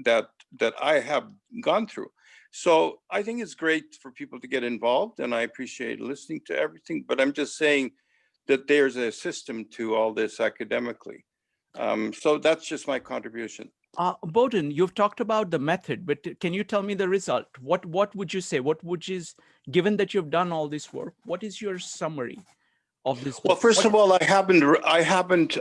R: that I have gone through. So I think it's great for people to get involved, and I appreciate listening to everything, but I'm just saying that there's a system to all this academically. So that's just my contribution.
A: Bowden, you've talked about the method, but can you tell me the result? What would you say? Given that you've done all this work, what is your summary of this book?
R: Well, first of all, I haven't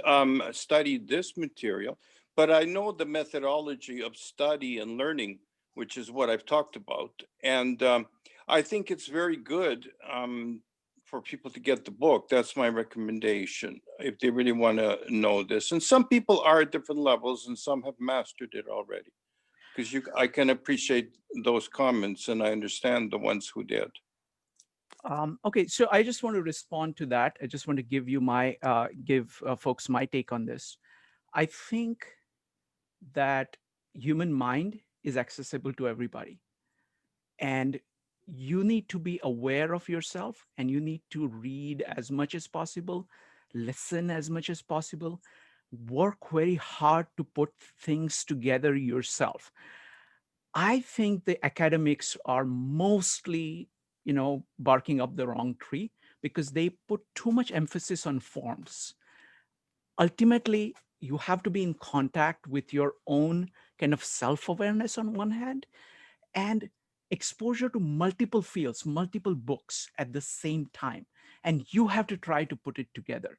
R: studied this material, but I know the methodology of study and learning, which is what I've talked about. And I think it's very good for people to get the book. That's my recommendation if they really want to know this. And some people are at different levels, and some have mastered it already. Because I can appreciate those comments, and I understand the ones who did.
A: Okay, so I just want to respond to that. I just want to give you give folks my take on this. I think that human mind is accessible to everybody, and you need to be aware of yourself, and you need to read as much as possible, listen as much as possible, work very hard to put things together yourself. I think the academics are mostly, barking up the wrong tree because they put too much emphasis on forms. Ultimately, you have to be in contact with your own kind of self-awareness on one hand, and exposure to multiple fields, multiple books at the same time. And you have to try to put it together.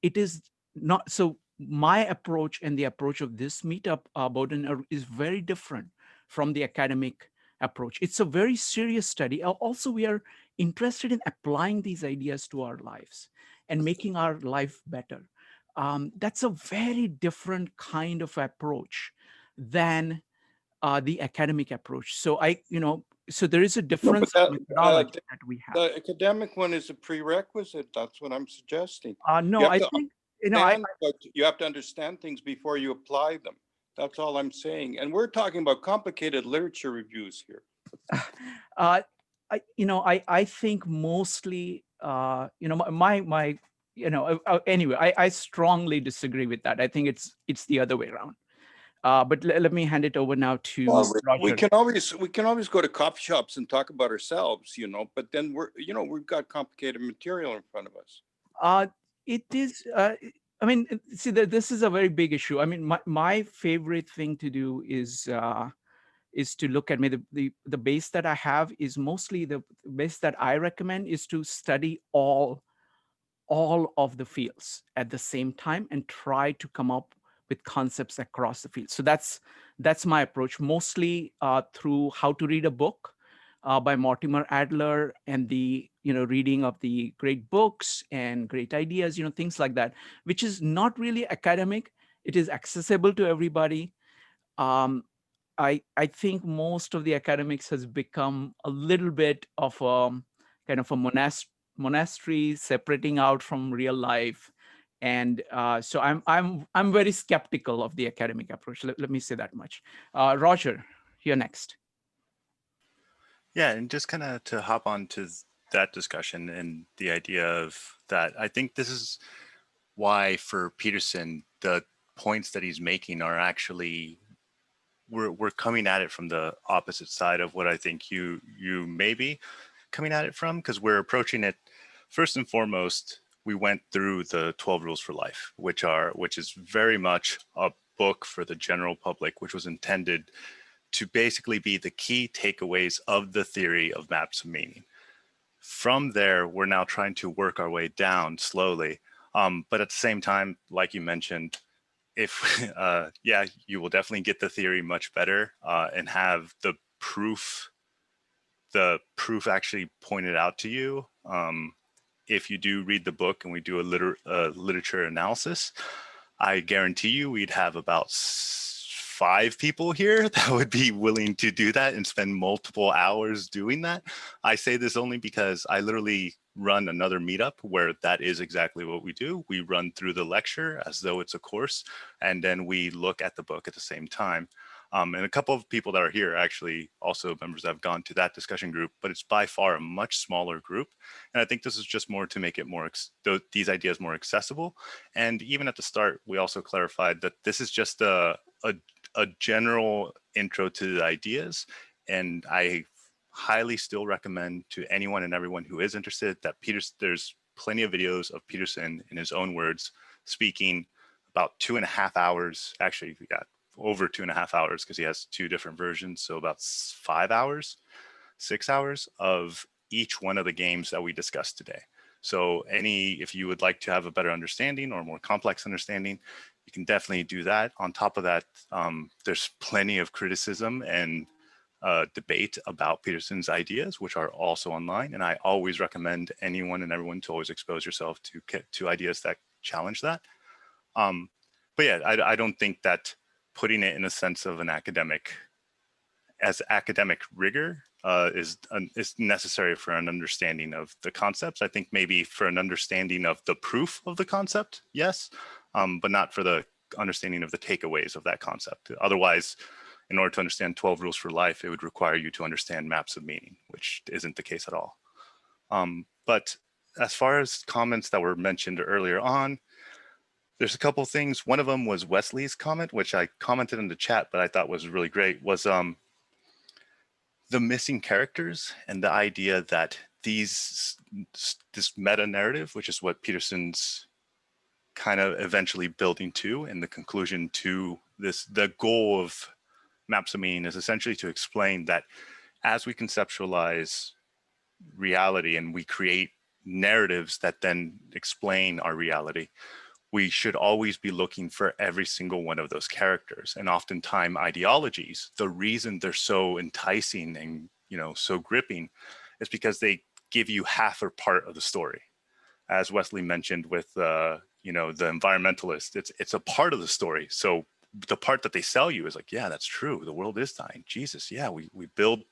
A: It is not, so my approach and the approach of this meetup, Bowden, is very different from the academic approach. It's a very serious study. Also, we are interested in applying these ideas to our lives and making our life better. That's a very different kind of approach than the academic approach. So so there is a difference in methodology that we have.
R: The academic one is a prerequisite. That's what I'm suggesting.
A: No, I think,
R: but you have to understand things before you apply them. That's all I'm saying. And we're talking about complicated literature reviews here.
A: I think mostly, anyway, I strongly disagree with that. I think it's the other way around. But let me hand it over now to Roger.
R: We can always go to coffee shops and talk about ourselves, but then we've got complicated material in front of us.
A: It is, see, this is a very big issue. I mean, my favorite thing to do is to look at the base that I have is mostly the base that I recommend is to study all of the fields at the same time and try to come up with concepts across the field. So that's my approach, mostly through How to Read a Book by Mortimer Adler, and the reading of the great books and great ideas, things like that, which is not really academic. It is accessible to everybody. I think most of the academics has become a little bit of a kind of a monastery separating out from real life. And so I'm very skeptical of the academic approach. Let me say that much. Roger, you're next.
C: Yeah, and just kind of to hop on to that discussion and the idea of that, I think this is why for Peterson, the points that he's making are actually, we're coming at it from the opposite side of what I think you may be coming at it from, because we're approaching it first and foremost we went through the 12 Rules for Life, which is very much a book for the general public, which was intended to basically be the key takeaways of the theory of maps of meaning. From there, we're now trying to work our way down slowly. But at the same time, like you mentioned, if yeah, you will definitely get the theory much better and have the proof actually pointed out to you. If you do read the book and we do a literature analysis, I guarantee you we'd have about 5 people here that would be willing to do that and spend multiple hours doing that. I say this only because I literally run another meetup where that is exactly what we do. We run through the lecture as though it's a course, and then we look at the book at the same time. And a couple of people that are here are actually also members that have gone to that discussion group, but it's by far a much smaller group. And I think this is just more to make it more, these ideas more accessible. And even at the start, we also clarified that this is just a general intro to the ideas. And I highly still recommend to anyone and everyone who is interested that there's plenty of videos of Peterson in his own words speaking about 2.5 hours. Actually, we got over 2.5 hours because he has 2 different versions. So about 5 hours, 6 hours of each one of the games that we discussed today. So if you would like to have a better understanding or more complex understanding, you can definitely do that. On top of that, there's plenty of criticism and debate about Peterson's ideas, which are also online. And I always recommend anyone and everyone to always expose yourself to ideas that challenge that. But yeah, I don't think that putting it in a sense of an academic rigor is necessary for an understanding of the concepts. I think maybe for an understanding of the proof of the concept, yes, but not for the understanding of the takeaways of that concept. Otherwise, in order to understand 12 Rules for Life, it would require you to understand maps of meaning, which isn't the case at all. But as far as comments that were mentioned earlier on, there's a couple things. One of them was Wesley's comment, which I commented in the chat, but I thought was really great, was the missing characters and the idea that this meta narrative, which is what Peterson's kind of eventually building to, and the conclusion to this, the goal of maps of meaning is essentially to explain that as we conceptualize reality and we create narratives that then explain our reality, we should always be looking for every single one of those characters. And oftentimes ideologies, the reason they're so enticing and so gripping is because they give you half or part of the story. As Wesley mentioned with the environmentalist, it's a part of the story. So the part that they sell you is like, yeah, that's true. The world is dying. Jesus, yeah, we build,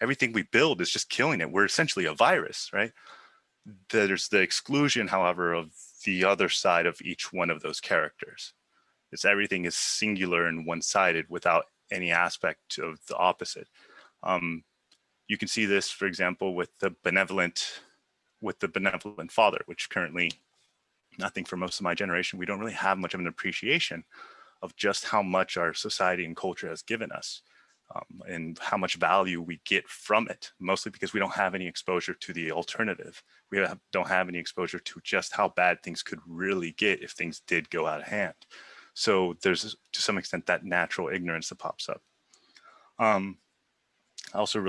C: everything we build is just killing it. We're essentially a virus, right? There's the exclusion, however, of the other side of each one of those characters. Everything is singular and one-sided without any aspect of the opposite. You can see this, for example, with the Benevolent Father, which currently, I think for most of my generation, we don't really have much of an appreciation of just how much our society and culture has given us, and how much value we get from it, mostly because we don't have any exposure to the alternative. We don't have any exposure to just how bad things could really get if things did go out of hand. So there's, to some extent, that natural ignorance that pops up. I also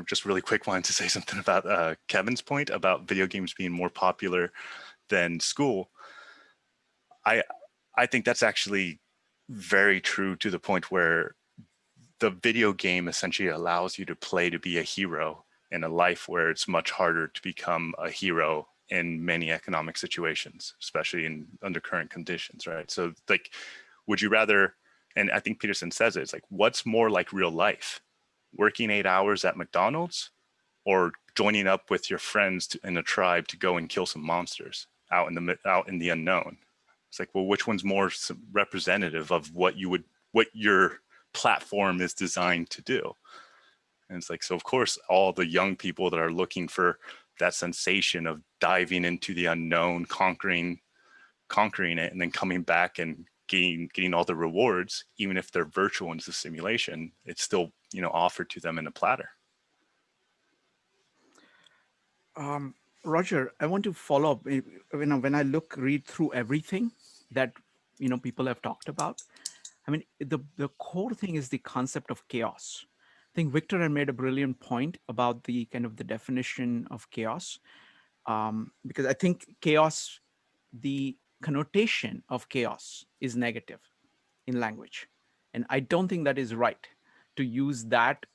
C: just really quick wanted to say something about Kevin's point about video games being more popular than school. I think that's actually very true, to the point where the video game essentially allows you to play to be a hero in a life where it's much harder to become a hero in many economic situations, especially under current conditions, right? So like, would you rather, and I think Peterson says it, it's like, what's more like real life? Working 8 hours at McDonald's, or joining up with your friends in a tribe to go and kill some monsters out in the unknown? It's like, well, which one's more representative of what your platform is designed to do? And it's like, so of course, all the young people that are looking for that sensation of diving into the unknown, conquering it, and then coming back and getting all the rewards, even if they're virtual into the simulation, it's still offered to them in a platter.
A: Roger, I want to follow up. When I read through everything that people have talked about, I mean, the core thing is the concept of chaos. I think Victor had made a brilliant point about the kind of the definition of chaos, because I think chaos, the connotation of chaos is negative in language, and I don't think that is right to use that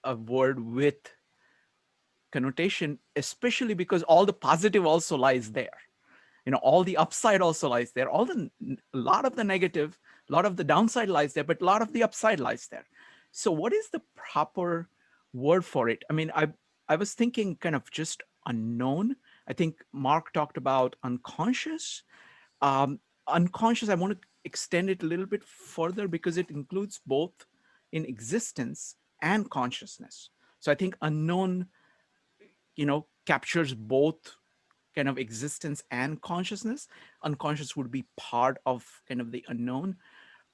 A: a word with connotation, especially because all the positive also lies there. All the upside also lies there. A lot of the negative, a lot of the downside lies there, but a lot of the upside lies there. So what is the proper word for it? I mean, I was thinking kind of just unknown. I think Mark talked about unconscious. Unconscious, I want to extend it a little bit further because it includes both in existence and consciousness. So I think unknown, captures both kind of existence and consciousness. Unconscious would be part of kind of the unknown.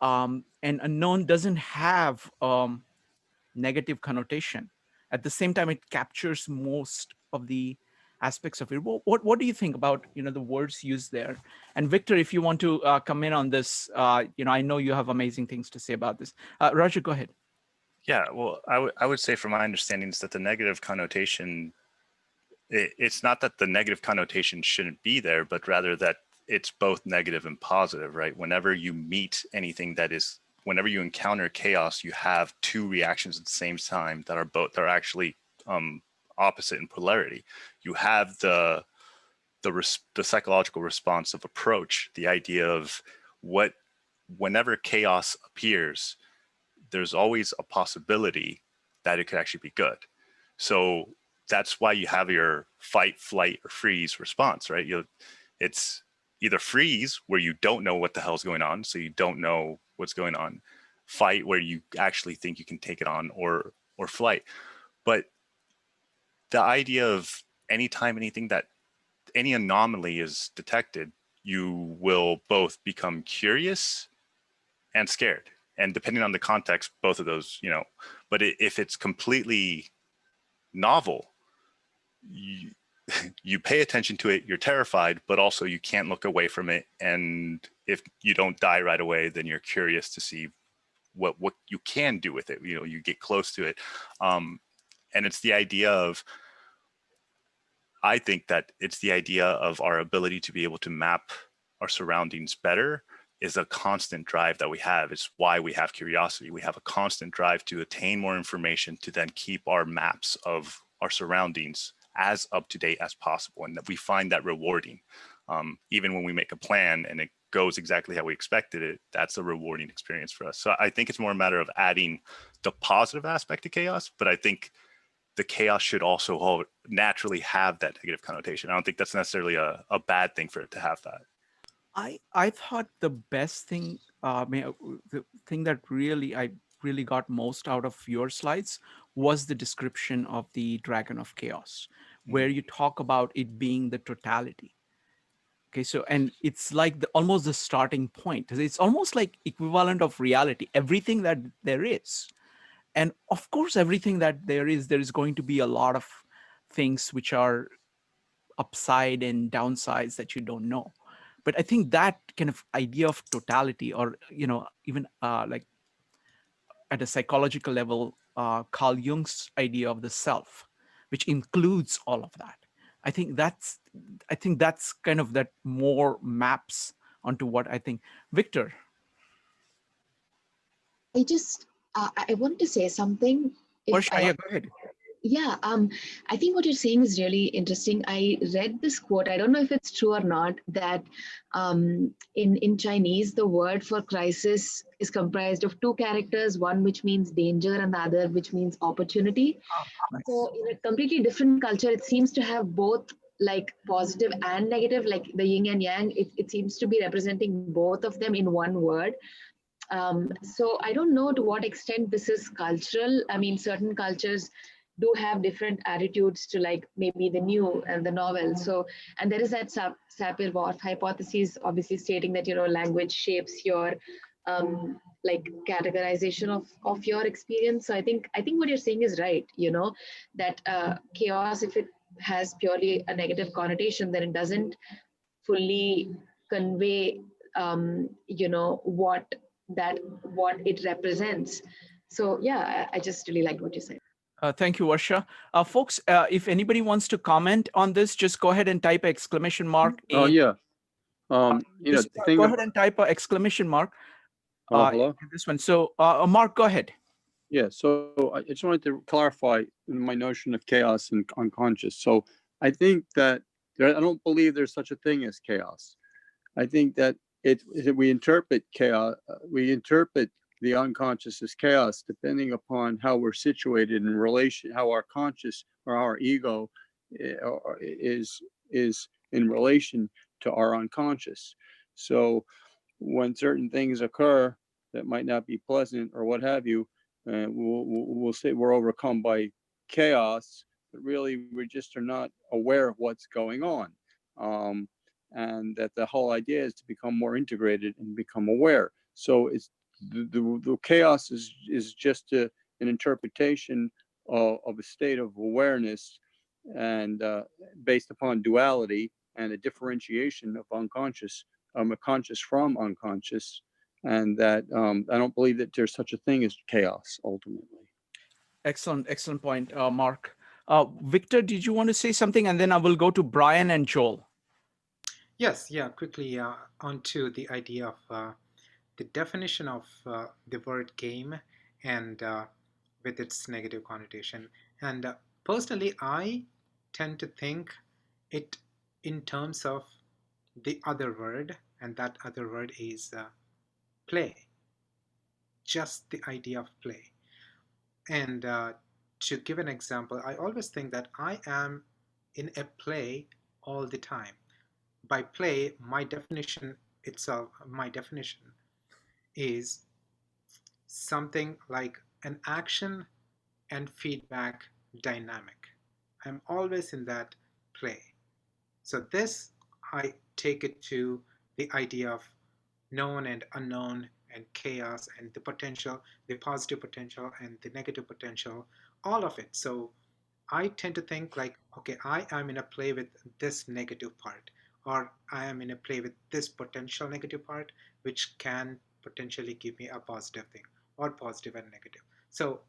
A: And unknown doesn't have negative connotation. At the same time, it captures most of the aspects of it. What do you think about the words used there? And Victor, if you want to come in on this, I know you have amazing things to say about this. Roger, go ahead.
C: Yeah, well, I would say from my understanding is that the negative connotation, it's not that the negative connotation shouldn't be there, but rather that it's both negative and positive, right? Whenever you meet anything whenever you encounter chaos, you have two reactions at the same time that are actually opposite in polarity. You have the psychological response of approach, the idea of whenever chaos appears, there's always a possibility that it could actually be good. So that's why you have your fight, flight, or freeze response, right? It's either freeze, where you don't know what the hell's going on, so you don't know what's going on. Fight, where you actually think you can take it on, or flight. But the idea of anytime any anomaly is detected, you will both become curious and scared. And depending on the context, both of those, but if it's completely novel, you pay attention to it, you're terrified, but also you can't look away from it. And if you don't die right away, then you're curious to see what you can do with it. You get close to it. And it's the idea of, I think that it's the idea of our ability to be able to map our surroundings better is a constant drive that we have. It's why we have curiosity. We have a constant drive to attain more information to then keep our maps of our surroundings as up to date as possible. And that we find that rewarding. Even when we make a plan and it goes exactly how we expected it, that's a rewarding experience for us. So I think it's more a matter of adding the positive aspect to chaos, but I think the chaos should also naturally have that negative connotation. I don't think that's necessarily a bad thing for it to have that.
A: I thought the best thing, the thing that I really got most out of your slides was the description of the Dragon of Chaos, where you talk about it being the totality. Okay, so, and it's like almost the starting point. It's almost like equivalent of reality, everything that there is. And of course, everything that there is going to be a lot of things which are upside and downsides that you don't know. But I think that kind of idea of totality, or, even like at a psychological level, Carl Jung's idea of the self, which includes all of that. I think that's kind of that more maps onto what I think. Victor.
O: I wanted to say something.
A: Go ahead.
O: Yeah, I think what you're saying is really interesting. I read this quote, I don't know if it's true or not, that in Chinese, the word for crisis is comprised of two characters, one which means danger and the other which means opportunity.
A: Nice.
O: So in a completely different culture, it seems to have both like positive and negative, like the yin and yang. It seems to be representing both of them in one word. So I don't know to what extent this is cultural. I mean, certain cultures do have different attitudes to like maybe the new and the novel. So, and there is that Sapir-Whorf hypothesis, obviously stating that, language shapes your like categorization of your experience. So I think what you're saying is right, that chaos, if it has purely a negative connotation, then it doesn't fully convey, what it represents. So yeah, I just really liked what you said.
A: Thank you, Varsha. Folks, if anybody wants to comment on this, just go ahead and type exclamation mark.
D: Oh yeah.
A: Just
D: The thing
A: go ahead and type exclamation mark.
D: hello.
A: In this one. So, Mark, go ahead.
D: Yeah. So I just wanted to clarify my notion of chaos and unconscious. So I think that I don't believe there's such a thing as chaos. I think that we interpret chaos, we interpret the unconscious as chaos depending upon how we're situated in relation, how our conscious or our ego is in relation to our unconscious. So when certain things occur that might not be pleasant or what have you, we'll say we're overcome by chaos, but really we just are not aware of what's going on. And that the whole idea is to become more integrated and become aware. So it's the chaos is just an interpretation of a state of awareness, and based upon duality and a differentiation of unconscious, conscious from unconscious, and that I don't believe that there's such a thing as chaos ultimately.
A: Excellent point, Mark. Victor, did you want to say something? And then I will go to Brian and Joel.
Q: Yes, yeah, quickly onto the idea of the definition of the word game and with its negative connotation. And personally, I tend to think it in terms of the other word, and that other word is play. Just the idea of play. And to give an example, I always think that I am in a play all the time. By play, my definition is something like an action and feedback dynamic. I'm always in that play. So this, I take it to the idea of known and unknown and chaos and the potential, the positive potential and the negative potential, all of it. So I tend to think like, okay, I am in a play with this negative part, or I am in a play with this potential negative part, which can potentially give me a positive thing, or positive and negative. So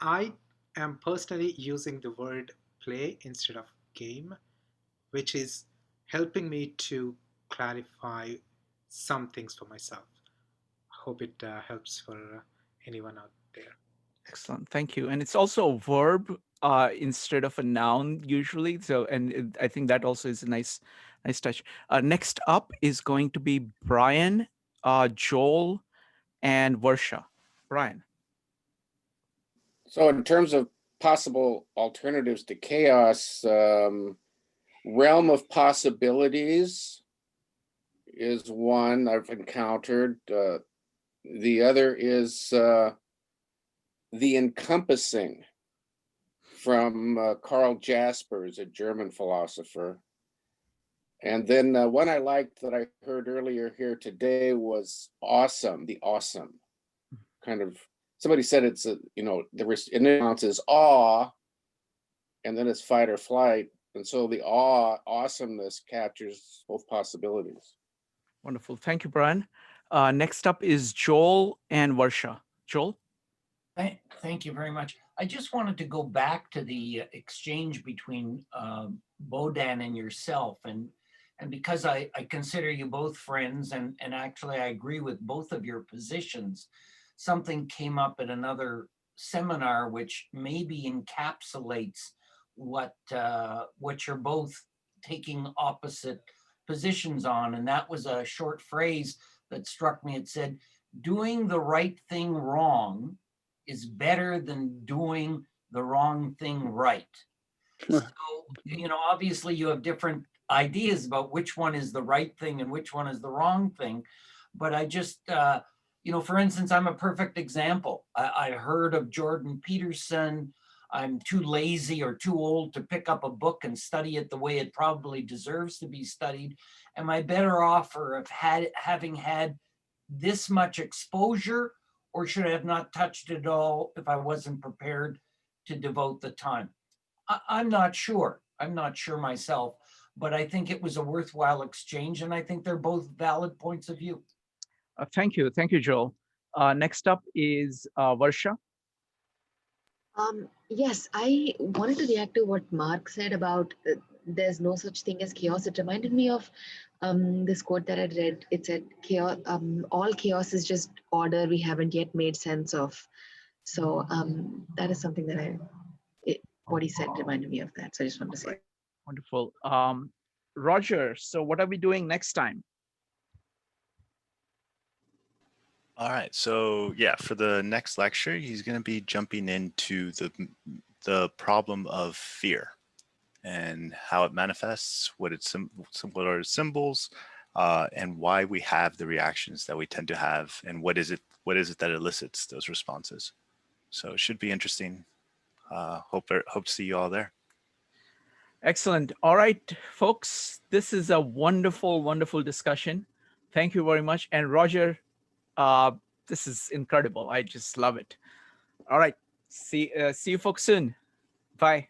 Q: I am personally using the word play instead of game, which is helping me to clarify some things for myself. I hope it helps for anyone out there.
A: Excellent. Thank you. And it's also a verb instead of a noun usually. So, and I think that also is a nice touch. Next up is going to be Brian, Joel, and Varsha. Brian.
I: So in terms of possible alternatives to chaos, realm of possibilities is one I've encountered. The other is the encompassing from Karl Jaspers, a German philosopher. And then one I liked that I heard earlier here today was awesome, the awesome. Kind of, somebody said it's, the response is awe, and then it's fight or flight. And so the awesomeness captures both possibilities.
A: Wonderful. Thank you, Brian. Next up is Joel and Varsha. Joel?
G: Thank you very much. I just wanted to go back to the exchange between Bodan and yourself. And because I consider you both friends, and actually I agree with both of your positions, something came up at another seminar which maybe encapsulates what you're both taking opposite positions on. And that was a short phrase that struck me. It said, doing the right thing wrong is better than doing the wrong thing right. So, obviously you have different ideas about which one is the right thing and which one is the wrong thing. But I just, for instance, I'm a perfect example. I heard of Jordan Peterson. I'm too lazy or too old to pick up a book and study it the way it probably deserves to be studied. Am I better off for having had this much exposure, or should I have not touched it all if I wasn't prepared to devote the time? I'm not sure. I'm not sure myself, but I think it was a worthwhile exchange, and I think they're both valid points of view.
A: Thank you, Joel. Next up is Varsha.
O: Yes, I wanted to react to what Mark said about there's no such thing as chaos. It reminded me of this quote that I read. It said, "Chaos, all chaos is just order we haven't yet made sense of." So that is something that what he said reminded me of that. So I just wanted to say.
A: Wonderful. Roger, so what are we doing next time?
C: All right, so yeah, for the next lecture, he's going to be jumping into the problem of fear and how it manifests, what are its symbols, and why we have the reactions that we tend to have, and what is it that elicits those responses. So it should be interesting. Hope to see you all there.
A: Excellent. All right, folks, this is a wonderful, wonderful discussion. Thank you very much. And Roger, this is incredible. I just love it. All right. See you folks soon. Bye.